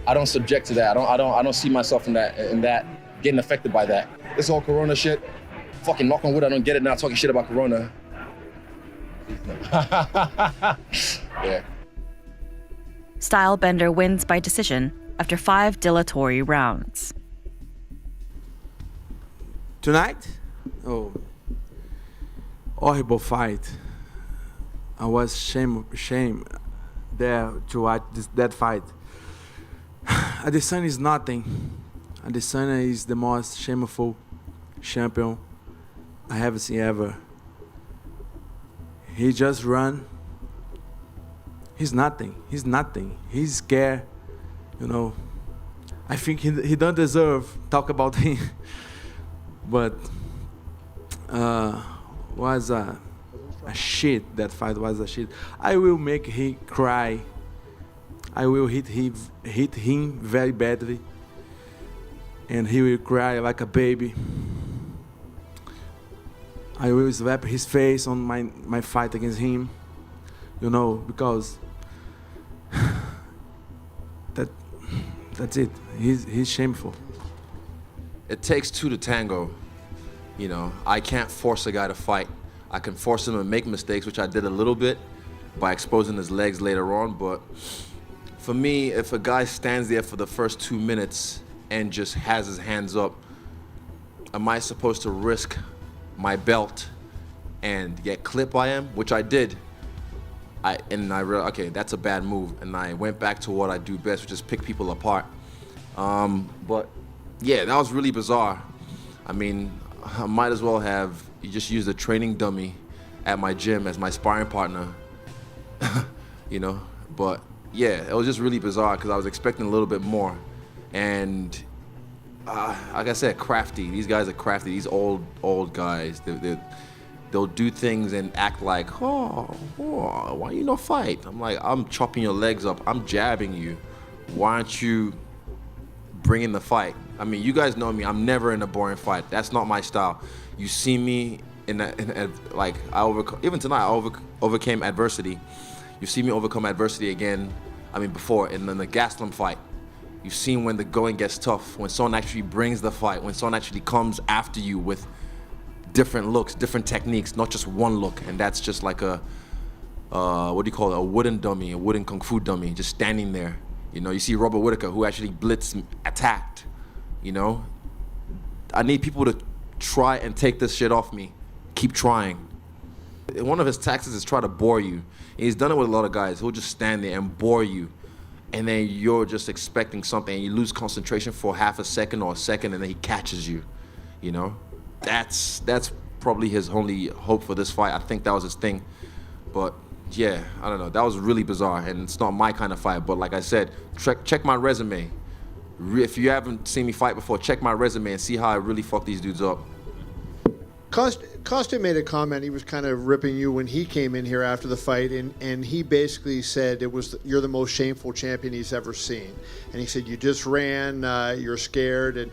I don't subject to that. I don't see myself in that getting affected by that. This whole Corona shit, fucking knock on wood, I don't get it now talking shit about Corona. Yeah. Stylebender wins by decision after 5 dilatory rounds. Tonight? Oh, horrible fight. I was shame there to watch that fight. Adesanya is nothing. Adesanya is the most shameful champion I have seen ever. He just run. He's nothing. He's nothing. He's scared. You know, I think he don't deserve talk about him. But was a shit. That fight was a shit. I will make him cry. I will hit him very badly, and he will cry like a baby. I will slap his face on my fight against him, you know, because that's it. He's shameful. It takes two to tango. You know, I can't force a guy to fight. I can force him to make mistakes, which I did a little bit by exposing his legs later on. But for me, if a guy stands there for the first 2 minutes and just has his hands up, am I supposed to risk my belt and get clipped by him, which I did. I realized, okay, that's a bad move, and I went back to what I do best, which is pick people apart. But yeah, that was really bizarre. I mean, I might as well have just used a training dummy at my gym as my sparring partner, you know. But yeah, it was just really bizarre because I was expecting a little bit more, and like I said, crafty. These guys are crafty. These old guys. They'll do things and act like, why you not fight? I'm like, I'm chopping your legs up. I'm jabbing you. Why aren't you bringing the fight? I mean, you guys know me. I'm never in a boring fight. That's not my style. You see me even tonight, I overcame adversity. You see me overcome adversity again. I mean, before in the Gastelum fight. You've seen when the going gets tough, when someone actually brings the fight, when someone actually comes after you with different looks, different techniques, not just one look. And that's just like a wooden dummy, a wooden kung fu dummy, just standing there. You know, you see Robert Whitacker, who actually blitzed, attacked, you know. I need people to try and take this shit off me. Keep trying. One of his tactics is try to bore you. And he's done it with a lot of guys. He'll just stand there and bore you. And then you're just expecting something, and you lose concentration for half a second or a second, and then he catches you, you know? That's probably his only hope for this fight. I think that was his thing. But yeah, I don't know. That was really bizarre, and it's not my kind of fight. But like I said, check my resume. If you haven't seen me fight before, check my resume and see how I really fuck these dudes up. Costa made a comment. He was kind of ripping you when he came in here after the fight, and he basically said you're the most shameful champion he's ever seen. And he said you just ran, you're scared, and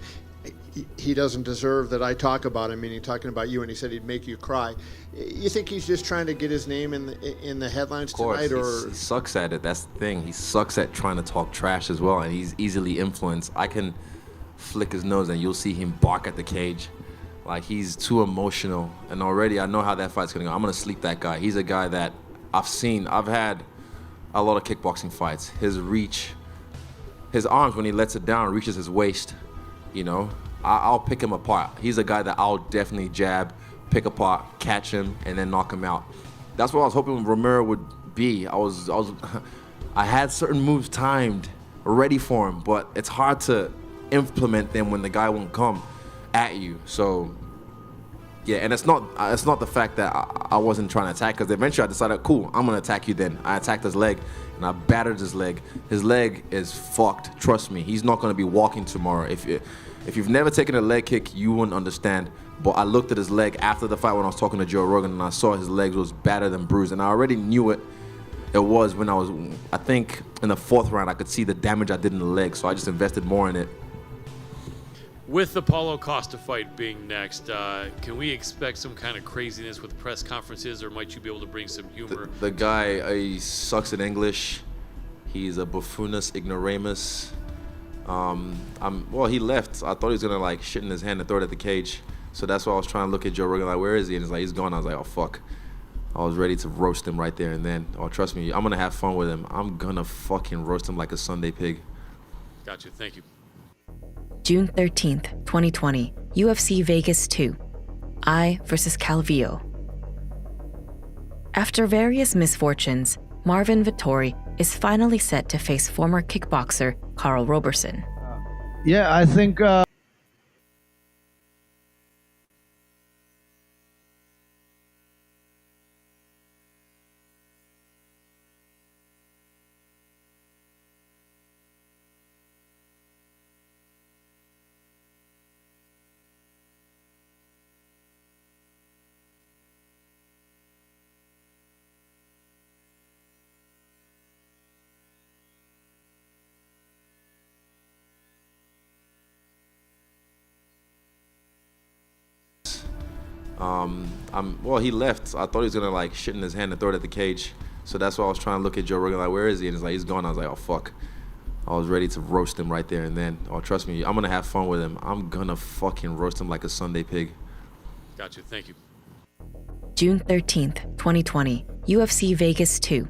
he doesn't deserve that I talk about him, meaning talking about you. And he said he'd make you cry. You think he's just trying to get his name in the headlines tonight, or he sucks at it? That's the thing. He sucks at trying to talk trash as well, and he's easily influenced. I can flick his nose, and you'll see him bark at the cage. Like, he's too emotional, and already I know how that fight's gonna go. I'm gonna sleep that guy. He's a guy that I've had a lot of kickboxing fights. His reach, his arms, when he lets it down, reaches his waist, you know. I'll pick him apart. He's a guy that I'll definitely jab, pick apart, catch him, and then knock him out. That's what I was hoping Romero would be. I had certain moves timed, ready for him, but it's hard to implement them when the guy won't come at you. So yeah, and it's not the fact that I wasn't trying to attack, because eventually I decided, cool, I'm gonna attack you then. I attacked his leg and I battered his leg. His leg is fucked, trust me. He's not gonna be walking tomorrow. If you've never taken a leg kick, you wouldn't understand. But I looked at his leg after the fight when I was talking to Joe Rogan, and I saw his legs was battered and bruised, and I already knew it was when I think in the 4th round I could see the damage I did in the leg, so I just invested more in it. With the Paulo Costa fight being next, can we expect some kind of craziness with press conferences, or might you be able to bring some humor? The guy, he sucks at English. He's a buffoonus ignoramus. Well, he left. I thought he was gonna like shit in his hand and throw it at the cage. So that's why I was trying to look at Joe Rogan, like, where is he? And he's like, he's gone. I was like, oh fuck. I was ready to roast him right there and then. Oh, trust me, I'm gonna have fun with him. I'm gonna fucking roast him like a Sunday pig. Gotcha. Thank you. June 13th, 2020, UFC Vegas 2, I versus Calvillo. After various misfortunes, Marvin Vettori is finally set to face former kickboxer Karl Roberson. Yeah, I think well, he left. I thought he was gonna like shit in his hand and throw it at the cage. So that's why I was trying to look at Joe Rogan like, where is he? And it's like, he's gone. I was like, oh fuck. I was ready to roast him right there and then. Oh, trust me, I'm gonna have fun with him. I'm gonna fucking roast him like a Sunday pig. Got you. Thank you. June 13th, 2020, UFC Vegas 2,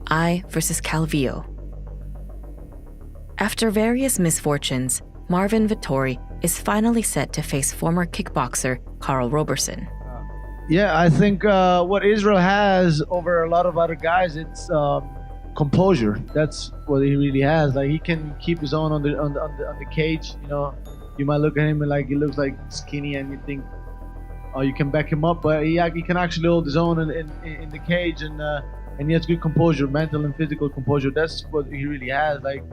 I versus Calvillo. After various misfortunes, Marvin Vettori is finally set to face former kickboxer Karl Roberson. Yeah, I think what Israel has over a lot of other guys, it's composure. That's what he really has. Like, he can keep his own on the cage. You know, you might look at him and like he looks like skinny, and you think, oh, you can back him up, but he can actually hold his own in the cage, and he has good composure, mental and physical composure. That's what he really has. Like,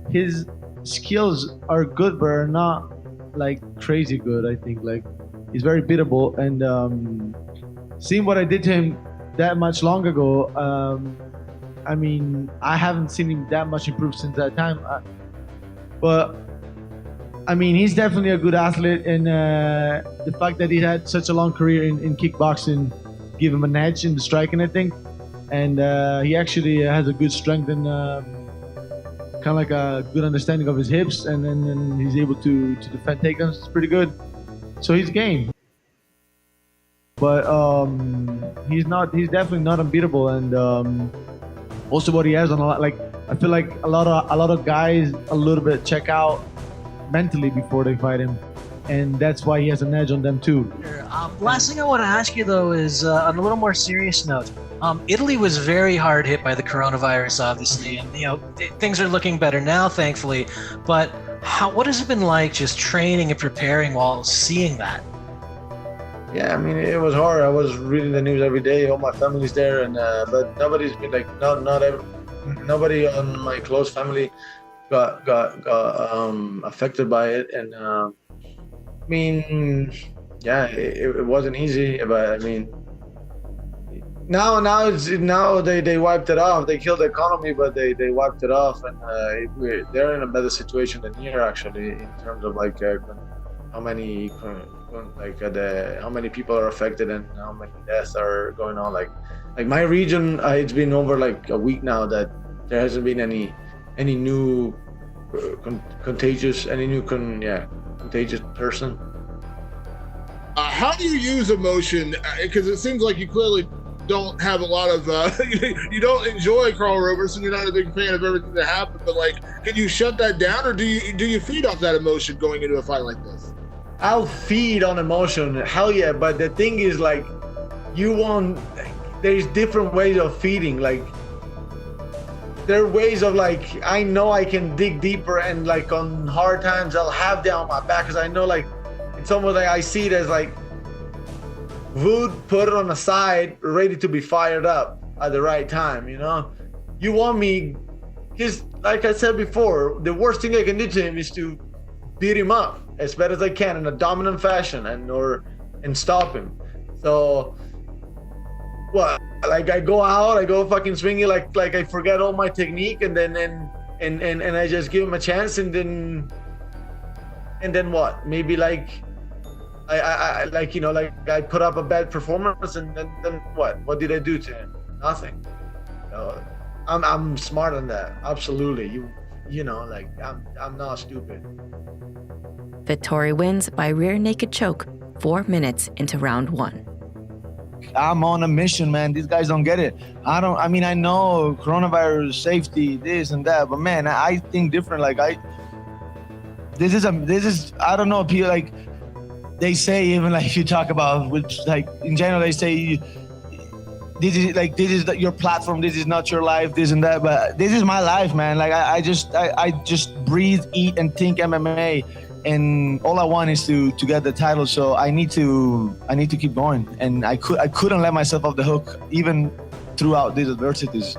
his skills are good, but are not like crazy good. I think like he's very beatable, and seeing what I did to him that much long ago, I mean, I haven't seen him that much improve since that time. But I mean, he's definitely a good athlete, and the fact that he had such a long career in kickboxing give him an edge in the striking, I think. And he actually has a good strength and kind of like a good understanding of his hips, and then he's able to defend takedowns. It's pretty good. So he's game. But he's definitely not unbeatable, and also what he has on a lot, like, I feel like a lot of guys a little bit check out mentally before they fight him, and that's why he has an edge on them too. Last thing I want to ask you though is on a little more serious note. Italy was very hard hit by the coronavirus, obviously, and you know things are looking better now, thankfully. But what has it been like just training and preparing while seeing that? Yeah, I mean, it was hard. I was reading the news every day. All my family's there, and but nobody's been like nobody on my close family got affected by it, and I mean, yeah, it wasn't easy, but I mean, now they wiped it off. They killed the economy, but they wiped it off, and they're in a better situation than here actually in terms of like how many people are affected and how many deaths are going on. Like my region, it's been over like a week now that there hasn't been any new contagious person. How do you use emotion? Because it seems like you clearly don't have a lot of you don't enjoy Karl Roberson. You're not a big fan of everything that happened, but like, can you shut that down, or do you feed off that emotion going into a fight like this? I'll feed on emotion, hell yeah, but the thing is, like, there's different ways of feeding. Like, there are ways of, like, I know I can dig deeper, and like on hard times I'll have that on my back, because I know, like, it's almost like I see it as like wood, put it on the side, ready to be fired up at the right time, you know? You want me, because like I said before, the worst thing I can do to him is to beat him up as bad as I can in a dominant fashion and stop him. So, well, like I go fucking swinging like I forget all my technique, and then I just give him a chance, and then what? Maybe like I like, you know, like I put up a bad performance, and then what? What did I do to him? Nothing. I'm smart on that. Absolutely. You know, like I'm not stupid. Vittori wins by rear naked choke 4 minutes into round 1. I'm on a mission, man. These guys don't get it. I mean, I know coronavirus, safety, this and that, but man, I think different. Like this is I don't know, people, like, they say, even like you talk about, which like in general they say this is your platform. This is not your life. This and that. But this is my life, man. Like I just breathe, eat, and think MMA, and all I want is to get the title. So I need to keep going, and I couldn't let myself off the hook even throughout these adversities.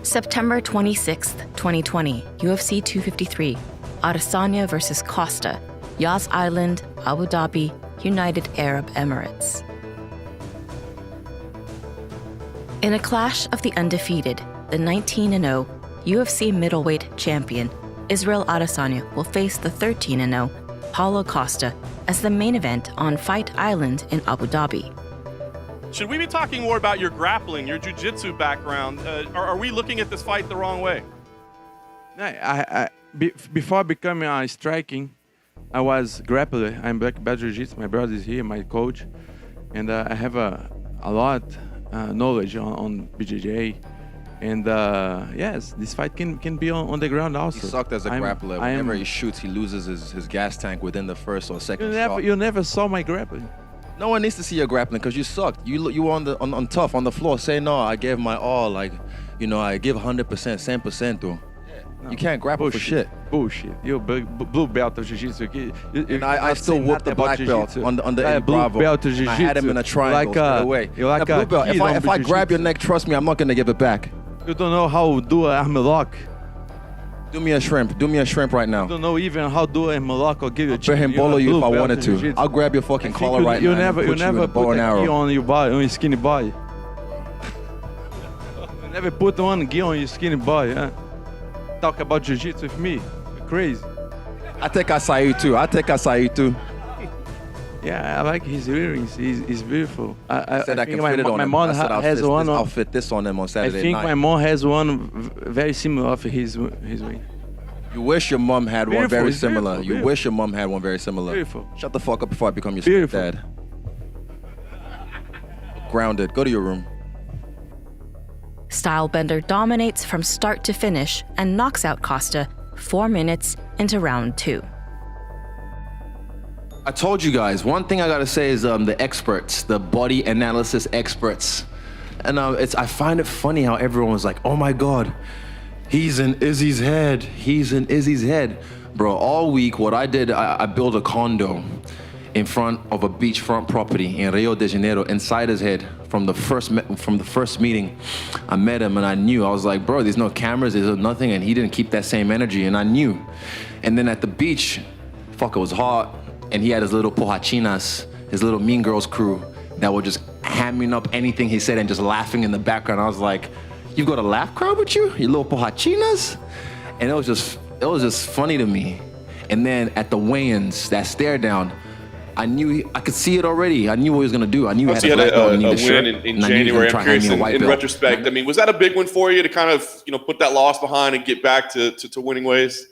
September 26th, 2020, UFC 253, Adesanya versus Costa, Yas Island, Abu Dhabi, United Arab Emirates. In a clash of the undefeated, the 19-0 UFC middleweight champion, Israel Adesanya will face the 13-0 Paulo Costa as the main event on Fight Island in Abu Dhabi. Should we be talking more about your grappling, your jiu-jitsu background? Are we looking at this fight the wrong way? Before becoming striking, I was grappler. I'm black belt jiu-jitsu. My brother is here, my coach, and I have a lot knowledge on BJJ. And yes, this fight can be on the ground also. He sucked as a grappler. Whenever he shoots, he loses his gas tank within the first or second shot. You never saw my grappling. No one needs to see your grappling because you sucked. You were on tough on the floor. Say no, I gave my all. Like, I give 100%, 100%. Though. You can't grapple for shit. Bullshit. You're blue belt of jiu-jitsu. And I still whooped the black belt on the blue belt of jiu-jitsu. I had him in a triangle straight away. You're like blue belt. If I grab your neck, trust me, I'm not gonna give it back. You don't know how to do an arm lock. Do me a shrimp. Do me a shrimp right now. You don't know even how to do a lock or give you a chin. I'll bolo you if I wanted to. I'll grab your fucking collar right now. You never put a key on your body, on your skinny body. You never put one gear on your skinny body. Huh? Talk about jiu-jitsu with me. You're crazy. I take acai too. Yeah, I like his earrings. He's beautiful. I said I can fit it on him. Mom has one. I'll fit this on him on Saturday night. I think my mom has one very similar of his way. You wish your mom had one very similar. You wish your mom had one very similar. Beautiful. Shut the fuck up before I become your stepdad. Grounded. Go to your room. Stylebender dominates from start to finish and knocks out Costa 4 minutes into round 2. I told you guys, one thing I gotta say is the experts, the body analysis experts. And I find it funny how everyone was like, oh my God, he's in Izzy's head. He's in Izzy's head. Bro, all week, what I did, I built a condo in front of a beachfront property in Rio de Janeiro, inside his head. From the first meeting, I met him and I knew. I was like, bro, there's no cameras, there's nothing, and he didn't keep that same energy, and I knew. And then at the beach, fuck, it was hot, and he had his little pohachinas, his little Mean Girls crew that were just hamming up anything he said and just laughing in the background. I was like, you've got a laugh crowd with you? Your little pohachinas? And it was just funny to me. And then at the weigh-ins, that stare down, I knew I could see it already. I knew what he was gonna do. I knew he had a win in January. I'm curious, in retrospect, I mean, was that a big win for you to kind of put that loss behind and get back to winning ways?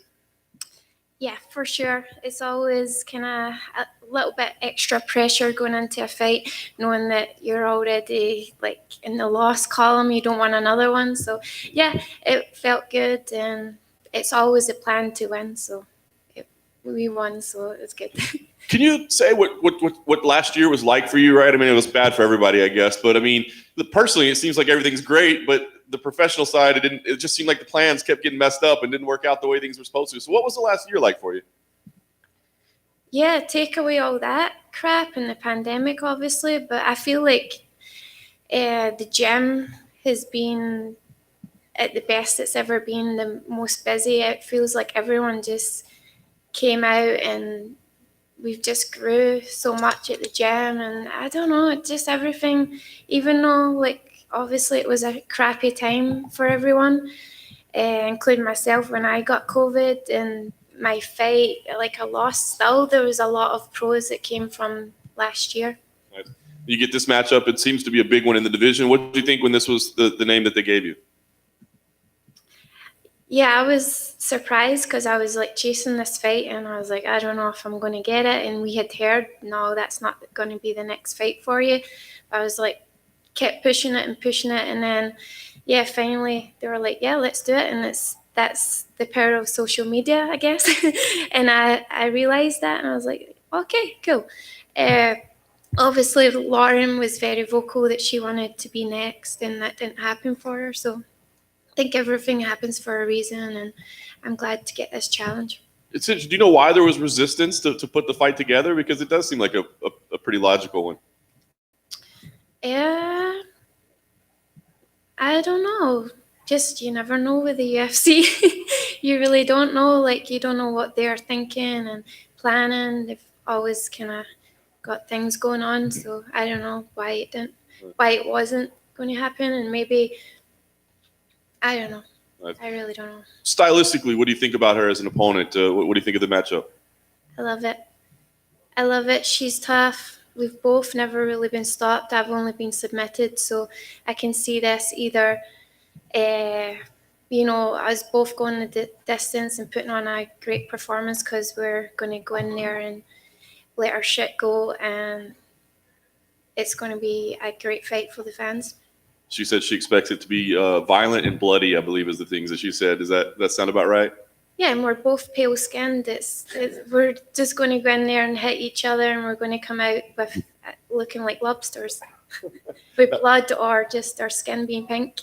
Yeah, for sure. It's always kind of a little bit extra pressure going into a fight, knowing that you're already like in the loss column. You don't want another one. So yeah, it felt good, and it's always a plan to win. So we won, so it's good. Can you say what last year was like for you, right? I mean, it was bad for everybody, I guess. But I mean, personally, it seems like everything's great, but the professional side, it just seemed like the plans kept getting messed up and didn't work out the way things were supposed to. So what was the last year like for you? Yeah, take away all that crap and the pandemic, obviously. But I feel like the gym has been at the best it's ever been, the most busy. It feels like everyone just came out and we've just grew so much at the gym, and I don't know, just everything, even though like obviously it was a crappy time for everyone, including myself when I got COVID and my fight, like I lost, still there was a lot of pros that came from last year. You get this matchup, it seems to be a big one in the division. What did you think when this was the name that they gave you? Yeah, I was surprised because I was like chasing this fight and I was like, I don't know if I'm going to get it. And we had heard, no, that's not going to be the next fight for you. I was like, kept pushing it. And then, yeah, finally they were like, yeah, let's do it. And that's the power of social media, I guess. And I realized that and I was like, okay, cool. obviously Lauren was very vocal that she wanted to be next, and that didn't happen for her. So I think everything happens for a reason, and I'm glad to get this challenge. It's interesting. Do you know why there was resistance to put the fight together? Because it does seem like a pretty logical one. Yeah, I don't know. Just you never know with the UFC. You really don't know. Like you don't know what they're thinking and planning. They've always kind of got things going on. So I don't know why it wasn't going to happen, and maybe I don't know. I really don't know. Stylistically, what do you think about her as an opponent? What do you think of the matchup? I love it. I love it. She's tough. We've both never really been stopped. I've only been submitted, so I can see this either. Us both going the distance and putting on a great performance because we're going to go in there and let our shit go, and it's going to be a great fight for the fans. She said she expects it to be violent and bloody, I believe is the things that she said. Does that sound about right? Yeah, and we're both pale-skinned. We're just going to go in there and hit each other, and we're going to come out with looking like lobsters with blood or just our skin being pink.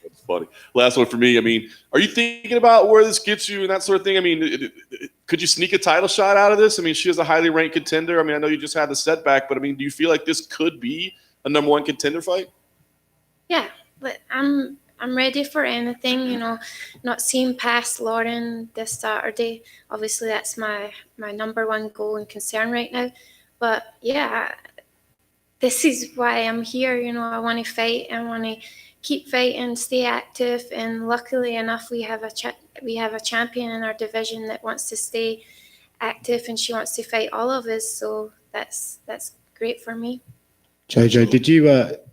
That's funny. Last one for me. I mean, are you thinking about where this gets you and that sort of thing? I mean, could you sneak a title shot out of this? I mean, she is a highly ranked contender. I mean, I know you just had the setback, but I mean, do you feel like this could be a #1 contender fight? Yeah, but I'm ready for anything, not seeing past Lauren this Saturday. Obviously, that's my #1 goal and concern right now. But yeah, this is why I'm here. I want to fight. I want to keep fighting, stay active, and luckily enough, we have a champion in our division that wants to stay active, and she wants to fight all of us. So that's great for me. Jojo,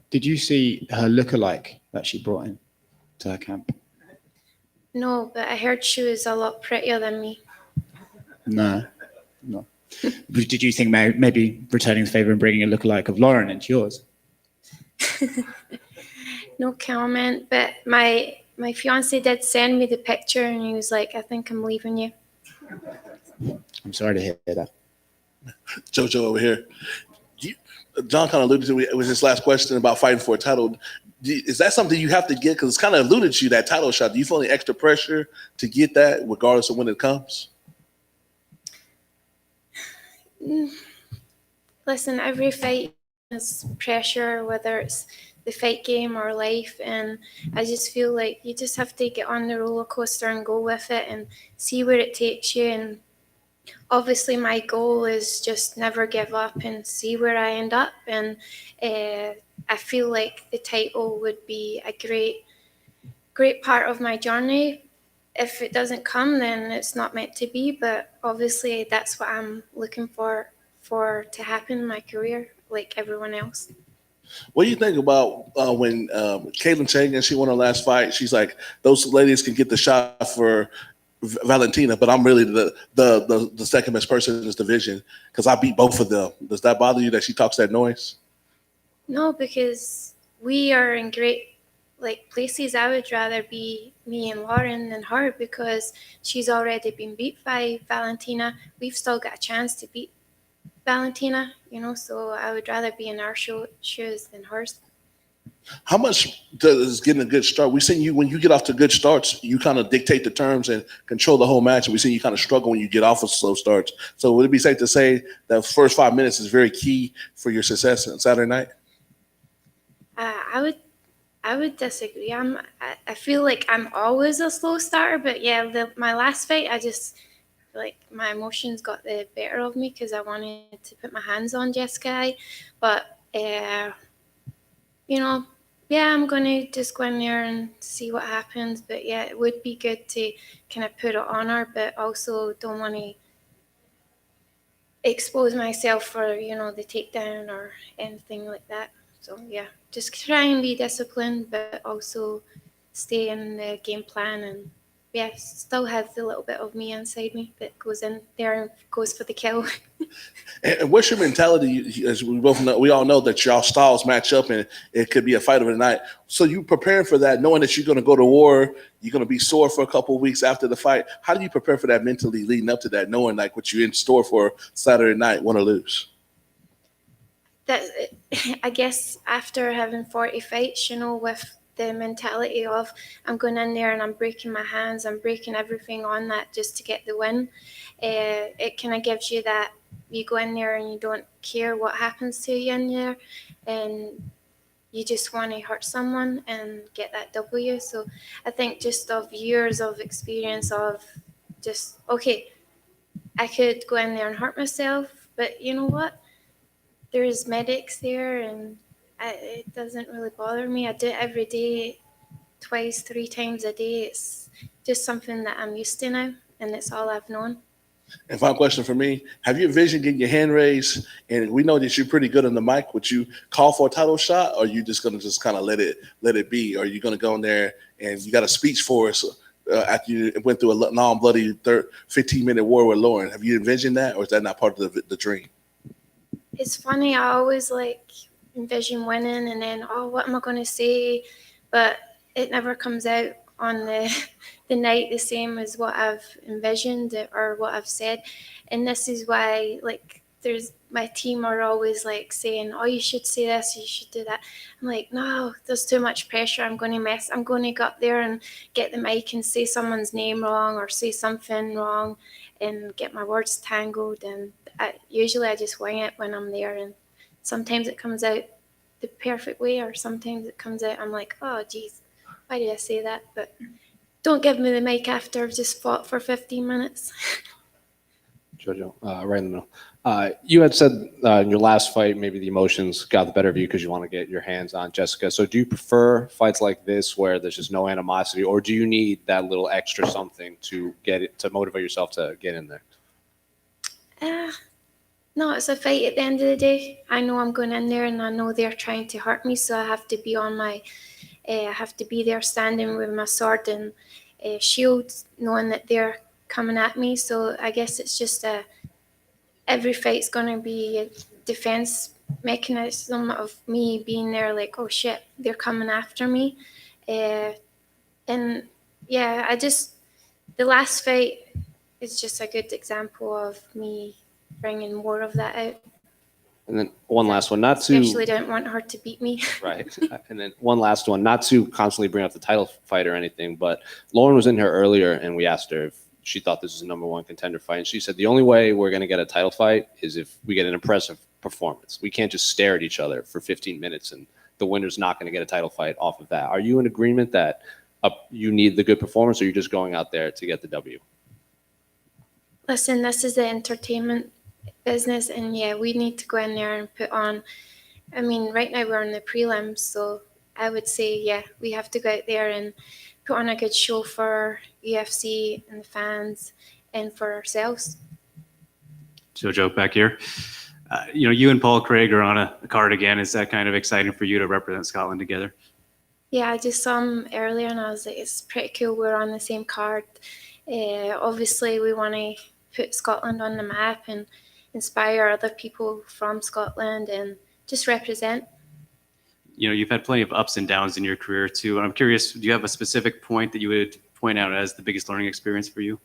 did you see her lookalike that she brought in to her camp? No, but I heard she was a lot prettier than me. No. Did you think maybe returning the favor and bringing a lookalike of Lauren into yours? No comment, but my fiance did send me the picture, and he was like, I think I'm leaving you. I'm sorry to hear that. Jojo over here. John kind of alluded to it with his last question about fighting for a title. Is that something you have to get? Because it's kind of alluded to you, that title shot. Do you feel any extra pressure to get that regardless of when it comes? Listen, every fight has pressure, whether it's the fight game or life, and I just feel like you just have to get on the roller coaster and go with it and see where it takes you. And obviously my goal is just never give up and see where I end up, and I feel like the title would be a great part of my journey. If it doesn't come, then it's not meant to be, but obviously that's what I'm looking for to happen in my career, like everyone else. What do you think about when Caitlin Chang, she won her last fight? She's like, those ladies can get the shot for Valentina, but I'm really the second best person in this division because I beat both of them. Does that bother you that she talks that noise? No, because we are in great places. I would rather be me and Lauren than her because she's already been beat by Valentina. We've still got a chance to beat Valentina, so I would rather be in our shoes than hers. How much does getting a good start? We've seen you, when you get off to good starts, you kind of dictate the terms and control the whole match. And we've seen you kind of struggle when you get off of slow starts. So would it be safe to say that first 5 minutes is very key for your success on Saturday night? I would disagree. I feel like I'm always a slow starter, but yeah, my last fight, I just feel like my emotions got the better of me because I wanted to put my hands on Jessica. But I'm going to just go in there and see what happens. But yeah, it would be good to kind of put it on her, but also don't want to expose myself for, the takedown or anything like that. So yeah, just try and be disciplined, but also stay in the game plan and still have the little bit of me inside me that goes in there and goes for the kill. And what's your mentality? As we both know, we all know that y'all styles match up and it could be a fight of the night. So you preparing for that, knowing that you're going to go to war, you're going to be sore for a couple of weeks after the fight. How do you prepare for that mentally leading up to that, knowing like what you're in store for Saturday night, win or lose? that I guess after having 40 fights, with the mentality of I'm going in there and I'm breaking my hands, I'm breaking everything on that just to get the win. It kind of gives you that you go in there and you don't care what happens to you in there, and you just want to hurt someone and get that W. So I think just of years of experience of just, okay, I could go in there and hurt myself, but you know what? There's medics there, and it doesn't really bother me. I do it every day, twice, 3 times a day. It's just something that I'm used to now, and it's all I've known. And final question for me: have you envisioned getting your hand raised? And we know that you're pretty good on the mic. Would you call for a title shot, or are you just gonna kind of let it be? Or are you gonna go in there and you got a speech for us after you went through a non-bloody 15-minute war with Lauren? Have you envisioned that, or is that not part of the dream? It's funny. I always envision winning, and then what am I going to say? But it never comes out on the night the same as what I've envisioned or what I've said. And this is why there's my team are always saying, oh, you should say this, you should do that. I'm like, no, there's too much pressure. I'm going to go up there and get the mic and say someone's name wrong or say something wrong and get my words tangled. And usually I just wing it when I'm there, and sometimes it comes out the perfect way, or sometimes it comes out I'm like, oh geez, why did I say that? But don't give me the mic after I've just fought for 15 minutes. Jojo, right in the middle. You had said in your last fight, maybe the emotions got the better of you because you want to get your hands on Jessica. So do you prefer fights like this where there's just no animosity, or do you need that little extra something to to motivate yourself to get in there? No, it's a fight at the end of the day. I know I'm going in there and I know they're trying to hurt me, so I have to be I have to be there standing with my sword and shield, knowing that they're coming at me. So I guess it's just every fight's going to be a defense mechanism of me being there oh shit, they're coming after me. And yeah, the last fight is just a good example of me bringing more of that out. And then one last one, Especially don't want her to beat me. Right. And then one last one, not to constantly bring up the title fight or anything, but Lauren was in here earlier and we asked her if she thought this was a #1 contender fight. And she said the only way we're going to get a title fight is if we get an impressive performance. We can't just stare at each other for 15 minutes and the winner's not going to get a title fight off of that. Are you in agreement that you need the good performance, or you're just going out there to get the W? Listen, this is the entertainment business, and yeah, we need to go in there and put on. I mean, right now we're in the prelims, so I would say, yeah, we have to go out there and put on a good show for UFC and the fans and for ourselves. Jojo, back here. You and Paul Craig are on a card again. Is that kind of exciting for you to represent Scotland together? Yeah, I just saw him earlier and I was like, it's pretty cool. We're on the same card. Obviously, we want to put Scotland on the map and inspire other people from Scotland and just represent. You've had plenty of ups and downs in your career too. And I'm curious, do you have a specific point that you would point out as the biggest learning experience for you?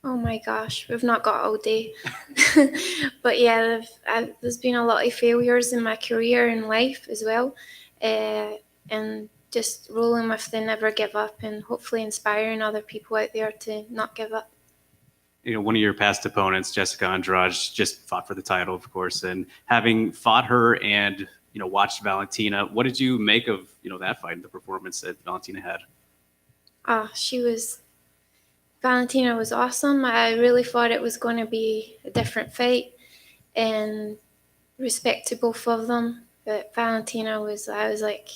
Oh my gosh, we've not got all day. But yeah, there's been a lot of failures in my career and life as well. And just rolling with the never give up and hopefully inspiring other people out there to not give up. One of your past opponents, Jessica Andrade, just fought for the title, of course. And having fought her and, watched Valentina, what did you make of, that fight and the performance that Valentina had? Valentina was awesome. I really thought it was going to be a different fight, and respect to both of them. But Valentina I was like,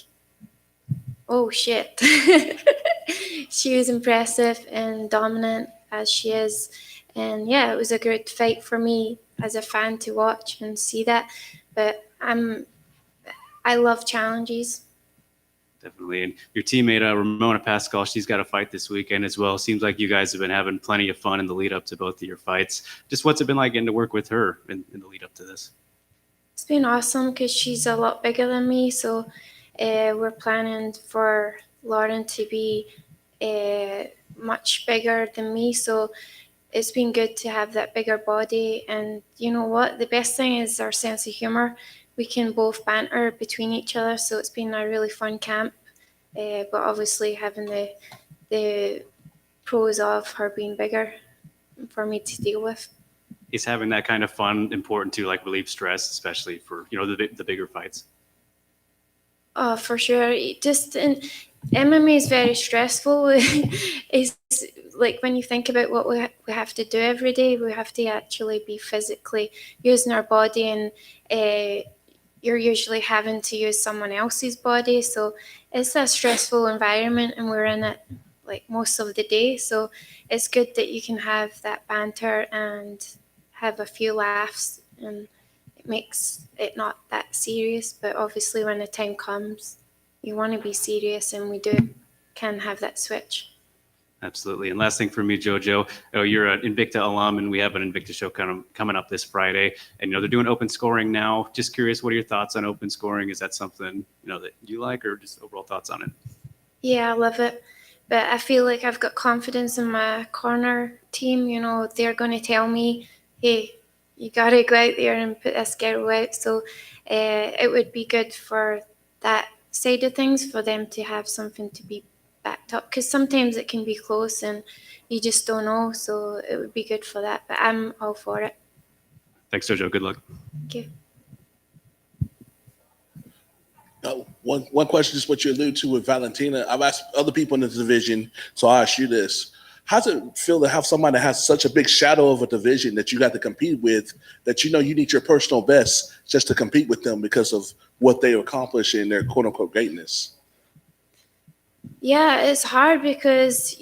oh shit. She was impressive and dominant as she is. And yeah, it was a good fight for me as a fan to watch and see that. But I love challenges. Definitely. And your teammate, Ramona Pascal, she's got a fight this weekend as well. Seems like you guys have been having plenty of fun in the lead up to both of your fights. Just what's it been like getting to work with her in the lead up to this? It's been awesome because she's a lot bigger than me. So we're planning for Lauren to be much bigger than me. So it's been good to have that bigger body. And you know what? The best thing is our sense of humor, we can both banter between each other. So it's been a really fun camp. But obviously having the pros of her being bigger for me to deal with. Is having that kind of fun important to like relieve stress, especially for the bigger fights? Oh, for sure. MMA is very stressful. It's like when you think about what we have to do every day, we have to actually be physically using our body, and you're usually having to use someone else's body. So it's a stressful environment, and we're in it like most of the day. So it's good that you can have that banter and have a few laughs, and it makes it not that serious. But obviously when the time comes, you want to be serious, and we can have that switch. Absolutely. And last thing for me, JoJo, you're an Invicta alum, and we have an Invicta show coming up this Friday. And they're doing open scoring now. Just curious, what are your thoughts on open scoring? Is that something that you like, or just overall thoughts on it? Yeah, I love it. But I feel like I've got confidence in my corner team. They're going to tell me, hey, you got to go out there and put this girl out. So it would be good for that side of things, for them to have something to be backed up, because sometimes it can be close and you just don't know. So it would be good for that. But I'm all for it. Thanks, JoJo. Good luck. Thank you. One question, just what you allude to with Valentina. I've asked other people in the division, so I'll ask you this. How does it feel to have somebody that has such a big shadow of a division that you got to compete with, that you need your personal best just to compete with them because of what they accomplish in their quote-unquote greatness? Yeah, it's hard because,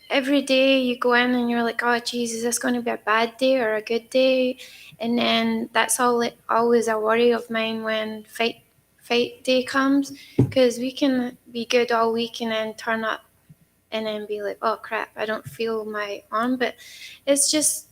every day you go in and you're like, oh, geez, is this going to be a bad day or a good day? And then that's always a worry of mine when fight day comes, because we can be good all week and then turn up and then be like, oh crap, I don't feel my arm. But it's just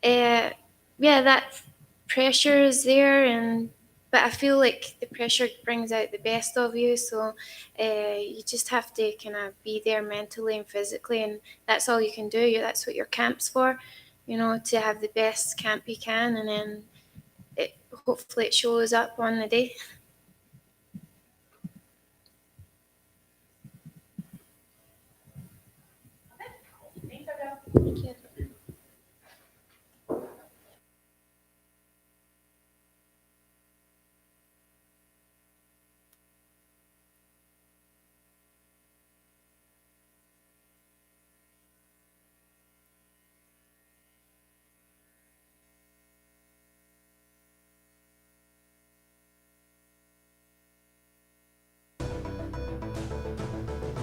that pressure is there, but I feel like the pressure brings out the best of you. So you just have to kind of be there mentally and physically, and that's all you can do. That's what your camp's for, to have the best camp you can, and then hopefully it shows up on the day. Thank you.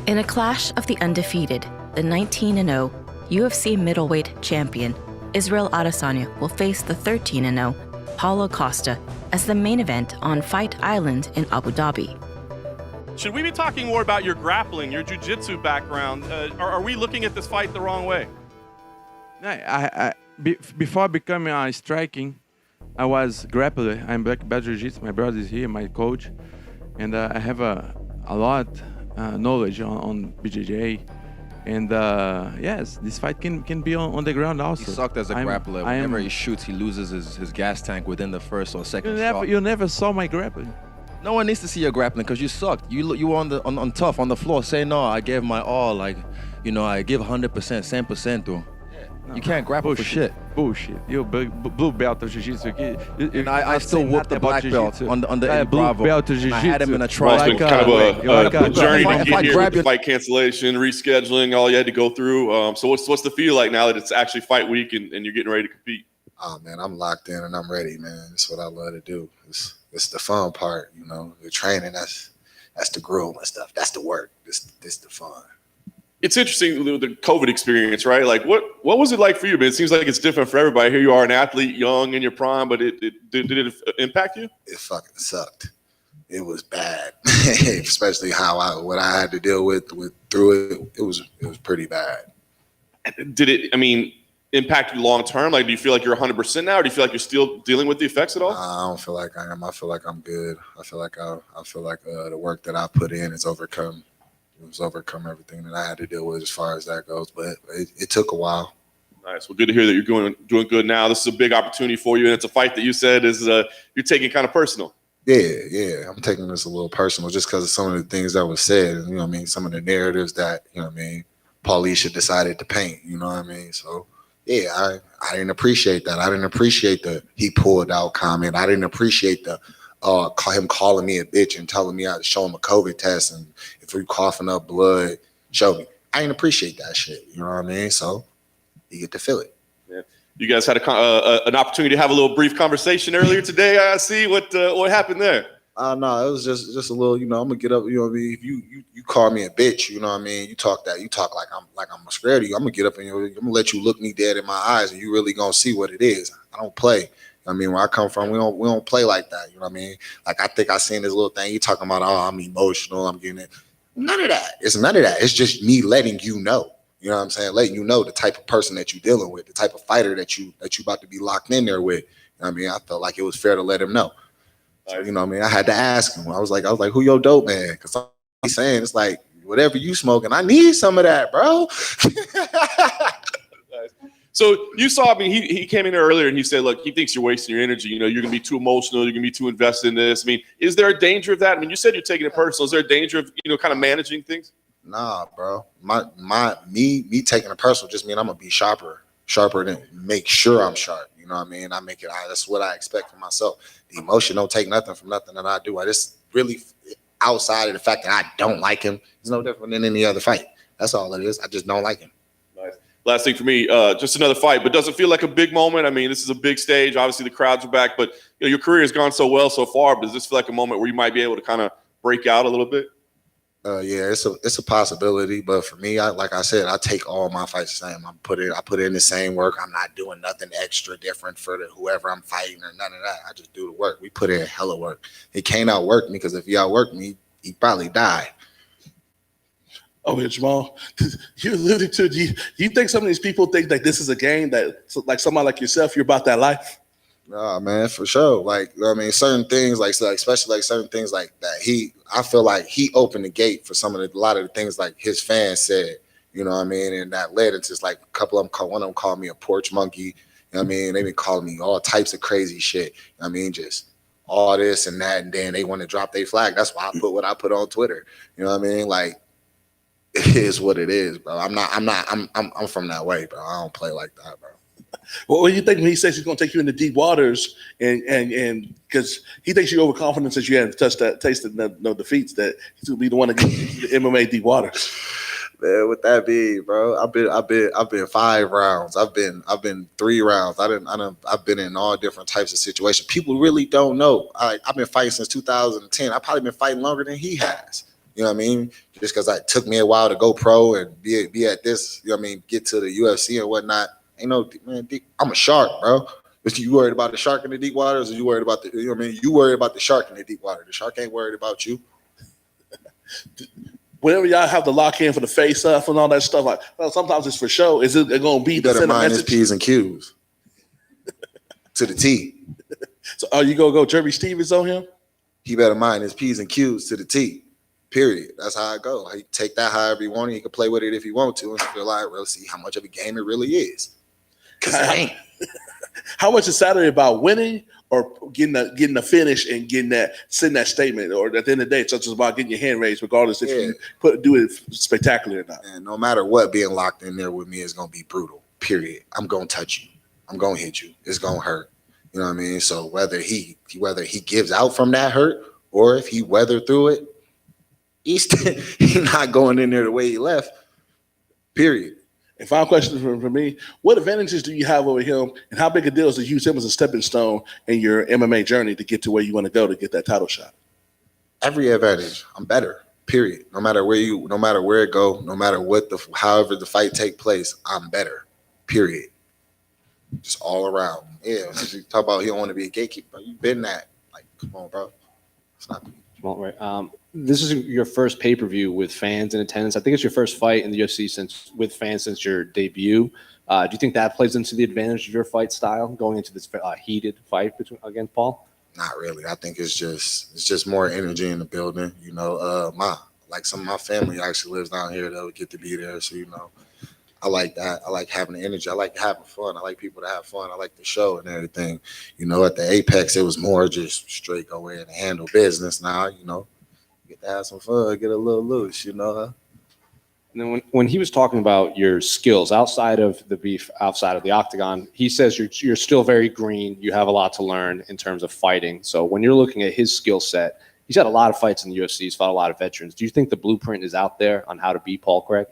In a clash of the undefeated, the 19-0 UFC middleweight champion Israel Adesanya will face the 13-0 Paulo Costa as the main event on Fight Island in Abu Dhabi. Should we be talking more about your grappling, your jiu-jitsu background? Are we looking at this fight the wrong way? Before becoming a striking, I was grappler. I'm black belt jiu-jitsu. My brother is here, my coach, and I have a lot knowledge on BJJ. And yes, this fight can be on the ground also. He sucked as a grappler. Whenever he shoots, he loses his gas tank within the first or second shot. You never saw my grappling. No one needs to see your grappling because you sucked. You were on tough on the floor saying, no, I gave my all. Like, I give 100%, 100%. Though. You can't grapple for shit. Bullshit. You're blue belt of jiu-jitsu. And I still whooped the black belt on the Eddie blue Bravo. Belt of jiu-jitsu. I had him in a trial. It's been kind of a journey to get here with fight cancellation, rescheduling, all you had to go through. So what's the feel like now that it's actually fight week and you're getting ready to compete? Oh, man, I'm locked in and I'm ready, man. That's what I love to do. It's the fun part, the training. That's the groove and stuff. That's the work. This the fun. It's interesting, the COVID experience, right? Like, what was it like for you? Man, it seems like it's different for everybody. Here you are, an athlete, young in your prime, but did it impact you? It fucking sucked. It was bad, especially what I had to deal with through it. It was pretty bad. Did it? Impact you long term? Like, do you feel like you're 100% now, or do you feel like you're still dealing with the effects at all? I don't feel like I am. I feel like I'm good. I feel like the work that I put in is overcome. It was overcome everything that I had to deal with as far as that goes, but it took a while. Nice. Well, good to hear that you're doing good now. This is a big opportunity for you, and it's a fight that you said is you're taking kind of personal. Yeah. I'm taking this a little personal just because of some of the things that was said. And, some of the narratives that, Paulisha decided to paint, you know what I mean? So, yeah, I didn't appreciate that. I didn't appreciate the he pulled out comment. I didn't appreciate the him calling me a bitch and telling me I had to show him a COVID test. And if you're coughing up blood, show me. I didn't appreciate that shit, you know what I mean? So, you get to feel it. Yeah. You guys had an opportunity to have a little brief conversation earlier today. I see what happened there. No, it was just a little, I'm gonna get up, you know what I mean? If you call me a bitch, you know what I mean? You talk like I'm scared of you. I'm gonna get up and I'm gonna let you look me dead in my eyes and you really gonna see what it is. I don't play. I mean, where I come from, we don't play like that. You know what I mean? Like I think I seen this little thing. You talking about, I'm emotional, I'm getting it. None of that. It's none of that. It's just me letting you know. You know what I'm saying? Letting you know the type of person that you're dealing with, the type of fighter that you about to be locked in there with. You know what I mean? I felt like it was fair to let him know. So, you know what I mean? I had to ask him. I was like, who your dope man? Because he's saying it's like, whatever you smoking, I need some of that, bro. So you saw, he came in there earlier and he said, look, he thinks you're wasting your energy. You're going to be too emotional. You're going to be too invested in this. Is there a danger of that? You said you're taking it personal. Is there a danger of, kind of managing things? Nah, bro. Me taking it personal just mean I'm going to be sharper than make sure I'm sharp. You know what I mean? That's what I expect from myself. The emotion don't take nothing from nothing that I do. I just really, outside of the fact that I don't like him, it's no different than any other fight. That's all it is. I just don't like him. Nice. Last thing for me, just another fight, but does it feel like a big moment? This is a big stage. Obviously, the crowds are back, but your career has gone so well so far. But does this feel like a moment where you might be able to kind of break out a little bit? Yeah, it's a possibility, but for me, like I said, I take all my fights the same. I put in the same work. I'm not doing nothing extra different for whoever I'm fighting or none of that. I just do the work. We put in hella work. He can't outwork me because if he outworked me, he'd probably die. Oh, yeah, Jamal, you alluded to, do you think some of these people think that this is a game that, like somebody like yourself, you're about that life? Nah, man, for sure. Certain things, especially certain things like that. I feel like he opened the gate for a lot of the things like his fans said. You know what I mean? And that led into like a couple of them. One of them called me a porch monkey. You know what I mean? They been calling me all types of crazy shit. You know what I mean? Just all this and that, and then they want to drop their flag. That's why I put what I put on Twitter. You know what I mean? Like, it is what it is, bro. I'm from that way, bro. I don't play like that, bro. Well, what do you think when he says he's going to take you into deep waters, and because he thinks you're overconfident since you haven't tasted no defeats, that he's going to be the one to get you the MMA deep waters? Man, with that be, bro, I've been 5 rounds. I've been 3 rounds. I've been in all different types of situations. People really don't know. I've been fighting since 2010. I've probably been fighting longer than he has. You know what I mean? Just because it took me a while to go pro and be at this, you know what I mean, get to the UFC and whatnot. Ain't no, man, I'm a shark, bro. But you worried about the shark in the deep waters, or you worried about you know what I mean? You worried about the shark in the deep water. The shark ain't worried about you. Whenever y'all have to lock in for the face off and all that stuff, like, well, sometimes it's for show. Is it going to be the better mind his P's and Q's to the T? So are you going to go Jeremy Stevens on him? He better mind his P's and Q's to the T. Period. That's how I go. He take that however he want. He can play with it if he want to, and feel like really see how much of a game it really is. Because it ain't. How much is Saturday about winning or getting the finish and sending that statement, or at the end of the day, it's just about getting your hand raised, regardless if you do it spectacular or not. And no matter what, being locked in there with me is gonna be brutal. Period. I'm gonna touch you. I'm gonna hit you. It's gonna hurt. You know what I mean? So whether he gives out from that hurt or if he weathered through it, he's not going in there the way he left. Period. And final question for me, what advantages do you have over him, and how big a deal is to use him as a stepping stone in your MMA journey to get to where you want to go to get that title shot? Every advantage. I'm better. Period. No matter where it go, no matter however the fight take place, I'm better. Period. Just all around. Yeah. You talk about he don't want to be a gatekeeper. You've been that. Like, come on, bro. It's not me. Right. This is your first pay-per-view with fans in attendance. I think it's your first fight in the UFC with fans since your debut. Do you think that plays into the advantage of your fight style going into this heated fight against Paul? Not really. I think it's just more energy in the building. You know, some of my family actually lives down here that would get to be there. So, you know, I like that. I like having the energy. I like having fun. I like people to have fun. I like the show and everything. You know, at the Apex, it was more just straight go in and handle business. Now, you know, get to have some fun, get a little loose, you know. And then when he was talking about your skills outside of the beef, outside of the octagon, he says you're still very green. You have a lot to learn in terms of fighting. So when you're looking at his skill set, he's had a lot of fights in the UFC. He's fought a lot of veterans. Do you think the blueprint is out there on how to beat Paul Craig?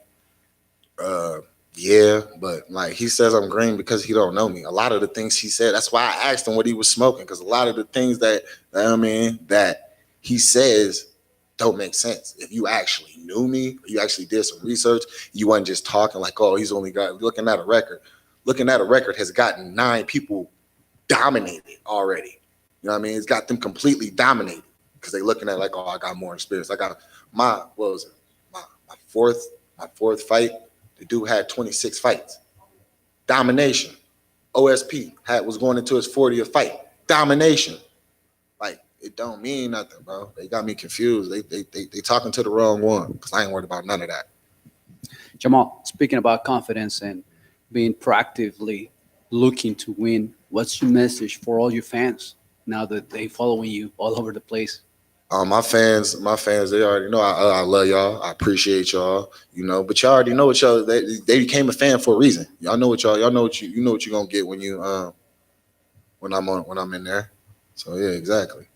Yeah, but like he says I'm green because he don't know me. A lot of the things he said, that's why I asked him what he was smoking, because a lot of the things that that he says don't make sense. If you actually knew me, you actually did some research, you wasn't just talking like, oh, he's only got looking at a record. Looking at a record has gotten 9 people dominated already. You know what I mean? It's got them completely dominated because they looking at like, oh, I got more experience. I got my fourth fight. The dude had 26 fights. Domination. OSP was going into his 40th fight. Domination. Like, it don't mean nothing, bro. They got me confused. They talking to the wrong one because I ain't worried about none of that. Jamal, speaking about confidence and being proactively looking to win, what's your message for all your fans now that they following you all over the place? My fans, they already know I love y'all. I appreciate y'all, you know. But y'all already know what y'all. They became a fan for a reason. Y'all know what y'all know what you know what you're gonna get when you when I'm in there. So yeah, exactly.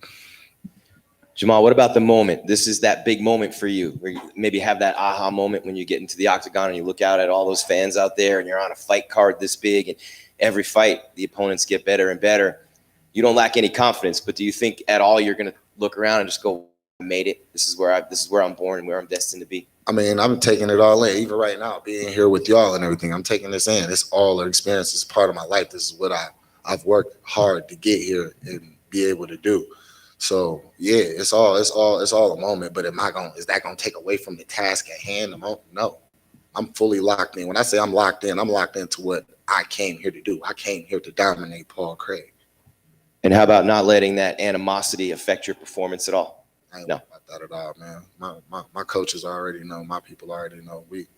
Jamal, what about the moment? This is that big moment for you, where you maybe have that aha moment when you get into the octagon and you look out at all those fans out there, and you're on a fight card this big, and every fight the opponents get better and better. You don't lack any confidence, but do you think at all you're gonna look around and just go, I made it. This is where I'm born and where I'm destined to be? I mean, I'm taking it all in. Even right now, being here with y'all and everything, I'm taking this in. It's all an experience. It's part of my life. This is what I've worked hard to get here and be able to do. So yeah, it's all a moment. But is that gonna take away from the task at hand? No. I'm fully locked in. When I say I'm locked into what I came here to do. I came here to dominate Paul Craig. And how about not letting that animosity affect your performance at all? I ain't about that at all, man. My coaches already know. My people already know. We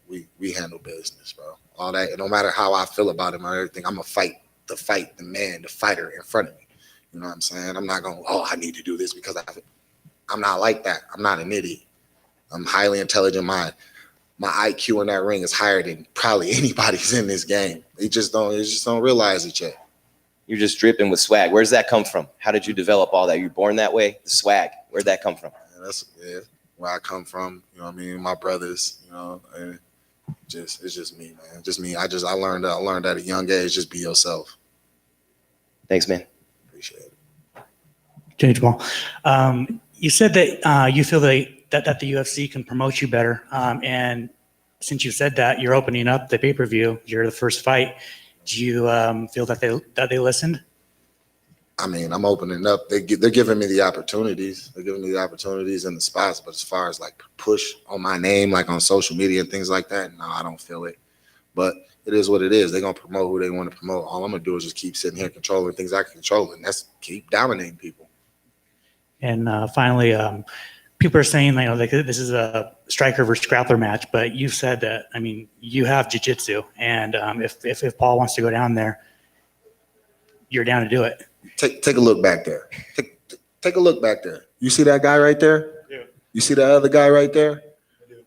handle business, bro. All that. No matter how I feel about him or everything, I'm gonna fight the fighter in front of me. You know what I'm saying? I'm not going, I need to do this because I'm not like that. I'm not an idiot. I'm highly intelligent. My IQ in that ring is higher than probably anybody's in this game. They just don't realize it yet. You're just dripping with swag. Where's that come from? How did you develop all that? You're born that way? The swag, where'd that come from? That's where I come from. You know what I mean? My brothers, you know, and it's just me, man. Just me. I learned at a young age, just be yourself. Thanks, man. Appreciate it. Okay, Jamal. You said that you feel that the UFC can promote you better. And since you said that, you're opening up the pay-per-view. You're the first fight. Do you feel that they listened? I mean, I'm opening up. They're giving me the opportunities. They're giving me the opportunities and the spots. But as far as like push on my name, like on social media and things like that, no, I don't feel it. But it is what it is. They're going to promote who they want to promote. All I'm going to do is just keep sitting here controlling things I can control. And that's keep dominating people. And finally, people are saying, you know, like this is a striker versus grappler match, but you said that, I mean, you have jiu-jitsu, and if Paul wants to go down there, you're down to do it. Take a look back there. Take a look back there. You see that guy right there? Yeah. You see that other guy right there? I do.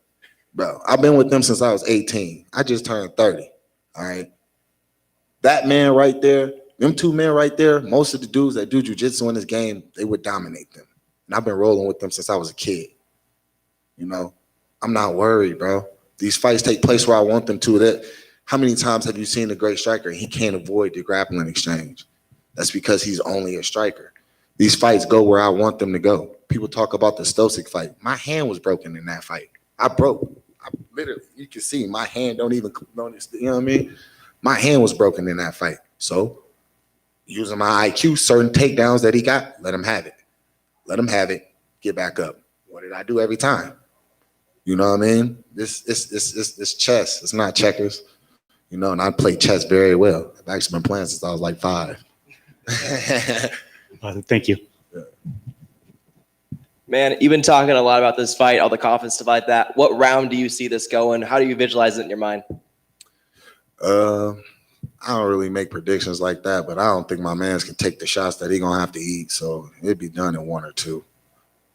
Bro, I've been with them since I was 18. I just turned 30. All right. That man right there, them two men right there, most of the dudes that do jiu-jitsu in this game, they would dominate them. And I've been rolling with them since I was a kid. You know, I'm not worried, bro. These fights take place where I want them to. How many times have you seen a great striker and he can't avoid the grappling exchange? That's because he's only a striker. These fights go where I want them to go. People talk about the Stoppage fight. My hand was broken in that fight. I literally, you can see my hand don't even notice. You know what I mean? My hand was broken in that fight. So using my IQ, certain takedowns that he got, let him have it. Let him have it. Get back up. What did I do every time? You know what I mean? This chess. It's not checkers. You know, and I play chess very well. I've actually been playing since I was like 5. Thank you. Yeah. Man, you've been talking a lot about this fight, all the confidence, stuff like that. What round do you see this going? How do you visualize it in your mind? I don't really make predictions like that, but I don't think my man's can take the shots that he gonna have to eat. So it'd be done in 1 or 2.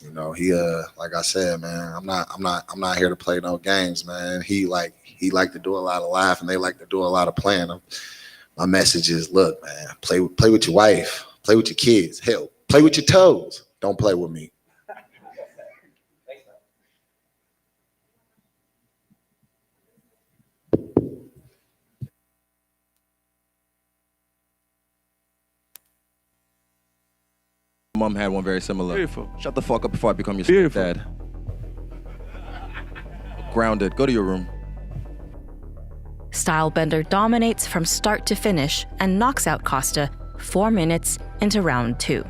You know, he like I said, man, I'm not here to play no games, man. He like to do a lot of laughing. They like to do a lot of playing. My message is, look, man, play with your wife, play with your kids, hell, play with your toes. Don't play with me. Mom had one very similar. Beautiful. Shut the fuck up before I become your Beautiful. dad. Grounded. Go to your room. Stylebender dominates from start to finish and knocks out Costa 4 minutes into round 2.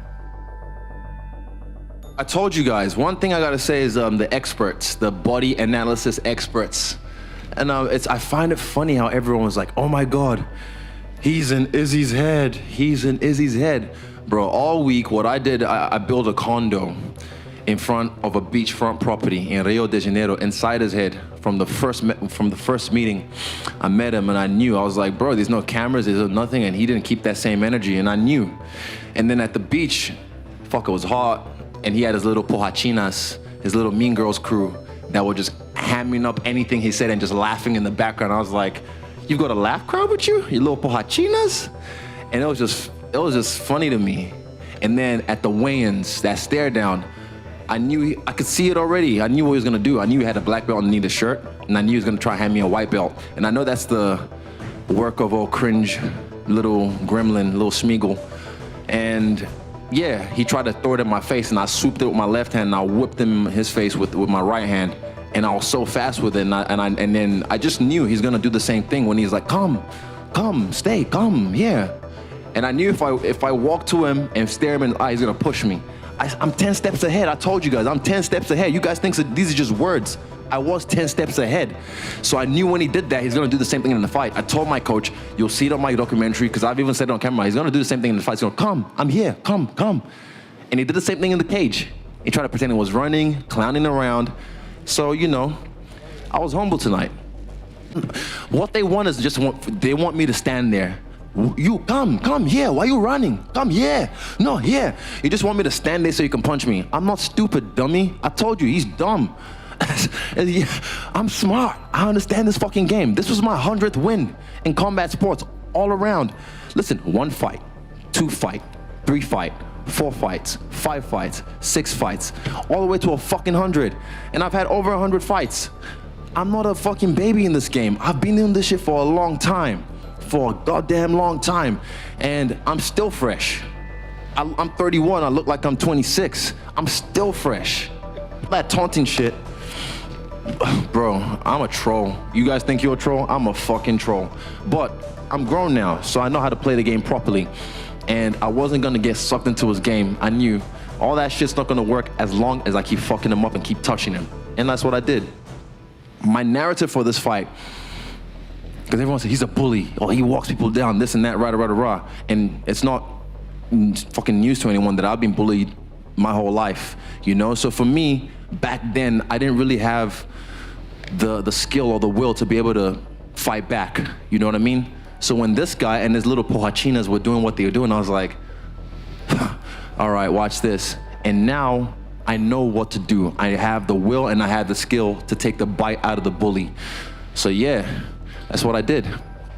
I told you guys, one thing I gotta say is the experts, the body analysis experts. And I find it funny how everyone was like, oh my God, he's in Izzy's head. He's in Izzy's head. Bro, all week, what I did, I built a condo in front of a beachfront property in Rio de Janeiro, inside his head. From the first meeting, I met him and I knew. I was like, bro, there's no cameras, there's nothing, and he didn't keep that same energy, and I knew. And then at the beach, fuck, it was hot, and he had his little pohachinas, his little Mean Girls crew that were just hamming up anything he said and just laughing in the background. I was like, you got a laugh crowd with you? You little pohachinas? And it was just funny to me. And then at the weigh-ins, that stare down, I knew I could see it already. I knew what he was gonna do. I knew he had a black belt underneath the shirt, and I knew he was gonna try to hand me a white belt. And I know that's the work of old cringe little gremlin, little Smeagol. And yeah, he tried to throw it in my face, and I swooped it with my left hand, and I whipped him in his face with my right hand. And I was so fast with it, and then I just knew he's gonna do the same thing when he's like, come, stay, come, yeah. And I knew if I walk to him and stare him in the eye, he's gonna push me. I'm 10 steps ahead. I told you guys, I'm 10 steps ahead. You guys think these are just words. I was 10 steps ahead. So I knew when he did that, he's gonna do the same thing in the fight. I told my coach, you'll see it on my documentary, because I've even said it on camera, he's gonna do the same thing in the fight. He's gonna, come, I'm here, come. And he did the same thing in the cage. He tried to pretend he was running, clowning around. So, you know, I was humble tonight. What they want is they want me to stand there. You come here. Why are you running? Come here. No, here. You just want me to stand there so you can punch me. I'm not stupid, dummy. I told you, he's dumb. I'm smart. I understand this fucking game. This was my 100th win in combat sports all around. Listen, 1 fight, 2 fight, 3 fight, 4 fights, 5 fights, 6 fights, all the way to a fucking 100. And I've had over 100 fights. I'm not a fucking baby in this game. I've been doing this shit for a long time. For a goddamn long time, and I'm still fresh. I'm 31, I look like I'm 26. I'm still fresh. That taunting shit, bro, I'm a troll. You guys think you're a troll? I'm a fucking troll. But I'm grown now, so I know how to play the game properly, and I wasn't gonna get sucked into his game. I knew all that shit's not gonna work as long as I keep fucking him up and keep touching him, and that's what I did. My narrative for this fight, because everyone says he's a bully, or he walks people down, this and that, rah. And it's not fucking news to anyone that I've been bullied my whole life, you know? So for me, back then, I didn't really have the skill or the will to be able to fight back, you know what I mean? So when this guy and his little pohachinas were doing what they were doing, I was like, all right, watch this. And now I know what to do. I have the will and I have the skill to take the bite out of the bully. So yeah. That's what I did.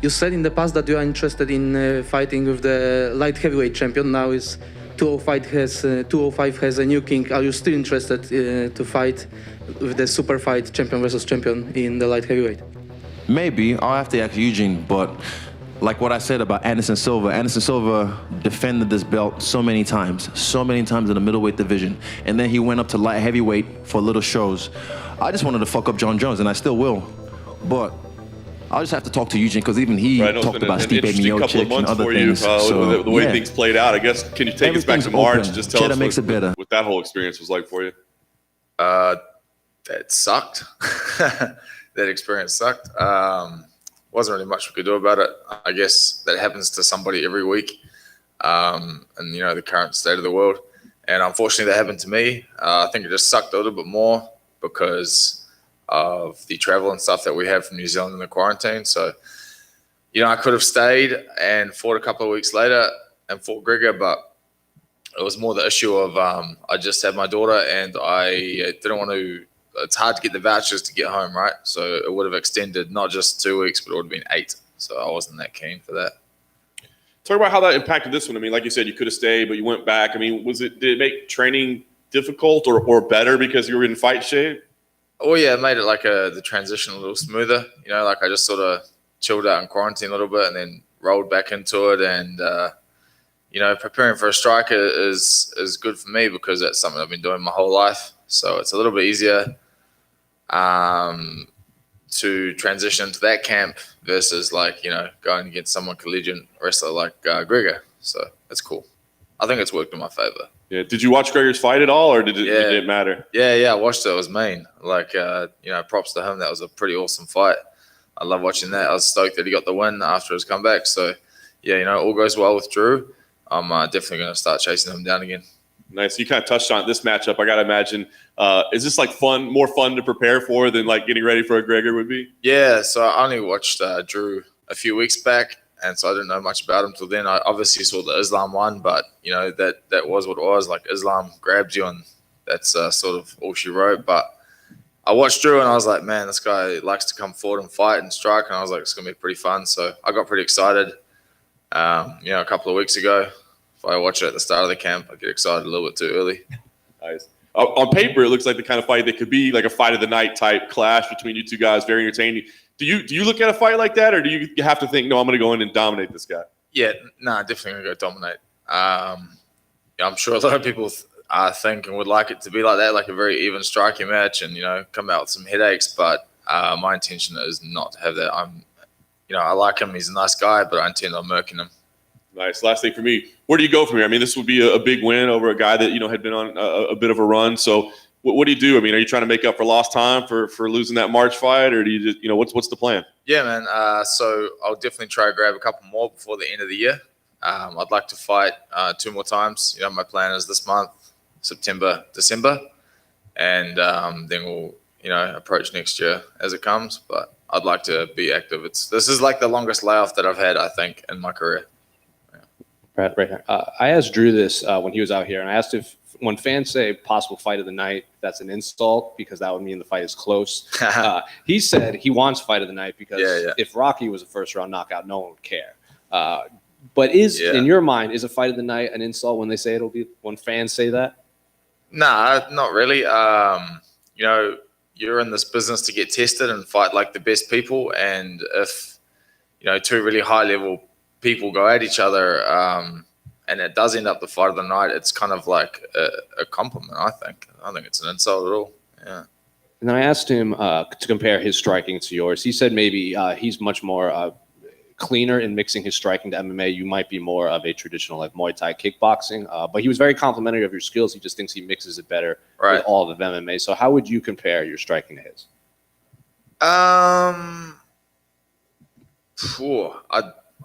You said in the past that you are interested in fighting with the light heavyweight champion. Now is 205 has a new king. Are you still interested to fight with the super fight champion versus champion in the light heavyweight? Maybe. I'll have to ask Eugene, but like what I said about Anderson Silva defended this belt so many times in the middleweight division. And then he went up to light heavyweight for little shows. I just wanted to fuck up John Jones, and I still will. But I'll just have to talk to Eugene, because even he talked about Stipe Miocic and other things. So, the way things played out, I guess, can you take us back to March and just tell us makes it better. What that whole experience was like for you? That sucked. That experience sucked. Wasn't really much we could do about it. I guess that happens to somebody every week, and you know, the current state of the world. And unfortunately, that happened to me. I think it just sucked a little bit more because of the travel and stuff that we had from New Zealand in the quarantine. So you know, I could have stayed and fought a couple of weeks later and fought Gregor, but it was more the issue of I just had my daughter and I didn't want to. It's hard to get the vouchers to get home, right? So it would have extended not just 2 weeks, but it would have been 8. So I wasn't that keen for that. Talk about how that impacted this one. I mean, like you said, you could have stayed, but you went back. I mean, did it make training difficult or better because you were in fight shape? Oh yeah, it made it like the transition a little smoother. You know, like I just sort of chilled out in quarantine a little bit and then rolled back into it. And you know, preparing for a striker is good for me because that's something I've been doing my whole life. So it's a little bit easier to transition into that camp versus like, you know, going against someone collegiate wrestler like Gregor. So that's cool. I think it's worked in my favor. Yeah. Did you watch Gregor's fight at all, or did it matter? Yeah, I watched it. It was mean. Like, you know, props to him. That was a pretty awesome fight. I love watching that. I was stoked that he got the win after his comeback. So, yeah, you know, all goes well with Drew. I'm definitely going to start chasing him down again. Nice. You kind of touched on this matchup. I got to imagine, is this like more fun to prepare for than like getting ready for a Gregor would be? Yeah, so I only watched Drew a few weeks back, and so I didn't know much about him till then. I obviously saw the Islam one, but, you know, that was what it was. Like, Islam grabbed you, and that's sort of all she wrote. But I watched Drew, and I was like, man, this guy likes to come forward and fight and strike, and I was like, it's going to be pretty fun. So I got pretty excited, you know, a couple of weeks ago. If I watch it at the start of the camp, I get excited a little bit too early. Nice. On paper, it looks like the kind of fight that could be like a fight of the night type clash between you two guys. Very entertaining. Do you look at a fight like that, or do you have to think, no, I'm going to go in and dominate this guy? Yeah, definitely going to go dominate. Yeah, I'm sure a lot of people think and would like it to be like that, like a very even striking match, and, you know, come out with some headaches. But my intention is not to have that. You know, I like him. He's a nice guy, but I intend on murking him. Nice. Last thing for me, where do you go from here? I mean, this would be a big win over a guy that, you know, had been on a bit of a run. So what do you do? I mean, are you trying to make up for lost time for losing that March fight, or do you just, you know, what's the plan? Yeah, man. So I'll definitely try to grab a couple more before the end of the year. I'd like to fight 2 more times. You know, my plan is this month, September, December, and then we'll, you know, approach next year as it comes. But I'd like to be active. This is like the longest layoff that I've had, I think, in my career. Right here. I asked Drew this when he was out here, and I asked if when fans say possible fight of the night, that's an insult because that would mean the fight is close. He said he wants fight of the night because if Rocky was a first-round knockout, no one would care. But in your mind, is a fight of the night an insult when they say it'll be when fans say that? Nah, not really. You know, you're in this business to get tested and fight like the best people, and if, you know, 2 really high-level people go at each other, and it does end up the fight of the night, it's kind of like a compliment, I think. I don't think it's an insult at all. Yeah. And then I asked him to compare his striking to yours. He said maybe he's much more cleaner in mixing his striking to MMA. You might be more of a traditional like Muay Thai kickboxing, but he was very complimentary of your skills. He just thinks he mixes it better with all of MMA. So how would you compare your striking to his?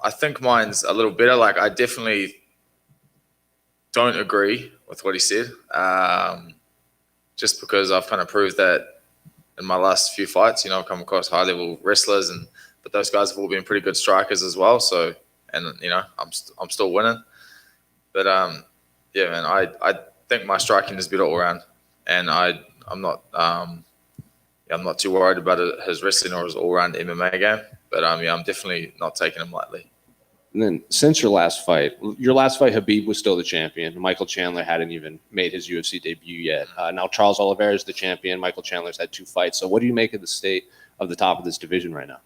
I think mine's a little better. Like, I definitely don't agree with what he said, just because I've kind of proved that in my last few fights. You know, I've come across high-level wrestlers, but those guys have all been pretty good strikers as well. So, and, you know, I'm still winning. But yeah, man, I think my striking is better all around, and I'm not too worried about his wrestling or his all-round MMA game. But yeah, I'm definitely not taking him lightly. And then since your last fight, Khabib was still the champion. Michael Chandler hadn't even made his UFC debut yet. Now Charles Oliveira is the champion. Michael Chandler's had 2 fights. So what do you make of the state of the top of this division right now?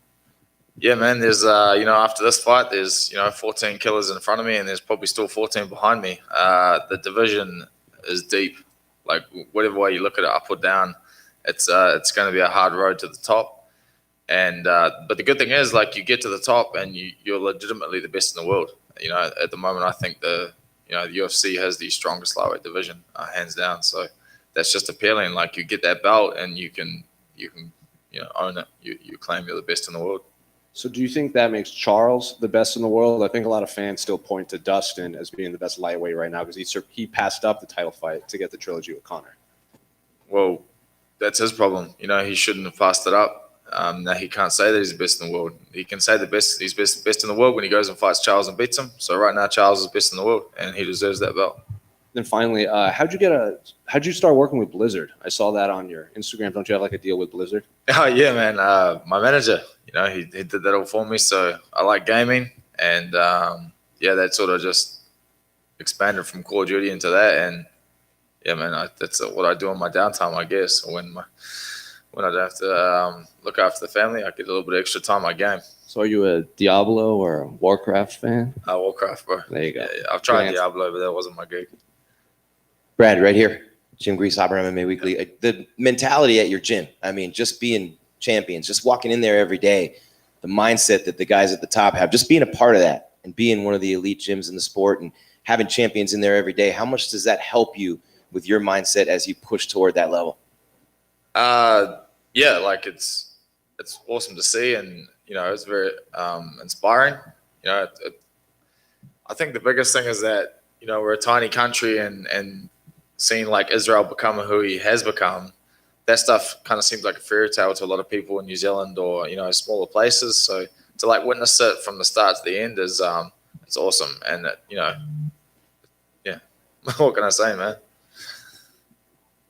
Yeah, man, there's, you know, after this fight, there's, you know, 14 killers in front of me, and there's probably still 14 behind me. The division is deep. Like, whatever way you look at it, up or down, it's going to be a hard road to the top. And but the good thing is, like, you get to the top and you're legitimately the best in the world. You know, at the moment, I think the UFC has the strongest flyweight division, hands down. So that's just appealing. Like, you get that belt and you can you know, own it. You claim you're the best in the world. So do you think that makes Charles the best in the world? I think a lot of fans still point to Dustin as being the best lightweight right now because he passed up the title fight to get the trilogy with Conor. Well, that's his problem. You know, he shouldn't have passed it up. Now he can't say that he's the best in the world. He can say he's best in the world when he goes and fights Charles and beats him. So right now Charles is best in the world, and he deserves that belt. Then finally, how'd you start working with Blizzard? I saw that on your Instagram. Don't you have like a deal with Blizzard? Oh yeah, man. My manager, he did that all for me. So I like gaming, and that sort of just expanded from Call of Duty into that. And yeah, man, that's what I do on my downtime, I guess. When I don't have to look after the family, I get a little bit of extra time on game. So are you a Diablo or a Warcraft fan? Warcraft, bro. There you go. Yeah. I've tried Diablo, but that wasn't my gig. Brad, right here, Jim Grease, Hopper MMA Weekly. The mentality at your gym, I mean, just being champions, just walking in there every day, the mindset that the guys at the top have, just being a part of that and being one of the elite gyms in the sport and having champions in there every day, how much does that help you with your mindset as you push toward that level? Like it's awesome to see, and it's very inspiring. I think the biggest thing is that we're a tiny country, and seeing like Israel become who he has become, that stuff kind of seems like a fairy tale to a lot of people in New Zealand or smaller places. So to like witness it from the start to the end is it's awesome, and what can I say, man?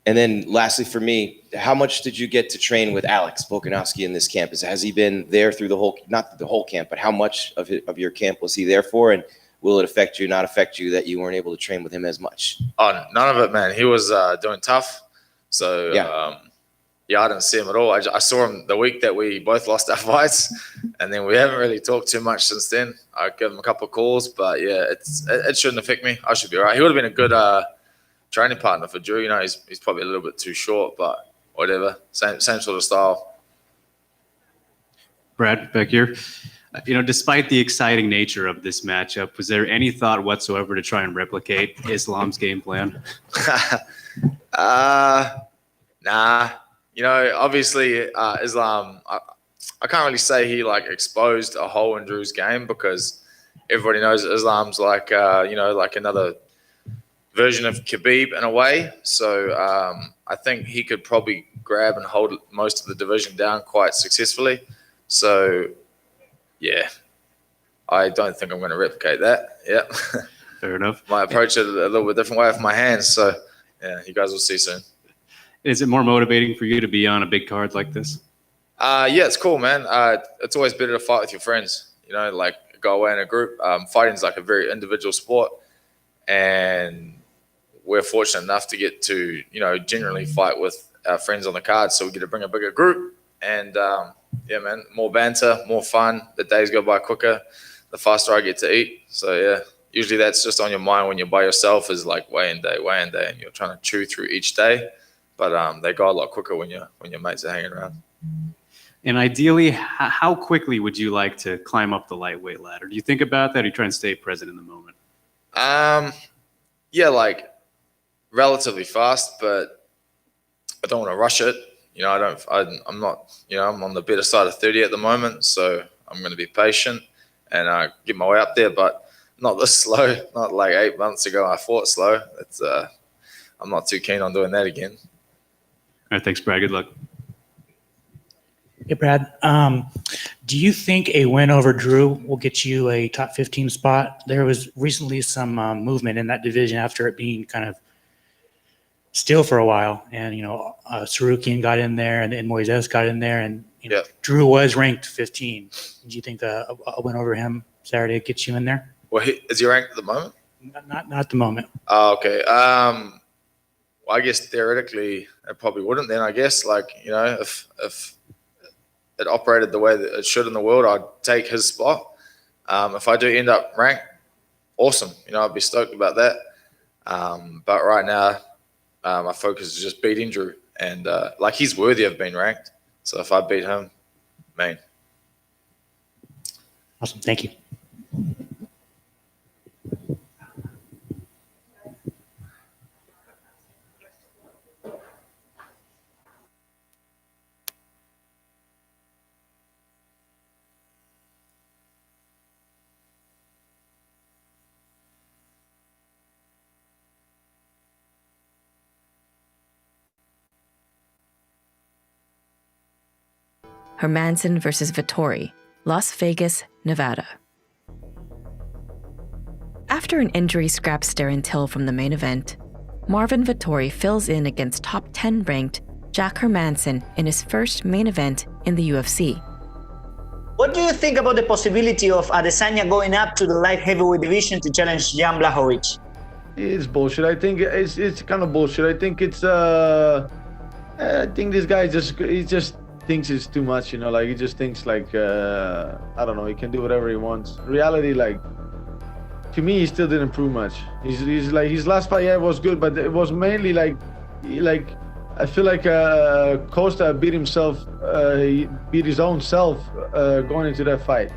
And then lastly for me, how much did you get to train with Alex Volkanovski in this camp? Has he been there through the whole, not the whole camp, but how much of your camp was he there for? And will it affect you, not affect you that you weren't able to train with him as much? Oh, none of it, man. He was doing tough. So, I didn't see him at all. I saw him the week that we both lost our fights, and then we haven't really talked too much since then. I gave him a couple of calls, but yeah, it shouldn't affect me. I should be all right. He would have been a good training partner for Drew. He's probably a little bit too short, but whatever. Same sort of style. Brad, back here. Despite the exciting nature of this matchup, was there any thought whatsoever to try and replicate Islam's game plan? Nah. Obviously, Islam, I can't really say he exposed a hole in Drew's game, because everybody knows Islam's like another version of Khabib in a way. So I think he could probably grab and hold most of the division down quite successfully. So yeah, I don't think I'm going to replicate that. Yeah. Fair enough. Might approach it a little bit different way with my hands. So yeah, you guys will see soon. Is it more motivating for you to be on a big card like this? Yeah, it's cool, man. It's always better to fight with your friends, go away in a group. Fighting's like a very individual sport, and we're fortunate enough to get to, generally fight with our friends on the card. So we get to bring a bigger group, and yeah, man, more banter, more fun. The days go by quicker, the faster I get to eat. So yeah, usually that's just on your mind when you're by yourself, is like weigh in day, and you're trying to chew through each day. But they go a lot quicker when your mates are hanging around. And ideally, how quickly would you like to climb up the lightweight ladder? Do you think about that, or do you try and stay present in the moment? Yeah, relatively fast, but I don't want to rush it. I'm not, I'm on the better side of 30 at the moment, so I'm going to be patient and get my way up there, but not this slow. Not like 8 months ago I fought slow. I'm not too keen on doing that again. All right, thanks, Brad. Good luck. Hey, Brad. Do you think a win over Drew will get you a top 15 spot? There was recently some movement in that division after it being kind of still for a while. And, Sarukian got in there, and then Moises got in there, and Drew was ranked 15. Do you think a win over him Saturday gets you in there? Well, is he ranked at the moment? Not at the moment. Oh, okay. Well, I guess theoretically it probably wouldn't then, I guess. If it operated the way that it should in the world, I'd take his spot. If I do end up ranked, awesome. I'd be stoked about that. But right now, my focus is just beating Drew. And he's worthy of being ranked. So if I beat him, man. Awesome. Thank you. Hermansson versus Vittori, Las Vegas, Nevada. After an injury scraps Darren Till from the main event, Marvin Vettori fills in against top 10 ranked Jack Hermansson in his first main event in the UFC. What do you think about the possibility of Adesanya going up to the light heavyweight division to challenge Jan Blachowicz? It's bullshit. I think it's kind of bullshit. I think it's I think this guy just thinks it's too much, you know, like he just thinks like I don't know, he can do whatever he wants. Reality, like, to me, he still didn't prove much. He's like, his last fight, yeah, it was good, but it was mainly like I feel like Costa beat himself, he beat his own self going into that fight.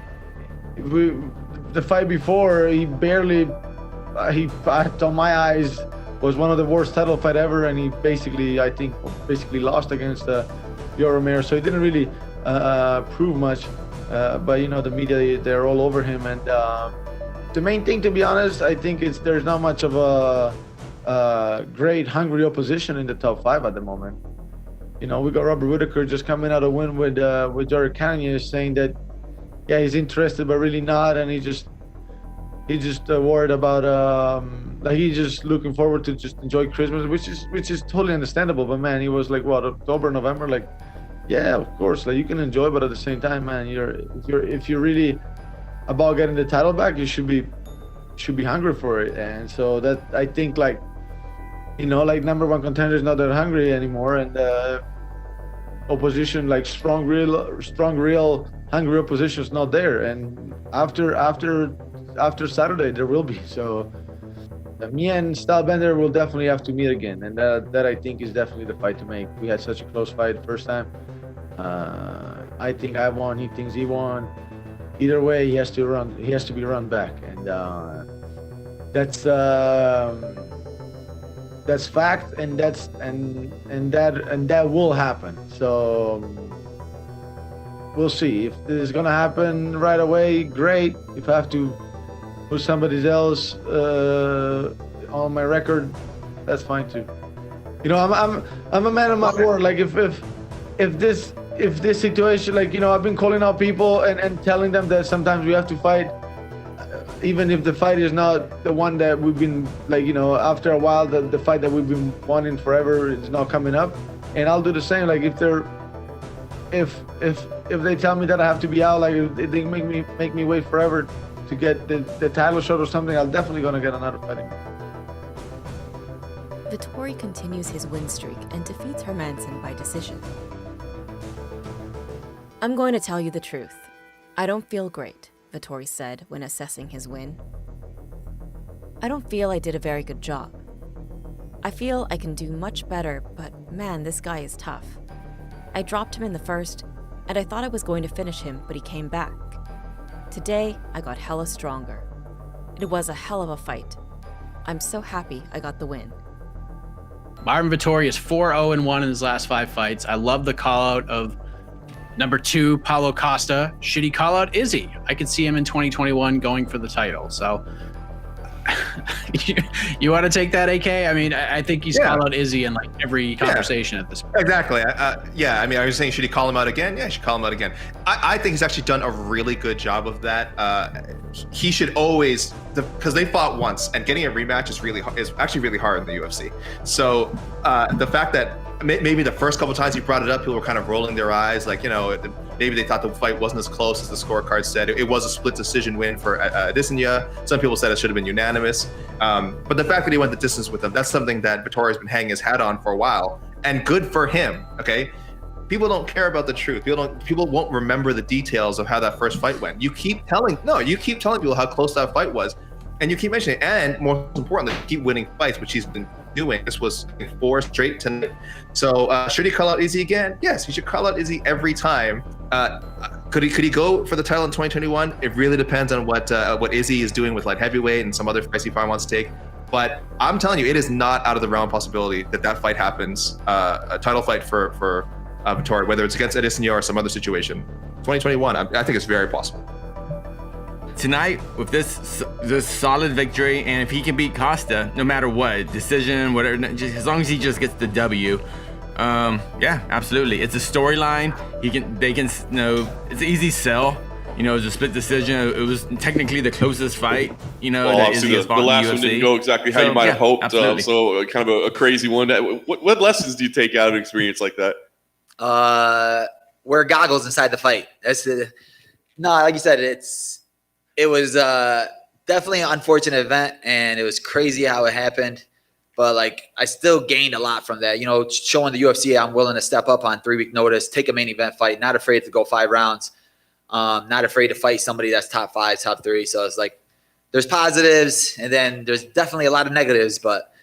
The fight before, he on my eyes, was one of the worst title fight ever, and he basically lost against Romero, so he didn't really prove much. But you know, the media, they're all over him, and the main thing, to be honest, I think there's not much of a great, hungry opposition in the top 5 at the moment. You know, we got Robert Whitaker just coming out a win with Eryk Anders, saying that, yeah, he's interested but really not, and he's just worried about like he's just looking forward to just enjoy Christmas, which is totally understandable. But man, he was like, what, October, November, like, yeah, of course, like you can enjoy, but at the same time, man, if you're really about getting the title back, you should be hungry for it. And so that, I think, like, you know, like #1 contender is not that hungry anymore, and opposition, like strong, real hungry opposition is not there. And after Saturday there will be. So me and Stylebender will definitely have to meet again, and that I think is definitely the fight to make. We had such a close fight the first time. I think I won, he thinks he won. Either way, he has to be run back, and that's fact, and that will happen. So we'll see. If this is gonna happen right away, great. If I have to put somebody else on my record, that's fine too. You know, I'm a man of my word. Like if this situation, like, you know, I've been calling out people and telling them that sometimes we have to fight, even if the fight is not the one that we've been, like, you know, after a while, the fight that we've been wanting forever is not coming up. And I'll do the same. Like if they tell me that I have to be out, like if they make me wait forever to get the title shot or something, I'm definitely gonna get another fight. Vittori continues his win streak and defeats Hermansson by decision. I'm going to tell you the truth. I don't feel great, Vittori said when assessing his win. I don't feel I did a very good job. I feel I can do much better, but man, this guy is tough. I dropped him in the first, and I thought I was going to finish him, but he came back. Today, I got hella stronger. It was a hell of a fight. I'm so happy I got the win. Marvin Vettori is 4-0-1 in his last 5 fights. I love the call-out of #2, Paulo Costa. Should he call out Izzy? I could see him in 2021 going for the title. So you want to take that, AK? I mean, I think he's called out Izzy in like every conversation at this point. Exactly. Yeah, I mean, I was saying, should he call him out again? Yeah, he should call him out again. I think he's actually done a really good job of that. He should always, because they fought once, and getting a rematch is actually really hard in the UFC. So the fact that maybe the first couple times he brought it up, people were kind of rolling their eyes, like, you know, maybe they thought the fight wasn't as close as the scorecard said. It was a split decision win for Adesanya. Some people said it should have been unanimous. But the fact that he went the distance with them, that's something that Vettori has been hanging his hat on for a while, and good for him, okay? People don't care about the truth. People won't remember the details of how that first fight went. You keep telling people how close that fight was, and you keep mentioning it, and more importantly, keep winning fights, which he's been doing. This was 4 straight tonight. So should he call out Izzy again? Yes, he should call out Izzy every time. Could he go for the title in 2021? It really depends on what Izzy is doing with light heavyweight and some other fights he probably wants to take. But I'm telling you, it is not out of the realm of possibility that fight happens, a title fight for Vittori, whether it's against Adesanya or some other situation. 2021, I think it's very possible. Tonight, with this solid victory, and if he can beat Costa, no matter what, decision, whatever, just, as long as he just gets the W, Yeah, absolutely. It's a storyline. They can, it's an easy sell. It was a split decision. It was technically the closest fight, Well, that obviously Izzy has fought the in last UFC. one didn't go exactly how you might have hoped. So kind of a crazy one. What lessons do you take out of an experience like that? Wear goggles inside the fight. Like you said, it was definitely an unfortunate event, and it was crazy how it happened. But I still gained a lot from that. Showing the UFC I'm willing to step up on 3-week notice, take a main event fight, not afraid to go 5 rounds, not afraid to fight somebody that's top 5, top 3. So it's there's positives, and then there's definitely a lot of negatives. But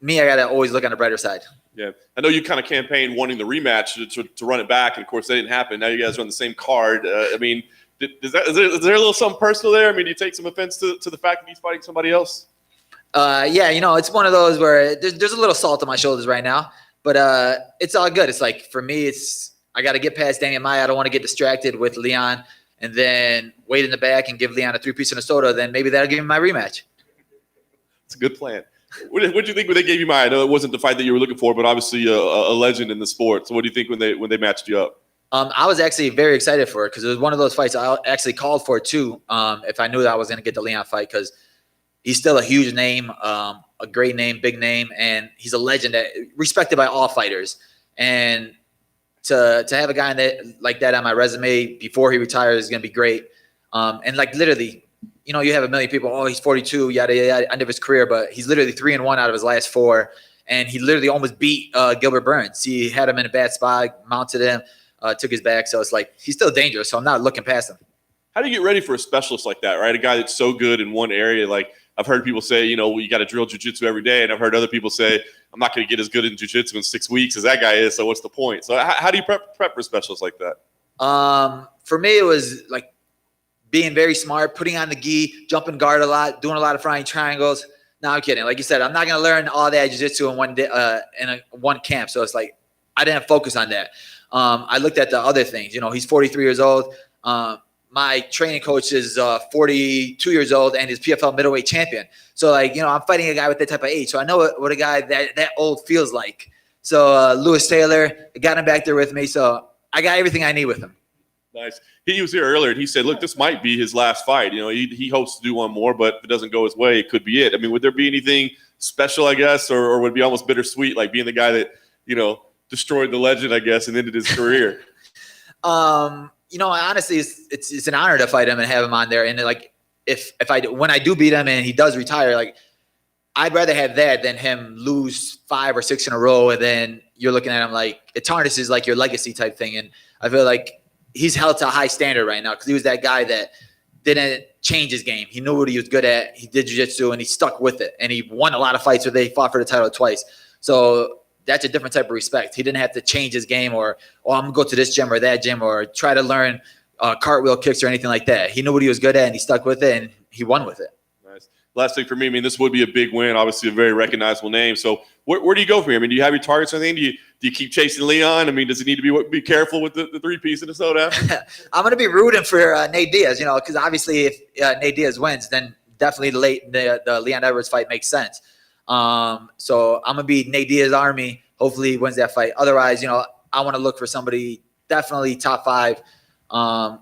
me, I gotta always look on the brighter side. Yeah, I know you kind of campaigned wanting the rematch to run it back, and of course that didn't happen. Now you guys are on the same card. Is there a little something personal there? Do you take some offense to the fact that he's fighting somebody else? Yeah, it's one of those where there's a little salt on my shoulders right now, but it's all good. It's for me, I got to get past Demian Maia. I don't want to get distracted with Leon and then wait in the back and give Leon a 3-piece and a soda. Then maybe that'll give him my rematch. It's a good plan. What did you think when they gave you Maia? I know it wasn't the fight that you were looking for, but obviously a legend in the sport. So what do you think when they matched you up? I was actually very excited for it because it was one of those fights I actually called for too. If I knew that I was going to get the Leon fight, because he's still a huge name, a great name, big name, and he's a legend respected by all fighters. And to have a guy like that on my resume before he retires is going to be great. And literally, you have a million people. Oh, he's 42, yada yada, end of his career, but he's literally 3-1 out of his last 4, and he literally almost beat Gilbert Burns. He had him in a bad spot, mounted him, took his back. So it's he's still dangerous. So I'm not looking past him. How do you get ready for a specialist like that, right? A guy that's so good in one area. I've heard people say, you got to drill jiu-jitsu every day. And I've heard other people say, I'm not going to get as good in jiu-jitsu in 6 weeks as that guy is. So what's the point? So how do you prep for specialists like that? For me, it was being very smart, putting on the gi, jumping guard a lot, doing a lot of flying triangles. No, I'm kidding. Like you said, I'm not going to learn all that jiu-jitsu in one day, one camp. So it's I didn't focus on that. I looked at the other things. He's 43 years old. My training coach is 42 years old and is PFL middleweight champion. So I'm fighting a guy with that type of age. So I know what a guy that old feels like. So Lewis Taylor, I got him back there with me. So I got everything I need with him. Nice. He was here earlier and he said, look, this might be his last fight. He hopes to do one more, but if it doesn't go his way, it could be it. Would there be anything special, I guess, or would it be almost bittersweet, like being the guy that, destroyed the legend, I guess, and ended his career? Honestly, it's an honor to fight him and have him on there. And when I do beat him and he does retire, I'd rather have that than him lose 5 or 6 in a row, and then you're looking at him it tarnishes your legacy type thing. And I feel like he's held to a high standard right now because he was that guy that didn't change his game. He knew what he was good at. He did jiu-jitsu and he stuck with it. And he won a lot of fights where they fought for the title twice. So that's a different type of respect. He didn't have to change his game or I'm going to go to this gym or that gym or try to learn cartwheel kicks or anything like that. He knew what he was good at and he stuck with it and he won with it. Nice. Last thing for me, this would be a big win, obviously a very recognizable name. So where do you go from here? Do you have your targets or anything? Do you keep chasing Leon? Does he need to be careful with the 3-piece and the soda? I'm going to be rooting for Nate Diaz, because obviously if Nate Diaz wins, then definitely the Leon Edwards fight makes sense. So I'm going to be Nate Diaz's army. Hopefully he wins that fight. Otherwise, I want to look for somebody definitely top 5. I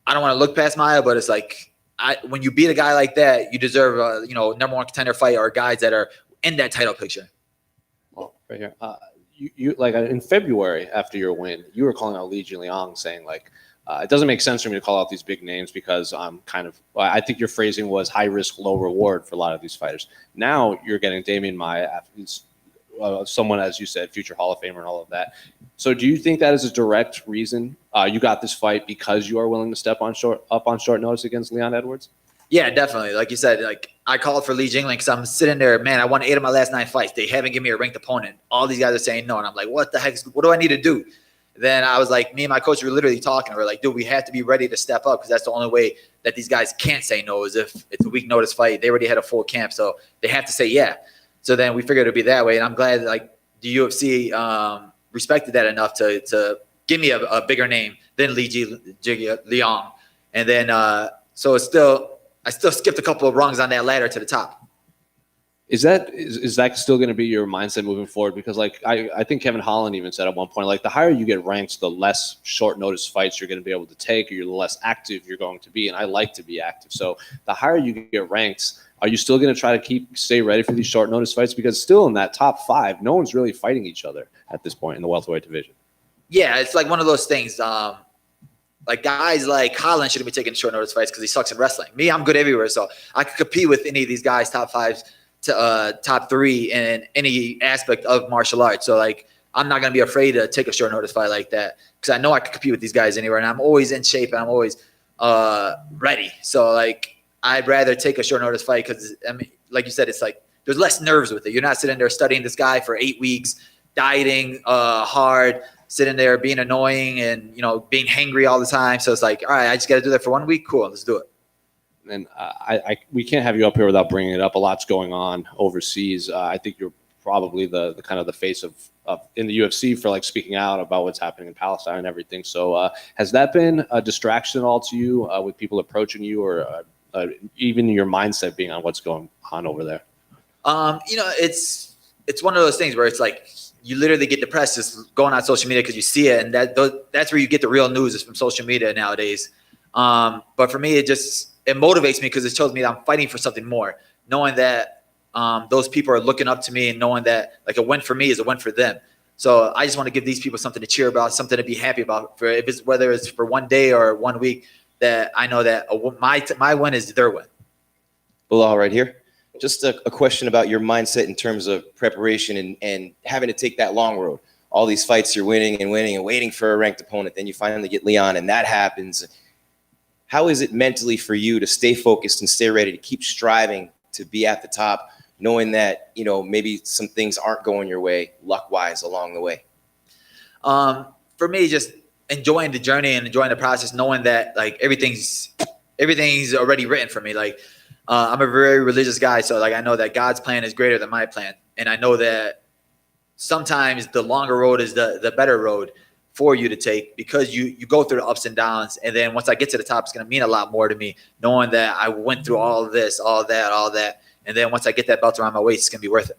don't want to look past Maia, but it's when you beat a guy like that, you deserve a number 1 contender fight or guys that are in that title picture. Well, right here, you in February after your win, you were calling out Li Jingliang, saying it doesn't make sense for me to call out these big names because I'm I think your phrasing was high risk, low reward for a lot of these fighters. Now you're getting Demian Maia after he's someone, as you said, future Hall of Famer and all of that. So do you think that is a direct reason you got this fight because you are willing to step on short notice against Leon Edwards? Yeah, definitely. Like you said, I called for Li Jingliang because I'm sitting there, man, I won 8 of my last 9 fights. They haven't given me a ranked opponent. All these guys are saying no. And I'm like, what the heck? What do I need to do? Then I was me and my coach were literally talking. We're like, dude, we have to be ready to step up because that's the only way that these guys can't say no is if it's a week notice fight. They already had a full camp, so they have to say yeah. So then we figured it would be that way. And I'm glad the UFC respected that enough to give me a bigger name than Li Jingliang. And then so I still skipped a couple of rungs on that ladder to the top. Is that still going to be your mindset moving forward? Because like I think Kevin Holland even said at one point, like the higher you get ranked, the less short notice fights you're going to be able to take, or you're the less active you're going to be. And I like to be active. So the higher you get ranked, are you still going to try to stay ready for these short notice fights? Because still in that top 5, no one's really fighting each other at this point in the welterweight division. Yeah, it's like one of those things. Like guys like Holland shouldn't be taking short notice fights because he sucks in wrestling. Me, I'm good everywhere, so I could compete with any of these guys, top 5 to top 3 in any aspect of martial arts. So like, I'm not gonna be afraid to take a short notice fight like that because I know I could compete with these guys anywhere, and I'm always in shape and I'm always ready. So like, I'd rather take a short notice fight because I mean, like you said, it's like there's less nerves with it. You're not sitting there studying this guy for 8 weeks, dieting hard, sitting there being annoying and being hangry all the time. So it's like, all right, I just got to do that for 1 week. Cool, let's do it. And we can't have you up here without bringing it up. A lot's going on overseas. I think you're probably the kind of the face of in the UFC for like speaking out about what's happening in Palestine and everything. So has that been a distraction at all to you with people approaching you, or even your mindset being on what's going on over there? It's one of those things where it's like you literally get depressed just going on social media because you see it, and that's where you get the real news is from social media nowadays. But for me, it motivates me because it shows me that I'm fighting for something more, knowing that those people are looking up to me and knowing that like a win for me is a win for them. So I just want to give these people something to cheer about, something to be happy about, for whether it's for 1 day or 1 week, that I know that my win is their win. Belal right here. Just a question about your mindset in terms of preparation and having to take that long road. All these fights you're winning and waiting for a ranked opponent. Then you finally get Leon and that happens. How is it mentally for you to stay focused and stay ready to keep striving to be at the top, knowing that, maybe some things aren't going your way luck-wise along the way? For me, just enjoying the journey and enjoying the process, knowing that like everything's already written for me. Like I'm a very religious guy, so like I know that God's plan is greater than my plan, and I know that sometimes the longer road is the better road for you to take, because you go through the ups and downs, and then once I get to the top, it's going to mean a lot more to me, knowing that I went through all of this, all that, and then once I get that belt around my waist, it's going to be worth it.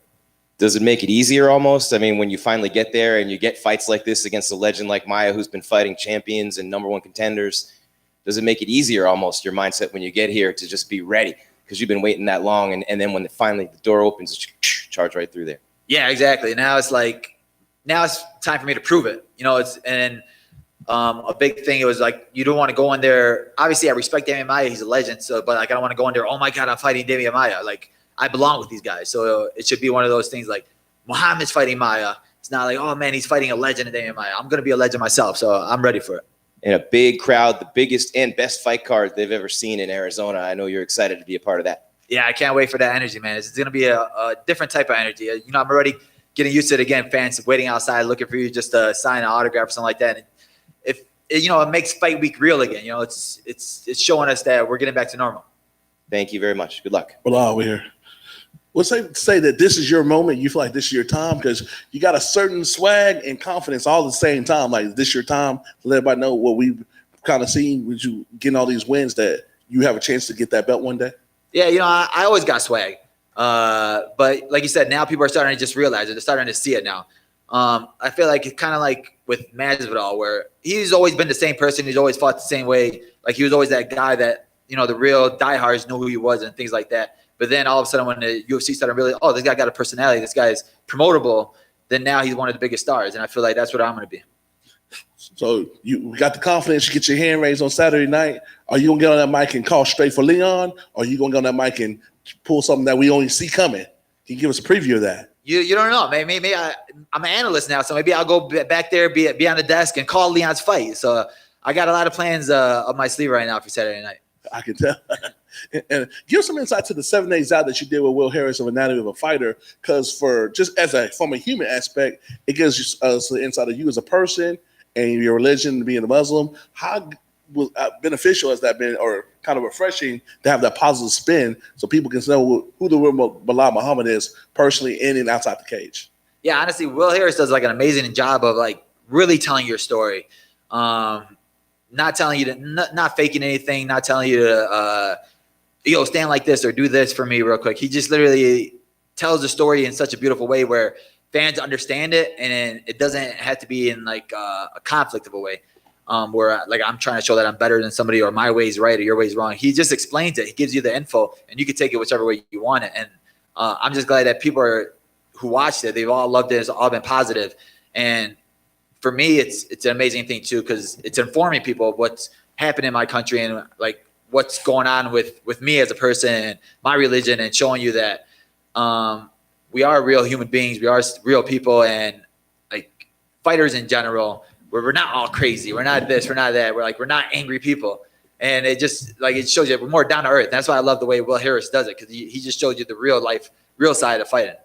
Does it make it easier almost? I mean, when you finally get there and you get fights like this against a legend like Maia, who's been fighting champions and #1 contenders, does it make it easier almost, your mindset, when you get here to just be ready? Because you've been waiting that long, and then when finally the door opens, charge right through there. Yeah, exactly. Now it's time for me to prove it. A big thing, it was like, you don't want to go in there. Obviously, I respect Demian Maia. He's a legend. So, but like, I don't want to go in there, oh my God, I'm fighting Demian Maia. Like, I belong with these guys. So it should be one of those things like Muhammad's fighting Maia. It's not like, oh man, he's fighting a legend in Demian Maia. I'm going to be a legend myself. So I'm ready for it. In a big crowd, the biggest and best fight card they've ever seen in Arizona. I know you're excited to be a part of that. Yeah, I can't wait for that energy, man. It's going to be a different type of energy. I'm already getting used to it again. Fans waiting outside looking for you just to sign an autograph or something like that. And it makes fight week real again. It's showing us that we're getting back to normal. Thank you very much. Good luck. Belal, we're here. Let's say that this is your moment. You feel like this is your time because you got a certain swag and confidence all at the same time. Like, this your time to let everybody know what we've kind of seen with you getting all these wins, that you have a chance to get that belt one day. Yeah, I always got swag. But like you said, now people are starting to just realize it. They're starting to see it now. I feel like it's kind of like with Masvidal, where he's always been the same person. He's always fought the same way. Like, he was always that guy that, the real diehards knew who he was and things like that. But then all of a sudden, when the UFC started really, oh, this guy got a personality, this guy is promotable, then now he's one of the biggest stars. And I feel like that's what I'm going to be. So you got the confidence, you get your hand raised on Saturday night. Are you going to get on that mic and call straight for Leon? Or are you going to get on that mic and pull something that we only see coming? Can you give us a preview of that? You don't know. Maybe I'm an analyst now, so maybe I'll go back there, be on the desk, and call Leon's fight. So I got a lot of plans up my sleeve right now for Saturday night. I can tell. And give some insight to the 7 days out that you did with Will Harris of Anatomy of a Fighter, because from a human aspect, it gives us the insight of you as a person and your religion, being a Muslim. How beneficial has that been, or kind of refreshing to have that positive spin so people can know who the real Belal Muhammad is personally in and outside the cage? Yeah, honestly, Will Harris does like an amazing job of like really telling your story. Not telling you to, not faking anything, not telling you to, stand like this or do this for me real quick. He just literally tells the story in such a beautiful way where fans understand it, and it doesn't have to be in like a conflict of a way. Where like I'm trying to show that I'm better than somebody, or my way's right or your way's wrong. He just explains it. He gives you the info, and you can take it whichever way you want it. And I'm just glad that people who watched it, they've all loved it. It's all been positive. And for me, it's an amazing thing too, because it's informing people of what's happening in my country and like what's going on with me as a person and my religion, and showing you that we are real human beings. We are real people, and like fighters in general. We're not all crazy. We're not this. We're not that. We're not angry people. And it just like it shows you we're more down to earth. That's why I love the way Will Harris does it, because he just shows you the real side of fighting.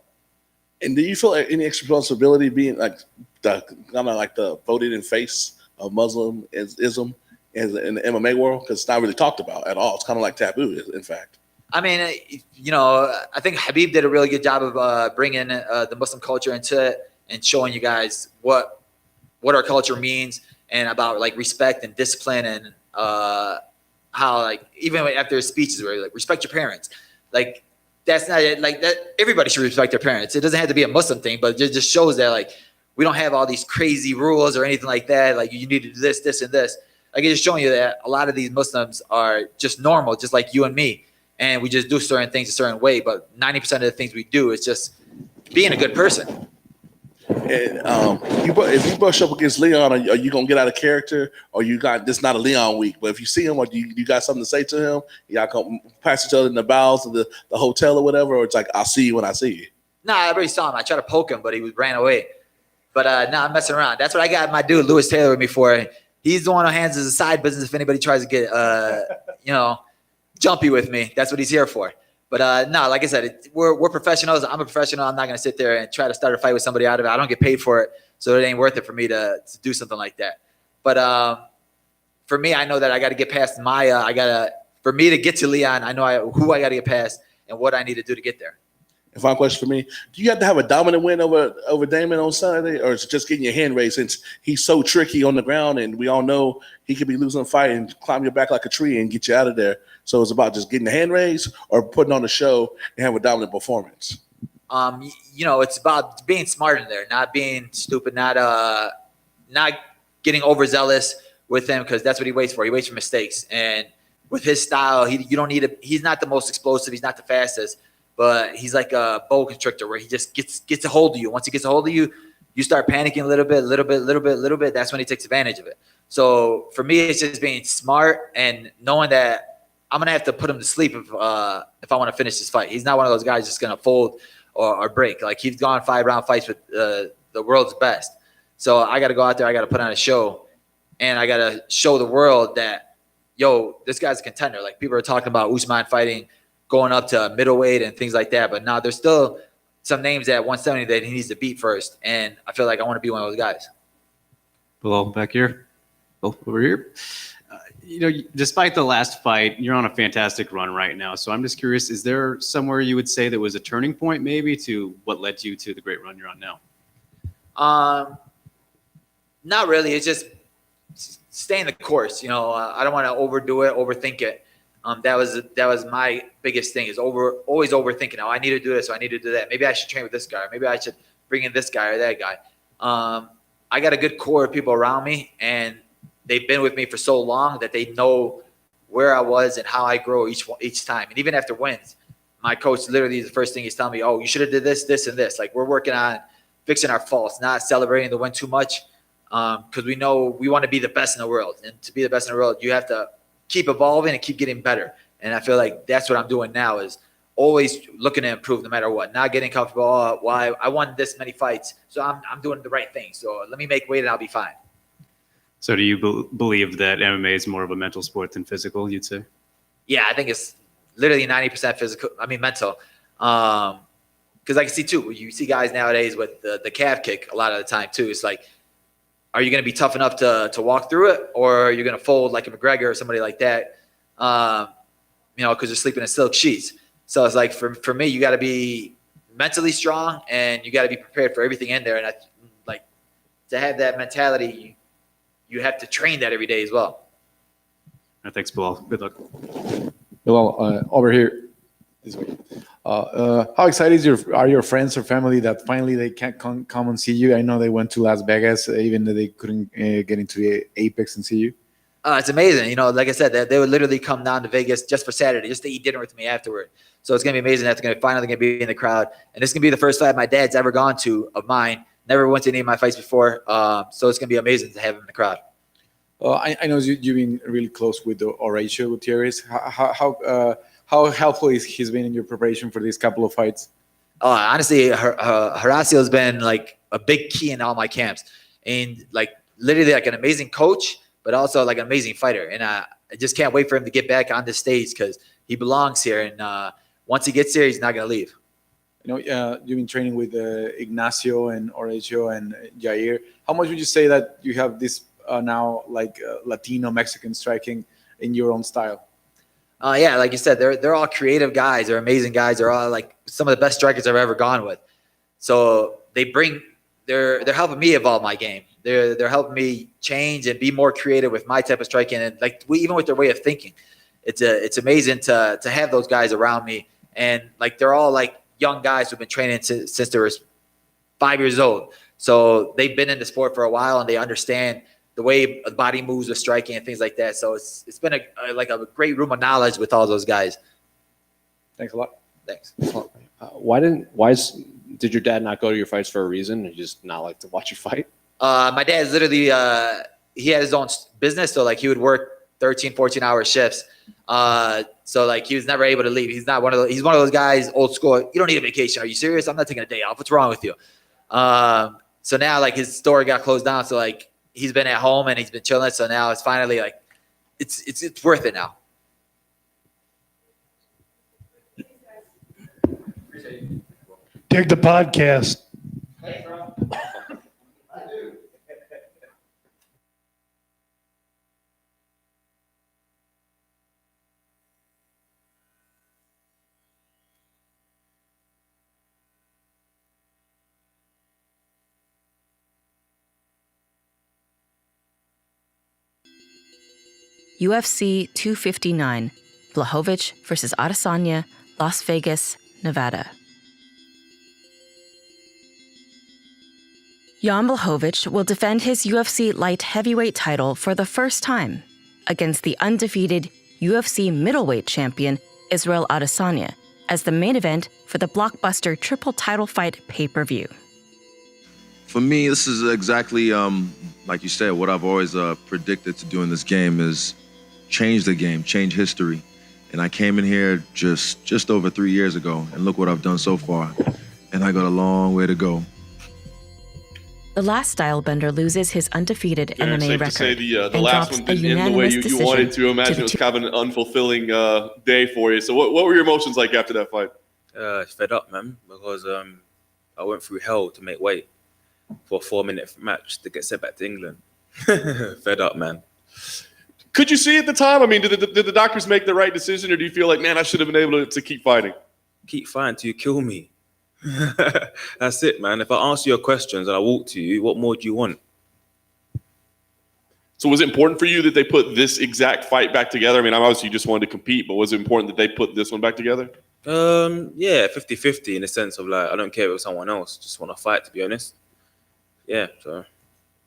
And do you feel any extra responsibility being like the voted in face of Muslimism in the MMA world? Because it's not really talked about at all. It's kind of like taboo, in fact. I mean, I think Habib did a really good job of bringing the Muslim culture into it and showing you guys what our culture means, and about like respect and discipline, and how like even after his speeches where like respect your parents, like that's not it. Like that, everybody should respect their parents. It doesn't have to be a Muslim thing, but it just shows that like we don't have all these crazy rules or anything like that. Like you need to do this, this, and this. Like it's just showing you that a lot of these Muslims are just normal, just like you and me, and we just do certain things a certain way. But 90% of the things we do is just being a good person. And if you brush up against Leon, are you gonna get out of character, or you got this not a Leon week? But if you see him, or you got something to say to him, y'all come pass each other in the bowels of the hotel or whatever, or it's like I'll see you when I see you. Nah, I already saw him. I tried to poke him, but he ran away. But I'm messing around. That's what I got my dude Lewis Taylor with me for. He's the one who hands us a side business if anybody tries to get jumpy with me. That's what he's here for. But no, like I said, we're professionals. I'm a professional. I'm not going to sit there and try to start a fight with somebody out of it. I don't get paid for it, so it ain't worth it for me to do something like that. But for me, I know that I got to get past Maia. For me to get to Leon, I know who I got to get past and what I need to do to get there. And final question for me: do you have to have a dominant win over Demian on Sunday, or is it just getting your hand raised since he's so tricky on the ground, and we all know he could be losing a fight and climb your back like a tree and get you out of there? So it's about just getting the hand raised or putting on a show and have a dominant performance. It's about being smart in there, not being stupid, not getting overzealous with him, because that's what he waits for. He waits for mistakes, and with his style, you don't need he's not the most explosive, he's not the fastest. But he's like a boa constrictor where he just gets a hold of you. Once he gets a hold of you, you start panicking a little bit. That's when he takes advantage of it. So for me, it's just being smart and knowing that I'm going to have to put him to sleep if I want to finish this fight. He's not one of those guys just going to fold or break. Like he's gone 5-round fights with the world's best. So I got to go out there. I got to put on a show, and I got to show the world that, this guy's a contender. Like people are talking about Usman fighting, going up to middleweight and things like that. But now there's still some names at 170 that he needs to beat first. And I feel like I want to be one of those guys. Belal back here. Bill over here. Despite the last fight, you're on a fantastic run right now. So I'm just curious, is there somewhere you would say that was a turning point maybe to what led you to the great run you're on now? Not really. It's just staying the course. I don't want to overdo it, overthink it. That was my biggest thing, is always overthinking. Oh, I need to do this, so I need to do that. Maybe I should train with this guy. Or maybe I should bring in this guy or that guy. I got a good core of people around me, and they've been with me for so long that they know where I was and how I grow each time. And even after wins, my coach literally the first thing he's telling me, "Oh, you should have did this, this, and this." Like we're working on fixing our faults, not celebrating the win too much, because we know we want to be the best in the world. And to be the best in the world, you have to keep evolving and keep getting better. And I feel like that's what I'm doing now, is always looking to improve no matter what, not getting comfortable. Oh, well, I won this many fights, so I'm doing the right thing. So let me make weight and I'll be fine. So do you believe that MMA is more of a mental sport than physical, you'd say? Yeah, I think it's literally 90% mental. Because I can see too, you see guys nowadays with the calf kick a lot of the time too. It's like, are you going to be tough enough to walk through it, or are you going to fold like a McGregor or somebody like that? Because you're sleeping in silk sheets. So it's like for me, you got to be mentally strong and you got to be prepared for everything in there. And to have that mentality, you have to train that every day as well. Thanks, Belal. Good luck. Belal, over here, This way. How excited are your friends or family that finally they can come and see you? I know they went to Las Vegas, even though they couldn't get into the Apex and see you. It's amazing. You know, like I said, they would literally come down to Vegas just for Saturday, just to eat dinner with me afterward. So it's going to be amazing that they're finally going to be in the crowd. And it's going to be the first fight my dad's ever gone to of mine. Never went to any of my fights before. So it's going to be amazing to have him in the crowd. I know you've been really close with Horacio Gutierrez. How helpful he's been in your preparation for these couple of fights? Honestly, Horacio has been like a big key in all my camps. And like literally like an amazing coach, but also like an amazing fighter. And I just can't wait for him to get back on the stage because he belongs here. And once he gets here, he's not going to leave. You know, you've been training with Ignacio and Horacio and Jair. How much would you say that you have this now like Latino Mexican striking in your own style? Yeah, like you said, they're all creative guys. They're amazing guys. They're all like some of the best strikers I've ever gone with. So they're helping me evolve my game. They're helping me change and be more creative with my type of striking and like even with their way of thinking. It's amazing to have those guys around me, and like they're all like young guys who've been training since they were 5 years old. So they've been in the sport for a while and they understand the way the body moves with striking and things like that. So it's been a great room of knowledge with all those guys. Thanks a lot. Thanks. Did your dad not go to your fights for a reason? Or you just not like to watch you fight? My dad's literally, he had his own business. So like he would work 13, 14-hour shifts. So like he was never able to leave. He's one of those guys, old school. You don't need a vacation. Are you serious? I'm not taking a day off. What's wrong with you? So now like his store got closed down. So like he's been at home and he's been chilling. So now it's finally like, it's worth it now. Dig the podcast. UFC 259, Blachowicz versus Adesanya, Las Vegas, Nevada. Jan Blachowicz will defend his UFC light heavyweight title for the first time against the undefeated UFC middleweight champion Israel Adesanya as the main event for the blockbuster triple title fight pay-per-view. For me, this is exactly, like you said, what I've always predicted to do in this game is change the game, change history. And I came in here just over 3 years ago, and look what I've done so far. And I got a long way to go. The last stylebender loses his undefeated MMA safe record to say the and last drops one a didn't end the way unanimous you decision wanted to. Imagine the it was kind of an unfulfilling day for you. So what were your emotions like after that fight? Fed up, man, because I went through hell to make weight for a 4-minute match to get sent back to England. Fed up, man. Could you see at the time? I mean, did the doctors make the right decision, or do you feel like, man, I should have been able to keep fighting? Keep fighting till you kill me. That's it, man. If I answer your questions and I walk to you, what more do you want? So was it important for you that they put this exact fight back together? I mean, obviously you just wanted to compete, but was it important that they put this one back together? Yeah, 50-50 in the sense of like, I don't care if it was someone else. Just want to fight, to be honest. Yeah, so.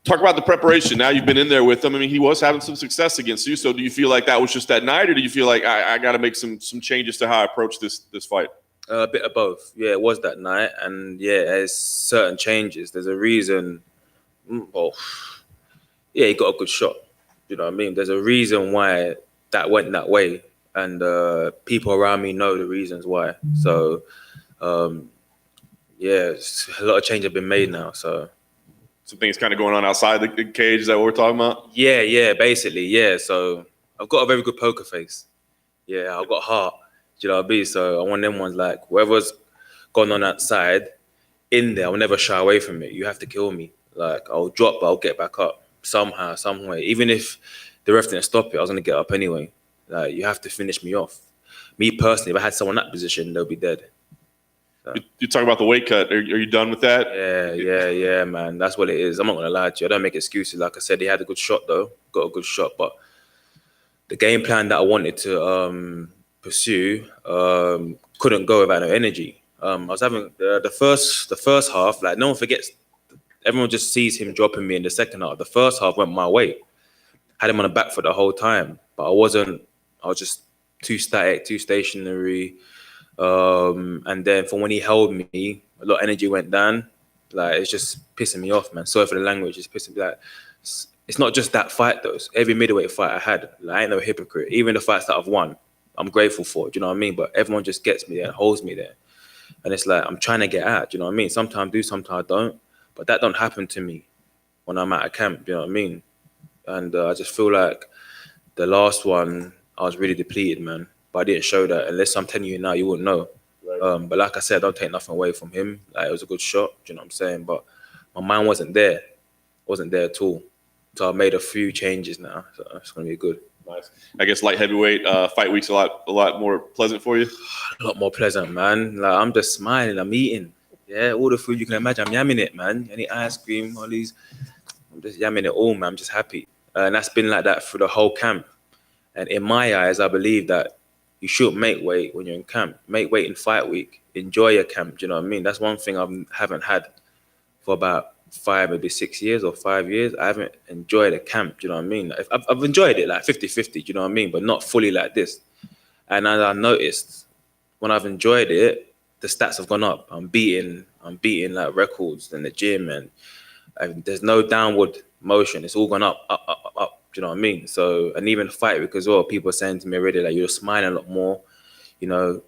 Talk about the preparation. Now you've been in there with him. I mean, he was having some success against you. So do you feel like that was just that night, or do you feel like I got to make some changes to how I approach this fight? A bit of both. Yeah, it was that night. And yeah, there's certain changes. There's a reason. Well, yeah, he got a good shot. You know what I mean? There's a reason why that went that way. And people around me know the reasons why. So, yeah, a lot of change have been made now. So, some things kind of going on outside the cage. Is that what we're talking about? Yeah, basically, yeah. So I've got a very good poker face. Yeah, I've got heart. Do you know what I mean? So I want them ones like whatever's gone on outside, in there, I'll never shy away from it. You have to kill me. Like I'll drop, but I'll get back up somehow, some way. Even if the ref didn't stop it, I was gonna get up anyway. Like you have to finish me off. Me personally, if I had someone in that position, they'll be dead. You talk about the weight cut. Are you done with that? Yeah, man. That's what it is. I'm not gonna lie to you. I don't make excuses. Like I said, he had a good shot though. Got a good shot, but the game plan that I wanted to pursue couldn't go without no energy. I was having the first half, like no one forgets. Everyone just sees him dropping me in the second half. The first half went my way. Had him on the back for the whole time, but I was just too static, too stationary. And then from when he held me, a lot of energy went down. Like, it's just pissing me off, man. Sorry for the language, it's pissing me like. It's not just that fight though. It's every middleweight fight I had. Like, I ain't no hypocrite. Even the fights that I've won, I'm grateful for. Do you know what I mean? But everyone just gets me there and holds me there. And it's like, I'm trying to get out. Do you know what I mean? Sometimes I do, sometimes I don't. But that don't happen to me when I'm at a camp. Do you know what I mean? And I just feel like the last one, I was really depleted, man. But I didn't show that. Unless I'm telling you now, you wouldn't know. Right. But like I said, don't take nothing away from him. Like, it was a good shot. Do you know what I'm saying? But my mind wasn't there. Wasn't there at all. So I've made a few changes now. So it's going to be good. Nice. I guess light heavyweight fight week's a lot more pleasant for you. A lot more pleasant, man. Like, I'm just smiling. I'm eating. Yeah, all the food you can imagine. I'm yamming it, man. Any ice cream, all these. I'm just yamming it all, man. I'm just happy. And that's been like that through the whole camp. And in my eyes, I believe that you shouldn't make weight when you're in camp. Make weight in fight week. Enjoy your camp. Do you know what I mean? That's one thing I haven't had for about 5, maybe 6 years or 5 years. I haven't enjoyed a camp. Do you know what I mean? I've enjoyed it like 50-50. Do you know what I mean? But not fully like this. And as I noticed, when I've enjoyed it, the stats have gone up. I'm beating like records in the gym, and there's no downward motion. It's all gone up. Do you know what I mean? So, and even fight week as well, people are saying to me already, like, you're smiling a lot more, you know,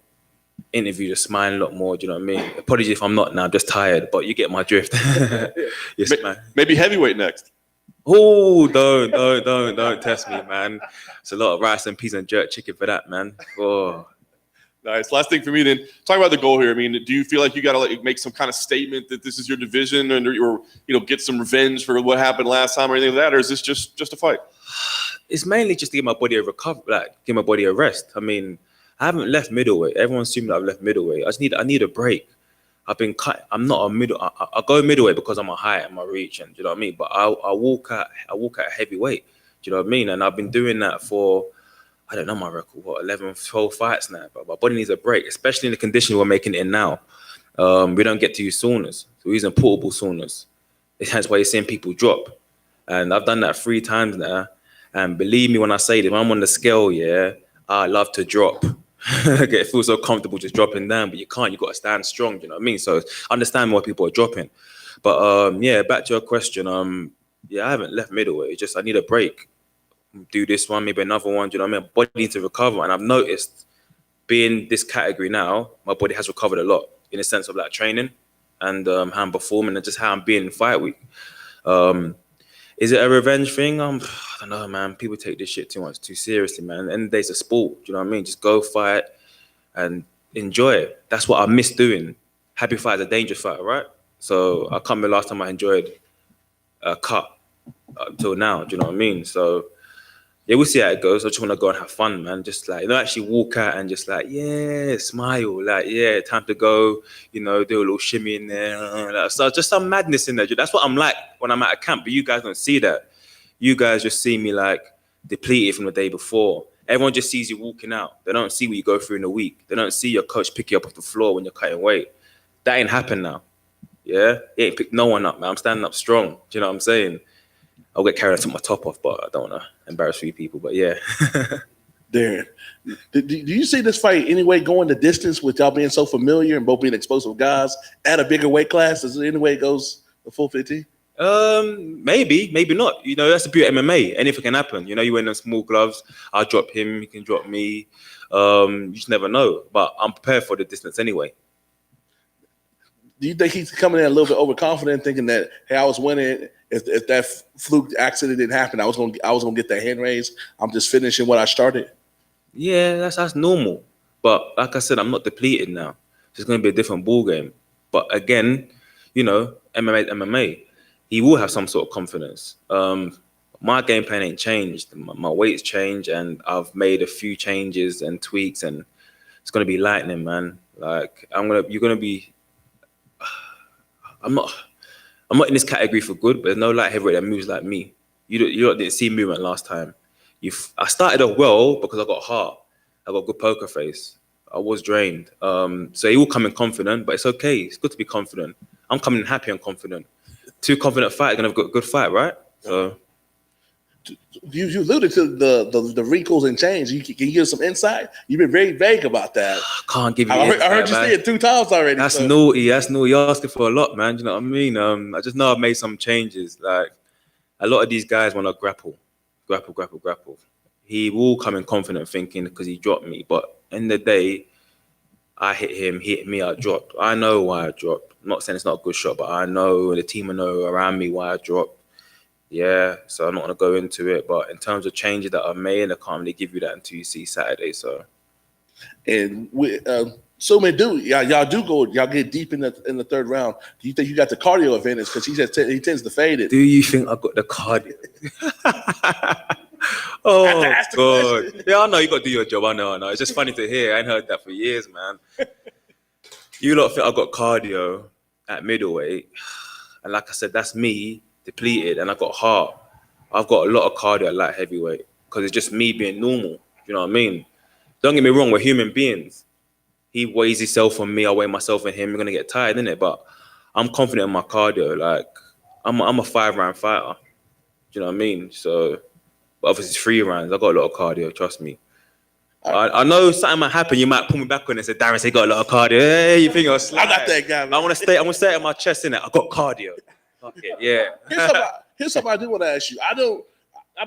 interview, you're smiling a lot more. Do you know what I mean? Apologies if I'm not now, I'm just tired, but you get my drift. Maybe heavyweight next. Oh, don't test me, man. It's a lot of rice and peas and jerk chicken for that, man. Oh. Nice. Last thing for me then, talk about the goal here. I mean, do you feel like you got to like make some kind of statement that this is your division, or you know, get some revenge for what happened last time or anything like that, or is this just a fight? It's mainly just to give my body a recovery, like give my body a rest. I mean, I haven't left middleweight. Everyone's assuming that I've left middleweight. I need a break. I've been cut. I'm not a middle. I go middleweight because I'm a height and my reach, and do you know what I mean. But I walk at a heavyweight. Do you know what I mean? And I've been doing that for, I don't know my record, 11, 12 fights now. But my body needs a break, especially in the condition we're making it in now. We don't get to use saunas. So we're using portable saunas. That's why you're seeing people drop. And I've done that 3 times now. And believe me when I say that, when I'm on the scale, yeah, I love to drop. It feels so comfortable just dropping down, but you can't. You got to stand strong. Do you know what I mean? So I understand why people are dropping. But yeah, back to your question. Yeah, I haven't left middleweight. It's just I need a break. Do this one, maybe another one. Do you know what I mean? Body needs to recover, and I've noticed being this category now, my body has recovered a lot in the sense of like training and how I'm performing and just how I'm being in fight week. Is it a revenge thing? I don't know, man. People take this shit too seriously, man. At the end of the day, it's a sport. Do you know what I mean? Just go fight and enjoy it. That's what I miss doing. Happy fight is a dangerous fight, right? So I can't remember last time I enjoyed a cut until now. Do you know what I mean? So yeah, we'll see how it goes. I just want to go and have fun, man. Just like, you know, actually walk out and just like, yeah, smile. Like, yeah, time to go, you know, do a little shimmy in there. Like, so just some madness in there. That's what I'm like when I'm at a camp. But you guys don't see that. You guys just see me like depleted from the day before. Everyone just sees you walking out. They don't see what you go through in a week. They don't see your coach pick you up off the floor when you're cutting weight. That ain't happened now. Yeah? He ain't picked no one up, man. I'm standing up strong. Do you know what I'm saying? I'll get carried out to my top off, but I don't want to embarrass few people. But yeah. Darren, do you see this fight anyway going the distance with y'all being so familiar and both being explosive guys at a bigger weight class? Is there any way it goes the full 15? Maybe not. You know, that's the beauty of MMA. Anything can happen. You know, you wear them small gloves. I'll drop him. He can drop me. You just never know. But I'm prepared for the distance anyway. Do you think he's coming in a little bit overconfident, thinking that, hey, I was winning? If that fluke accident didn't happen, I was gonna get that hand raise. I'm just finishing what I started. Yeah, that's normal. But like I said, I'm not depleted now. It's going to be a different ball game. But again, you know, MMA. He will have some sort of confidence. My game plan ain't changed. My weight's changed, and I've made a few changes and tweaks, and it's going to be lightning, man. Like I'm not in this category for good, but there's no light heavyweight that moves like me. You didn't see movement last time. I started off well because I got heart. I got good poker face. I was drained. So he will come in confident, but it's okay. It's good to be confident. I'm coming in happy and confident. Two confident fighters gonna have a good fight, right? So you alluded to the wrinkles and change. Can you give some insight? You've been very vague about that. I can't give you. I heard you say it 2 times already. That's naughty. That's naughty. You're asking for a lot, man. Do you know what I mean? I just know I've made some changes. Like a lot of these guys want to grapple. He will come in confident thinking because he dropped me, but in the day, I hit him, he hit me, I dropped. I know why I dropped. I'm not saying it's not a good shot, but I know, and the team will know around me why I dropped. Yeah, so I'm not going to go into it, but in terms of changes that I've made, I can't really give you that until you see Saturday, so. And y'all get deep in the third round. Do you think you got the cardio advantage? Because he tends to fade it. Do you think I got the cardio? Oh, God. Yeah, I know you got to do your job. I know. It's just funny to hear. I ain't heard that for years, man. You lot think I got cardio at middleweight. And like I said, that's me depleted. And I got heart. I've got a lot of cardio at light heavyweight because it's just me being normal. You know what I mean? Don't get me wrong. We're human beings. He weighs himself on me. I weigh myself on him. We're going to get tired, innit? But I'm confident in my cardio. Like, I'm a 5-round fighter. Do you know what I mean? So... But obviously, it's 3 rounds. I got a lot of cardio. Trust me. I know something might happen. You might pull me back on and say, "Darren, say got a lot of cardio." Hey, you think you're slide. I'm not that guy. Man. I want to say it in my chest, innit? I got cardio. Fuck it, yeah. Here's something I do want to ask you. I've been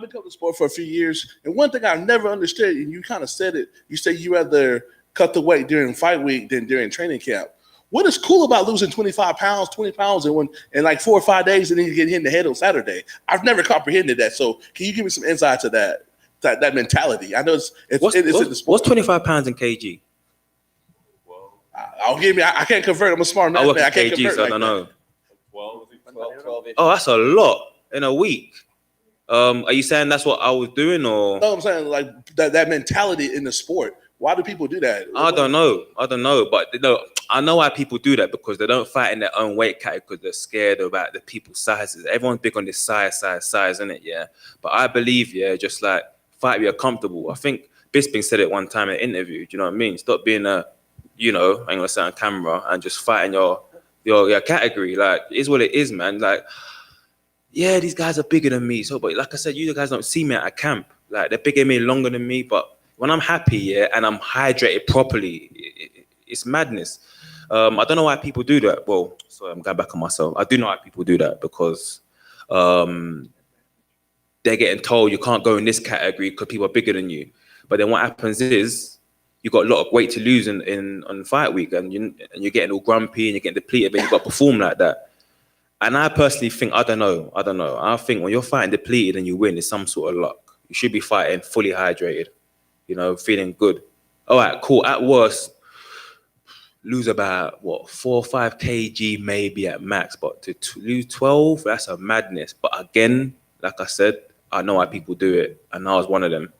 covering the sport for a few years, and one thing I never understood, and you kind of said it. You say you rather cut the weight during fight week than during training camp. What is cool about losing 25 pounds, 20 pounds in like 4 or 5 days and then you get hit in the head on Saturday? I've never comprehended that. So can you give me some insight to that mentality? I know it's in the sport. What's 25 pounds in kg? I can't convert. I'm a smart man. I work in I can't kg, convert so I like don't know. 12. Oh, that's a lot in a week. Are you saying that's what I was doing, or? No, I'm saying like that mentality in the sport. Why do people do that? I don't know, but I know why people do that because they don't fight in their own weight category because they're scared about the people's sizes. Everyone's big on this size, isn't it? Yeah, but I believe, just like fight where you're comfortable. I think Bisping said it one time in an interview. Do you know what I mean? Stop being I ain't gonna say on camera and just fighting your category. Like, it is what it is, man. Like, yeah, these guys are bigger than me. So, but like I said, you guys don't see me at a camp. Like, they're bigger than me, longer than me, but when I'm happy, and I'm hydrated properly, it's madness. I don't know why people do that. Well, sorry, I'm going back on myself. I do know why people do that because they're getting told you can't go in this category because people are bigger than you. But then what happens is you got a lot of weight to lose on fight week, and you're getting all grumpy and you're getting depleted, but you've got to perform like that. And I personally think, I don't know. I think when you're fighting depleted and you win, it's some sort of luck. You should be fighting fully hydrated. Feeling good. All right, cool. At worst, lose about 4 or 5 kg maybe at max, but to lose 12, that's a madness. But again, like I said, I know why people do it, and I was one of them.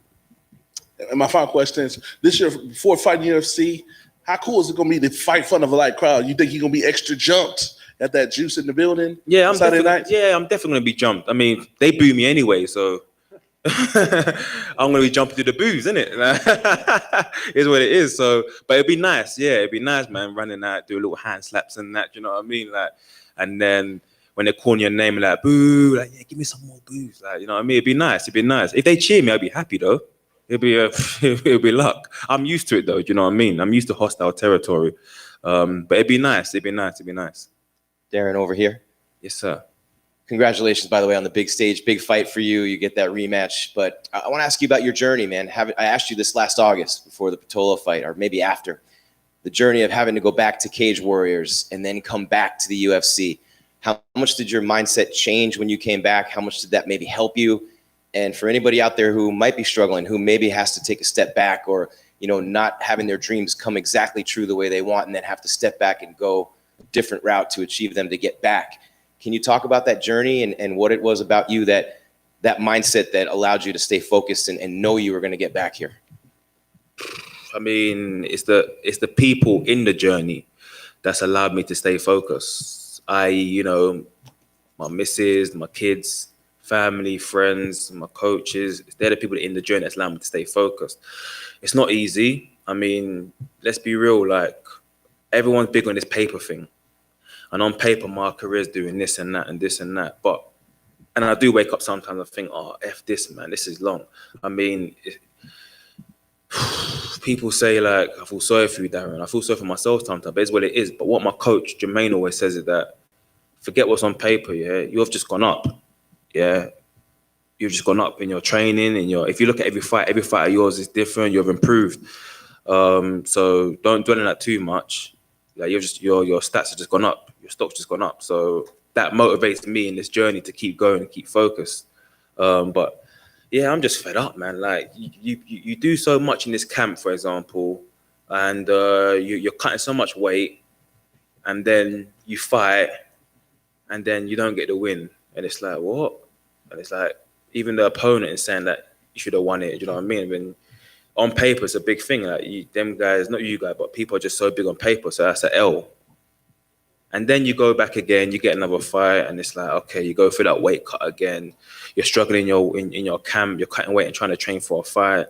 And my final question is: this year, before fighting UFC, how cool is it going to be to fight in front of a light crowd? You think you're going to be extra jumped at that juice in the building? Yeah, I'm Saturday night. Yeah, I'm definitely going to be jumped. I mean, they boo me anyway, so. I'm gonna be jumping to the booze, isn't it? Is what it is. So, but it'd be nice, it'd be nice, man. Running out, do a little hand slaps and that. You know what I mean? Like, and then when they call your name, like boo, like give me some more booze. Like, you know what I mean? It'd be nice. If they cheer me, I'd be happy though. It'll be luck. I'm used to it though. Do you know what I mean? I'm used to hostile territory. But it'd be nice. It'd be nice. Darren over here. Yes, sir. Congratulations, by the way, on the big stage. Big fight for you. You get that rematch. But I want to ask you about your journey, man. I asked you this last August before the Patola fight, or maybe after. The journey of having to go back to Cage Warriors and then come back to the UFC. How much did your mindset change when you came back? How much did that maybe help you? And for anybody out there who might be struggling, who maybe has to take a step back or, not having their dreams come exactly true the way they want and then have to step back and go a different route to achieve them to get back. Can you talk about that journey and what it was about you that mindset that allowed you to stay focused and know you were going to get back here? I mean, it's the people in the journey that's allowed me to stay focused. My missus, my kids, family, friends, my coaches, they're the people in the journey that's allowed me to stay focused. It's not easy. I mean, let's be real. Like, everyone's big on this paper thing, and on paper, my career's doing this and that and this and that. But, and I do wake up sometimes and think, oh, F this, man, this is long. I mean, people say, like, I feel sorry for you, Darren. I feel sorry for myself sometimes, but it's what it is. But what my coach, Jermaine, always says is that, forget what's on paper, yeah? You've just gone up, yeah? You've just gone up in your training, if you look at every fight of yours is different, you've improved. So don't dwell on that too much. Like, your stats have just gone up, your stock's just gone up. So that motivates me in this journey to keep going and keep focused. But yeah, I'm just fed up, man. Like, you do so much in this camp, for example, and you're cutting so much weight, and then you fight, and then you don't get the win. And it's like, what? And it's like, even the opponent is saying that you should have won it. You know what I mean? When on paper, it's a big thing. Like, them guys, not you guys, but people are just so big on paper. So that's an L. And then you go back again, you get another fight, and it's like, okay, you go through that weight cut again. You're struggling in your camp, you're cutting weight and trying to train for a fight.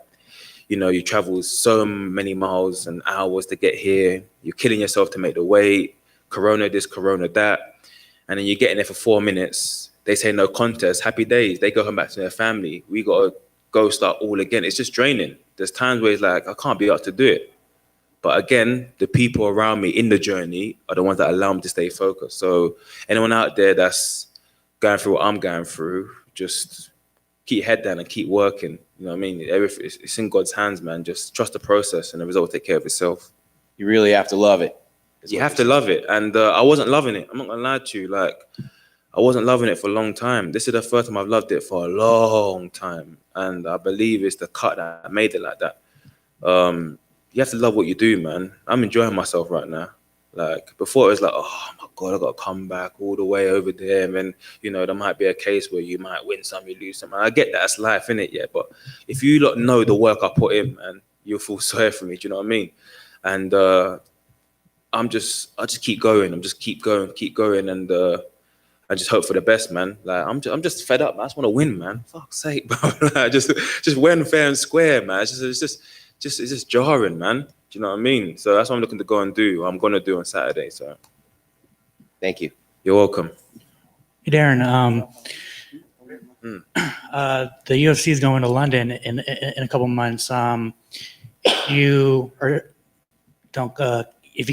You know, you travel so many miles and hours to get here. You're killing yourself to make the weight. Corona this, Corona that. And then you get in there for 4 minutes. They say no contest, happy days. They go home back to their family. We got to go start all again. It's just draining. There's times where it's like, I can't be up to do it. But again, the people around me in the journey are the ones that allow me to stay focused. So anyone out there that's going through what I'm going through, just keep your head down and keep working. You know what I mean? It's in God's hands, man. Just trust the process and the result will take care of itself. You really have to love it. You have to love it. And I wasn't loving it. I'm not going to lie to you. Like, I wasn't loving it for a long time. This is the first time I've loved it for a long time. And I believe it's the cut that made it like that. You have to love what you do, man. I'm enjoying myself right now. Like, before it was like, oh my God, I got to come back all the way over there. And then, you know, there might be a case where you might win some, you lose some. And I get that, that's life, innit? Yeah. But if you lot know the work I put in, man, you'll feel sorry for me. Do you know what I mean? And I just keep going. I'm just keep going. And I just hope for the best, man. Like, I'm just fed up, man. I just want to win, man. Fuck's sake, bro. Like, just win fair and square, man. It's just jarring, man. Do you know what I mean? So that's what I'm looking to go and do. I'm going to do on Saturday. So thank you. You're welcome. Hey, Darren, the UFC is going to London in a couple months. If you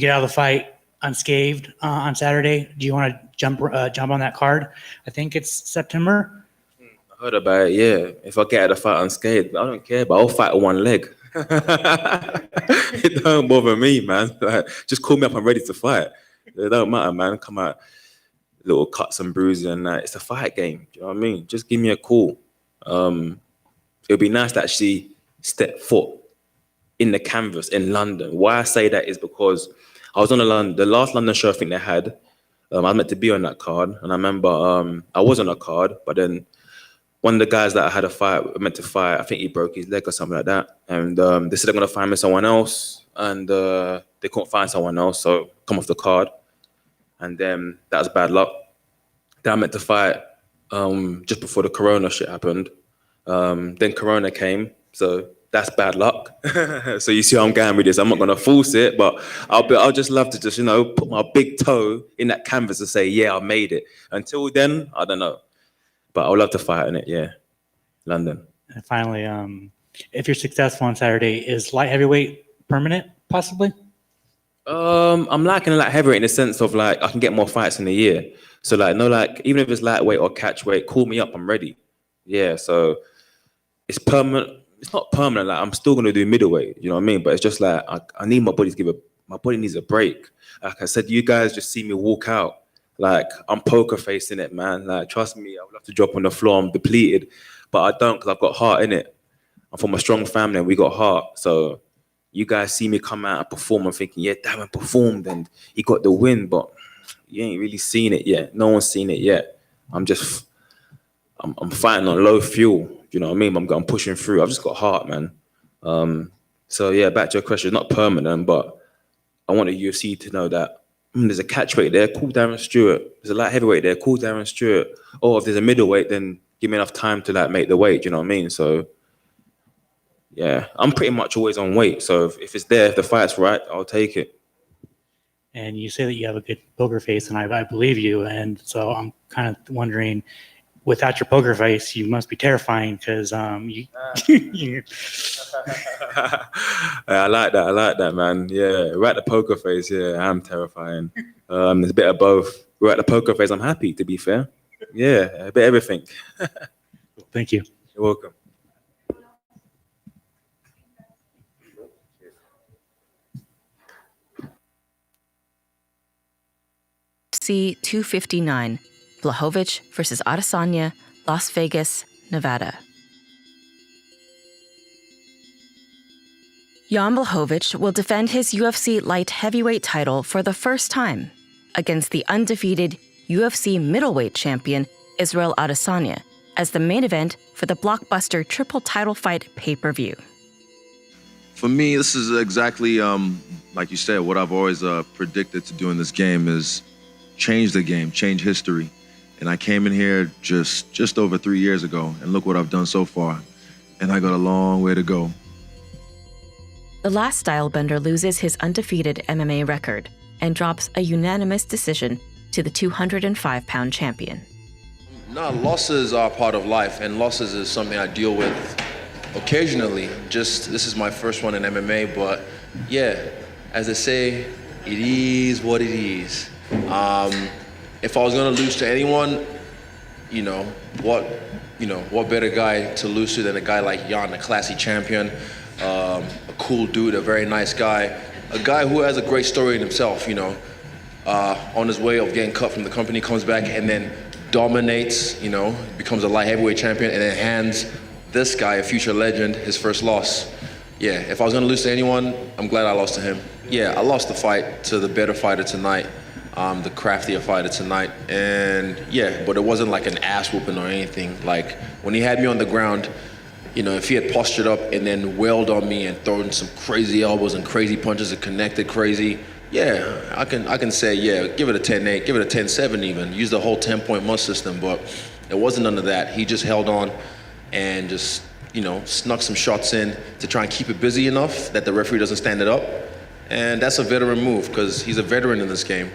get out of the fight unscathed on Saturday, do you want to jump on that card? I think it's September. I heard about it, yeah. If I get out of the fight unscathed, I don't care, but I'll fight on one leg. It don't bother me, man. Like, just call me up, I'm ready to fight. It don't matter, man. Come out, little cuts and bruises and that. It's a fight game. Do you know what I mean? Just give me a call. It'll be nice to actually step foot in the canvas in London. Why I say that is because I was on the last London show I think they had. I was meant to be on that card, and I remember I was on a card, but then one of the guys that I had meant to fight, I think he broke his leg or something like that. And they said they're going to find me someone else. And they couldn't find someone else, so come off the card. And then that was bad luck. Then I meant to fight just before the Corona shit happened. Then Corona came, so that's bad luck. So you see how I'm going with this. I'm not going to force it, but I'll just love to just, you know, put my big toe in that canvas and say, yeah, I made it. Until then, I don't know. But I would love to fight in it, yeah. London. And finally, if you're successful on Saturday, is light heavyweight permanent, possibly? I'm liking light heavyweight in the sense of, like, I can get more fights in a year. So, like, no, like, even if it's lightweight or catch weight, call me up, I'm ready. Yeah, so it's permanent. It's not permanent. Like, I'm still gonna do middleweight. You know what I mean? But it's just like I need my body to my body needs a break. Like I said, you guys just see me walk out. Like, I'm poker facing it, man. Like, trust me, I would love to drop on the floor. I'm depleted, but I don't, because I've got heart in it. I'm from a strong family and we got heart. So you guys see me come out and perform. I'm thinking, yeah, Darren performed and he got the win, but you ain't really seen it yet. No one's seen it yet. I'm fighting on low fuel. You know what I mean? I'm pushing through. I've just got heart, man. So yeah, back to your question, not permanent, but I want the UFC to know that there's a catchweight there, call Darren Stewart. There's a light heavyweight there, call Darren Stewart. Or if there's a middleweight, then give me enough time to, like, make the weight. You know what I mean? So yeah, I'm pretty much always on weight. So if it's there, if the fight's right, I'll take it. And you say that you have a good poker face, and I believe you. And so I'm kind of wondering, without your poker face, you must be terrifying because you. I like that, man. Yeah, right, the poker face. Yeah, I'm terrifying. There's a bit of both. Right, the poker face. I'm happy, to be fair. Yeah, a bit of everything. Thank you. You're welcome. UFC 259, Blachowicz versus Adesanya, Las Vegas, Nevada. Jan Blachowicz will defend his UFC light heavyweight title for the first time against the undefeated UFC middleweight champion Israel Adesanya as the main event for the blockbuster triple title fight pay-per-view. For me, this is exactly, like you said, what I've always predicted to do in this game is change the game, change history. And I came in here just over 3 years ago, and look what I've done so far. And I got a long way to go. The last stylebender loses his undefeated MMA record and drops a unanimous decision to the 205-pound champion. No, losses are part of life, and losses is something I deal with occasionally. This is my first one in MMA, but yeah, as they say, it is what it is. If I was gonna lose to anyone, what better guy to lose to than a guy like Jan, a classy champion, a cool dude, a very nice guy, a guy who has a great story in himself, on his way of getting cut from the company, comes back and then dominates, becomes a light heavyweight champion, and then hands this guy, a future legend, his first loss. Yeah, if I was gonna lose to anyone, I'm glad I lost to him. Yeah, I lost the fight to the better fighter tonight, the craftier fighter tonight, and yeah, but it wasn't like an ass whooping or anything. Like, when he had me on the ground, if he had postured up and then wailed on me and thrown some crazy elbows and crazy punches and connected crazy, yeah, I can say, yeah, give it a 10-8, give it a 10-7 even, use the whole 10-point must system, but it wasn't none of that. He just held on and just, snuck some shots in to try and keep it busy enough that the referee doesn't stand it up. And that's a veteran move because he's a veteran in this game.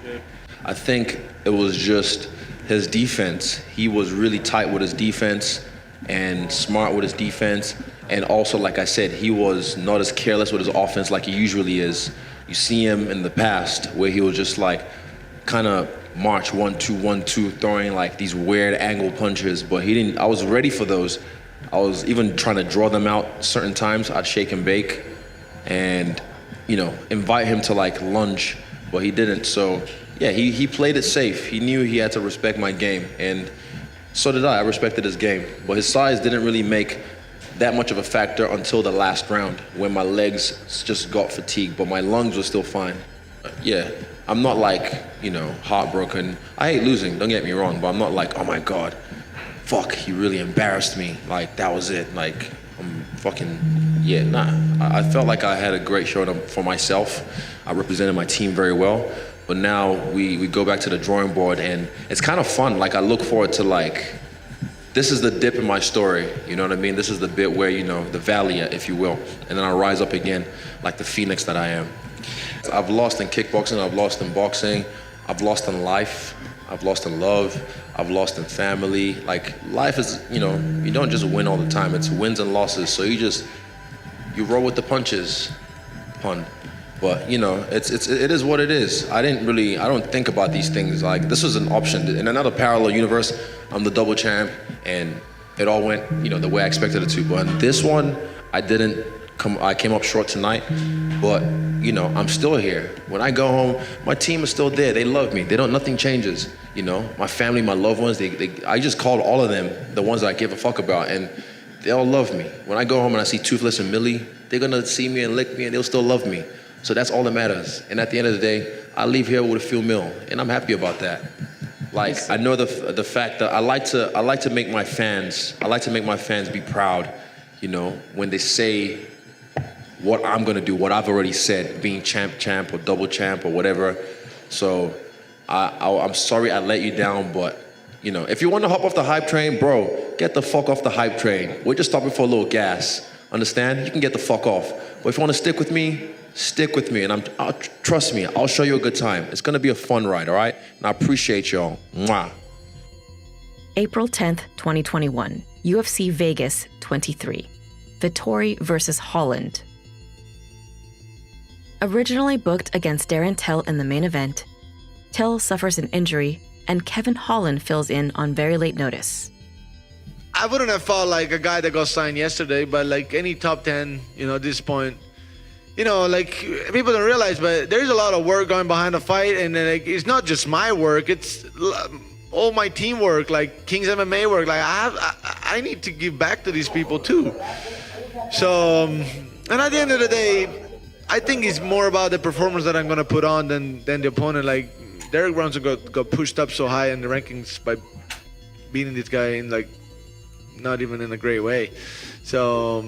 Yeah. I think it was just his defense. He was really tight with his defense and smart with his defense. And also, like I said, he was not as careless with his offense like he usually is. You see him in the past where he was just like kind of march 1-2, 1-2, throwing like these weird angle punches, but he didn't. I was ready for those. I was even trying to draw them out certain times. I'd shake and bake and, invite him to like lunge, but he didn't. So yeah, he played it safe. He knew he had to respect my game, and so did I. I respected his game, but his size didn't really make that much of a factor until the last round when my legs just got fatigued, but my lungs were still fine. Yeah, I'm not like, heartbroken. I hate losing, don't get me wrong, but I'm not like, oh my God, fuck, he really embarrassed me. Like, that was it. Like, I'm fucking, yeah, nah. I felt like I had a great show for myself. I represented my team very well, but now we go back to the drawing board and it's kind of fun. Like, I look forward to like, this is the dip in my story, you know what I mean? This is the bit where, the valley, if you will, and then I rise up again like the phoenix that I am. I've lost in kickboxing, I've lost in boxing, I've lost in life, I've lost in love, I've lost in family. Like, life is, you don't just win all the time, it's wins and losses, so you roll with the punches, pun. But, it is what it is. I don't think about these things. Like, this was an option. In another parallel universe, I'm the double champ, and it all went, the way I expected it to. But in this one, I came up short tonight, but, I'm still here. When I go home, my team is still there. They love me. Nothing changes. My family, my loved ones, I just called all of them, the ones that I give a fuck about, and they all love me. When I go home and I see Toothless and Millie, they're gonna see me and lick me, and they'll still love me. So that's all that matters. And at the end of the day, I leave here with a few mil, and I'm happy about that. Like, I know the fact that I like to make my fans be proud, when they say what I'm gonna do, what I've already said, being champ or double champ or whatever. So I'm sorry I let you down, but if you want to hop off the hype train, bro, get the fuck off the hype train. We're just stopping for a little gas. Understand? You can get the fuck off. But if you want to stick with me, stick with me. And trust me, I'll show you a good time. It's going to be a fun ride, all right? And I appreciate y'all. Mwah. April 10th, 2021, UFC Vegas 23, Vittori versus Holland. Originally booked against Darren Till in the main event, Till suffers an injury, and Kevin Holland fills in on very late notice. I wouldn't have fought like a guy that got signed yesterday, but like any top 10, at this point, like people don't realize, but there's a lot of work going behind the fight, and like it's not just my work, it's all my teamwork, like King's MMA work. Like I need to give back to these people too. So, and at the end of the day, I think it's more about the performance that I'm gonna put on than the opponent. Like Derek Brunson got pushed up so high in the rankings by beating this guy in like not even in a great way. So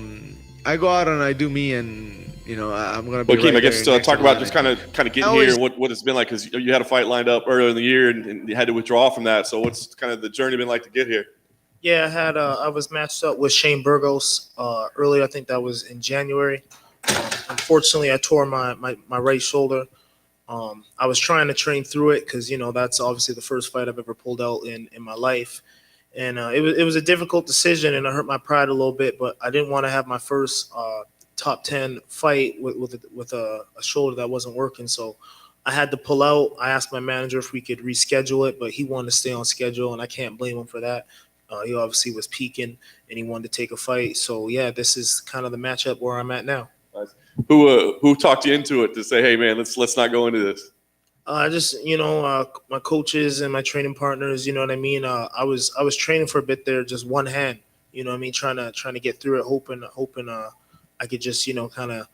I go out and I do me, and I'm gonna be. Well, Hakeem, right I guess there talk about just kind of getting always, here and what it's been like, because you had a fight lined up earlier in the year and you had to withdraw from that. So what's kind of the journey been like to get here? Yeah, I was matched up with Shane Burgos earlier. I think that was in January. Unfortunately, I tore my right shoulder. I was trying to train through it because that's obviously the first fight I've ever pulled out in my life, and it was a difficult decision, and it hurt my pride a little bit. But I didn't want to have my first top 10 fight with a shoulder that wasn't working, so I had to pull out. I asked my manager if we could reschedule it, but he wanted to stay on schedule, and I can't blame him for that. He obviously was peaking, and he wanted to take a fight. So yeah, this is kind of the matchup where I'm at now. Nice. Who talked you into it to say, hey man, let's not go into this? Just my coaches and my training partners. You know what I mean. I was training for a bit there, just one hand. You know what I mean, trying to get through it, hoping I could just kind of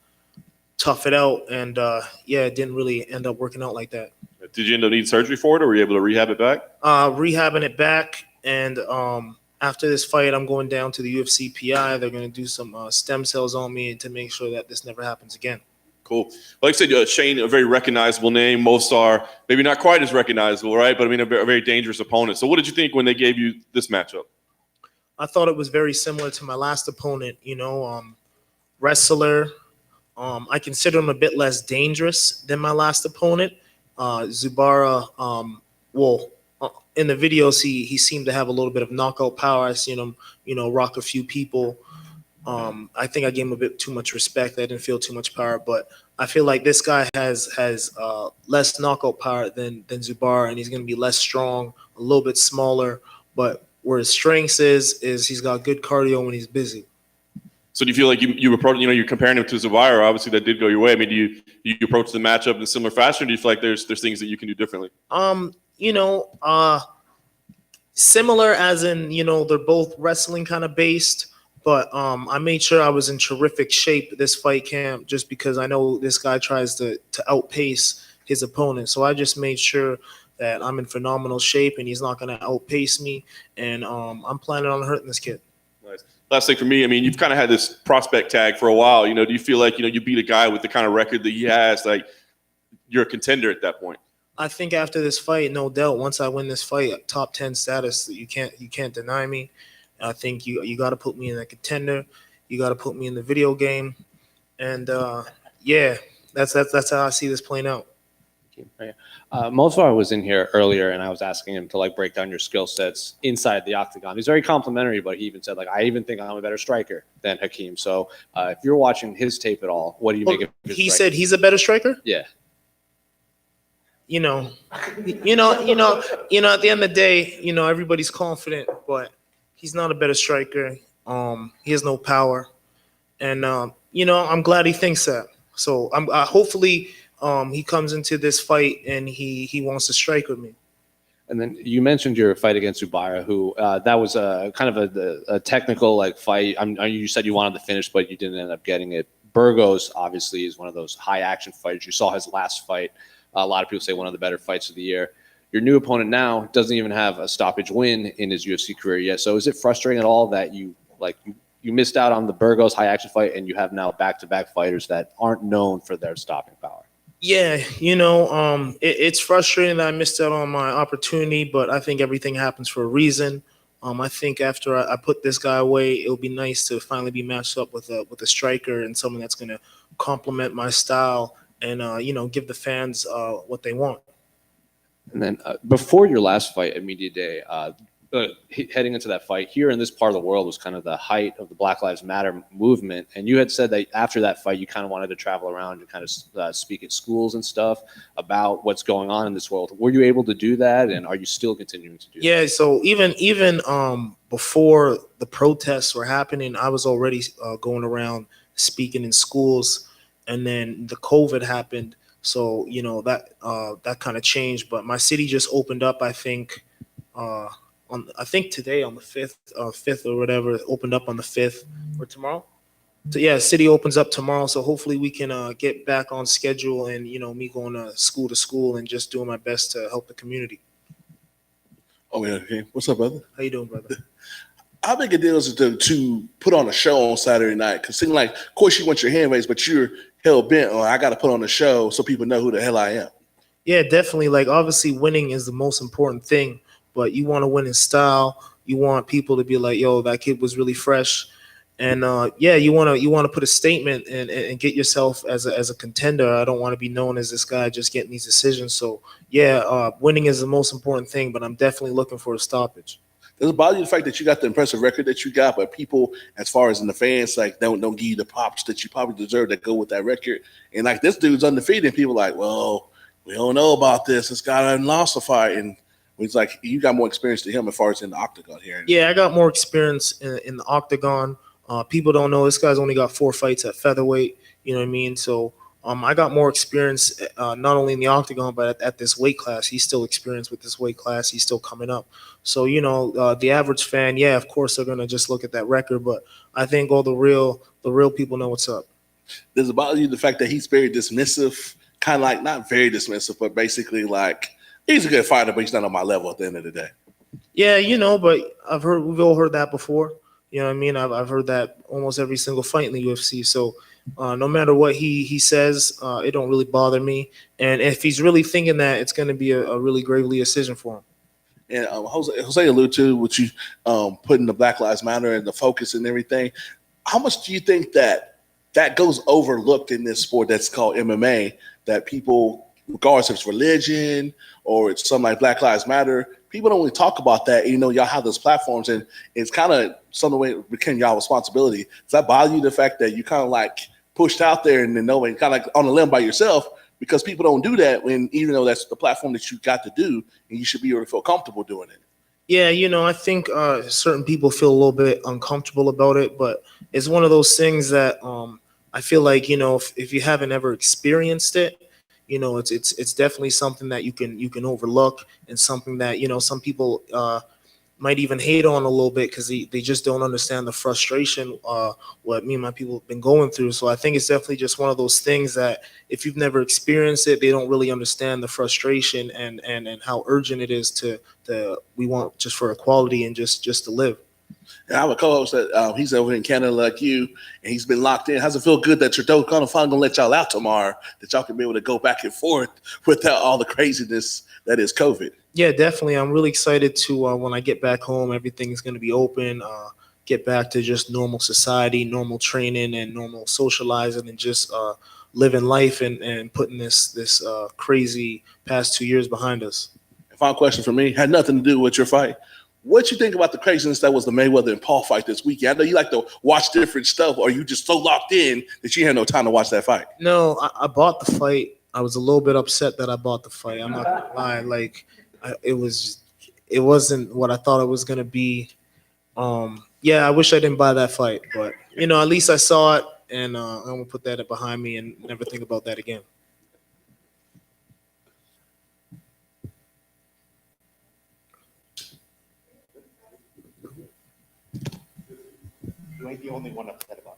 tough it out. And it didn't really end up working out like that. Did you end up needing surgery for it, or were you able to rehab it back? Rehabbing it back, and after this fight, I'm going down to the UFC PI. They're going to do some stem cells on me to make sure that this never happens again. Cool. Like I said, Shane, a very recognizable name. Movsar, maybe not quite as recognizable, right? But I mean, a very dangerous opponent. So what did you think when they gave you this matchup? I thought it was very similar to my last opponent, wrestler. I consider him a bit less dangerous than my last opponent. Zubara, in the videos, he seemed to have a little bit of knockout power. I seen him, rock a few people. I think I gave him a bit too much respect. I didn't feel too much power, but I feel like this guy has less knockout power than Zubara, and he's going to be less strong, a little bit smaller. But where his strengths is he's got good cardio when he's busy. So do you feel like you approach, you're comparing him to Zubara? Obviously, that did go your way. I mean, do you approach the matchup in a similar fashion, or do you feel like there's things that you can do differently? Similar as in, they're both wrestling kind of based, but I made sure I was in terrific shape this fight camp just because I know this guy tries to outpace his opponent. So I just made sure that I'm in phenomenal shape and he's not going to outpace me. And I'm planning on hurting this kid. Nice. Last thing for me, I mean, you've kind of had this prospect tag for a while. Do you feel like, you beat a guy with the kind of record that he has, like you're a contender at that point? I think after this fight, no doubt, once I win this fight, top 10 status, you can't deny me. I think you got to put me in a contender. You got to put me in the video game. And that's how I see this playing out. Movsar was in here earlier, and I was asking him to break down your skill sets inside the octagon. He's very complimentary, but he even said I even think I'm a better striker than Hakeem. So if you're watching his tape at all, what do you make of his He striking? said he's a better striker? Yeah. At the end of the day, everybody's confident, but he's not a better striker. He has no power, and I'm glad he thinks that. So I'm hopefully he comes into this fight and he wants to strike with me. And then you mentioned your fight against Zubara, who that was a kind of a technical fight. You said you wanted to finish, but you didn't end up getting it. Burgos obviously is one of those high action fighters. You saw his last fight. A lot of people say one of the better fights of the year. Your new opponent now doesn't even have a stoppage win in his UFC career yet. So is it frustrating at all that you missed out on the Burgos high action fight and you have now back-to-back fighters that aren't known for their stopping power? Yeah, it's frustrating that I missed out on my opportunity, but I think everything happens for a reason. I think after I put this guy away, it'll be nice to finally be matched up with a striker and someone that's going to complement my style and give the fans what they want. And then before your last fight at Media Day, heading into that fight here in this part of the world was kind of the height of the Black Lives Matter movement. And you had said that after that fight, you kind of wanted to travel around and kind of speak at schools and stuff about what's going on in this world. Were you able to do that? And are you still continuing to do that? Yeah. So even before the protests were happening, I was already going around speaking in schools, and then the COVID happened. So, that kind of changed, but my city just opened up, I think, today on the 5th or whatever, it opened up on the 5th or tomorrow. So yeah, city opens up tomorrow. So hopefully we can get back on schedule and, me going to school and just doing my best to help the community. Oh, yeah. Okay. What's up, brother? How you doing, brother? How big a deal is it to put on a show on Saturday night? Because it seems like, of course, you want your hand raised, but you're hell bent on, I got to put on a show so people know who the hell I am. Yeah, definitely. Like, obviously, winning is the most important thing, but you want to win in style. You want people to be like, yo, that kid was really fresh. And you want to put a statement and get yourself as a contender. I don't want to be known as this guy just getting these decisions. So yeah, winning is the most important thing, but I'm definitely looking for a stoppage. Does it bother you the fact that you got the impressive record that you got, but people, as far as in the fans, like don't give you the props that you probably deserve that go with that record? And like, this dude's undefeated, and people are like, well, we don't know about this. This guy hasn't lost a fight, and it's like you got more experience than him as far as in the octagon here. Yeah, I got more experience in the octagon. People don't know this guy's only got 4 fights at featherweight. You know what I mean? So I got more experience not only in the octagon, but at this weight class. He's still experienced with this weight class. He's still coming up. So, the average fan, yeah, of course they're gonna just look at that record, but I think all the real people know what's up. Does it bother you the fact that he's very dismissive, kind of like not very dismissive, but basically like he's a good fighter, but he's not on my level at the end of the day? Yeah, but we've all heard that before. You know what I mean? I've heard that almost every single fight in the UFC. So no matter what he says, it don't really bother me. And if he's really thinking that, it's going to be a really gravely decision for him. And Jose alluded to what you putting the Black Lives Matter and the focus and everything. How much do you think that goes overlooked in this sport that's called MMA, that people, regardless if it's religion or it's something like Black Lives Matter, people don't really talk about that. Y'all have those platforms, and it's kind of some way it became y'all responsibility. Does that bother you, the fact that you kind of like pushed out there and then nobody kind of like on a limb by yourself, because people don't do that even though that's the platform that you got to do, and you should be able to feel comfortable doing it? Yeah, I think certain people feel a little bit uncomfortable about it, but it's one of those things that I feel like, if you haven't ever experienced it, it's definitely something that you can overlook, and something that, some people might even hate on a little bit because they just don't understand the frustration what me and my people have been going through. So I think it's definitely just one of those things that if you've never experienced it, they don't really understand the frustration and how urgent it is to we want just for equality and just to live. And I have a co-host that he's over in Canada like you, and he's been locked in. How's it feel good that Trudeau kind of finally gonna let y'all out tomorrow, that y'all can be able to go back and forth without all the craziness that is COVID? Yeah, definitely. I'm really excited to when I get back home, everything is going to be open. Get back to just normal society, normal training, and normal socializing, and just living life and putting this crazy past 2 years behind us. Final question for me, had nothing to do with your fight. What you think about the craziness that was the Mayweather and Paul fight this weekend? I know you like to watch different stuff, or you just so locked in that you had no time to watch that fight? No, I bought the fight. I was a little bit upset that I bought the fight. I'm not gonna lie. Like, it wasn't what I thought it was gonna be. Yeah, I wish I didn't buy that fight, but at least I saw it, and I'm gonna put that behind me and never think about that again. You ain't the only one upset about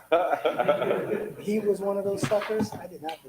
that. He was one of those suckers. I did not.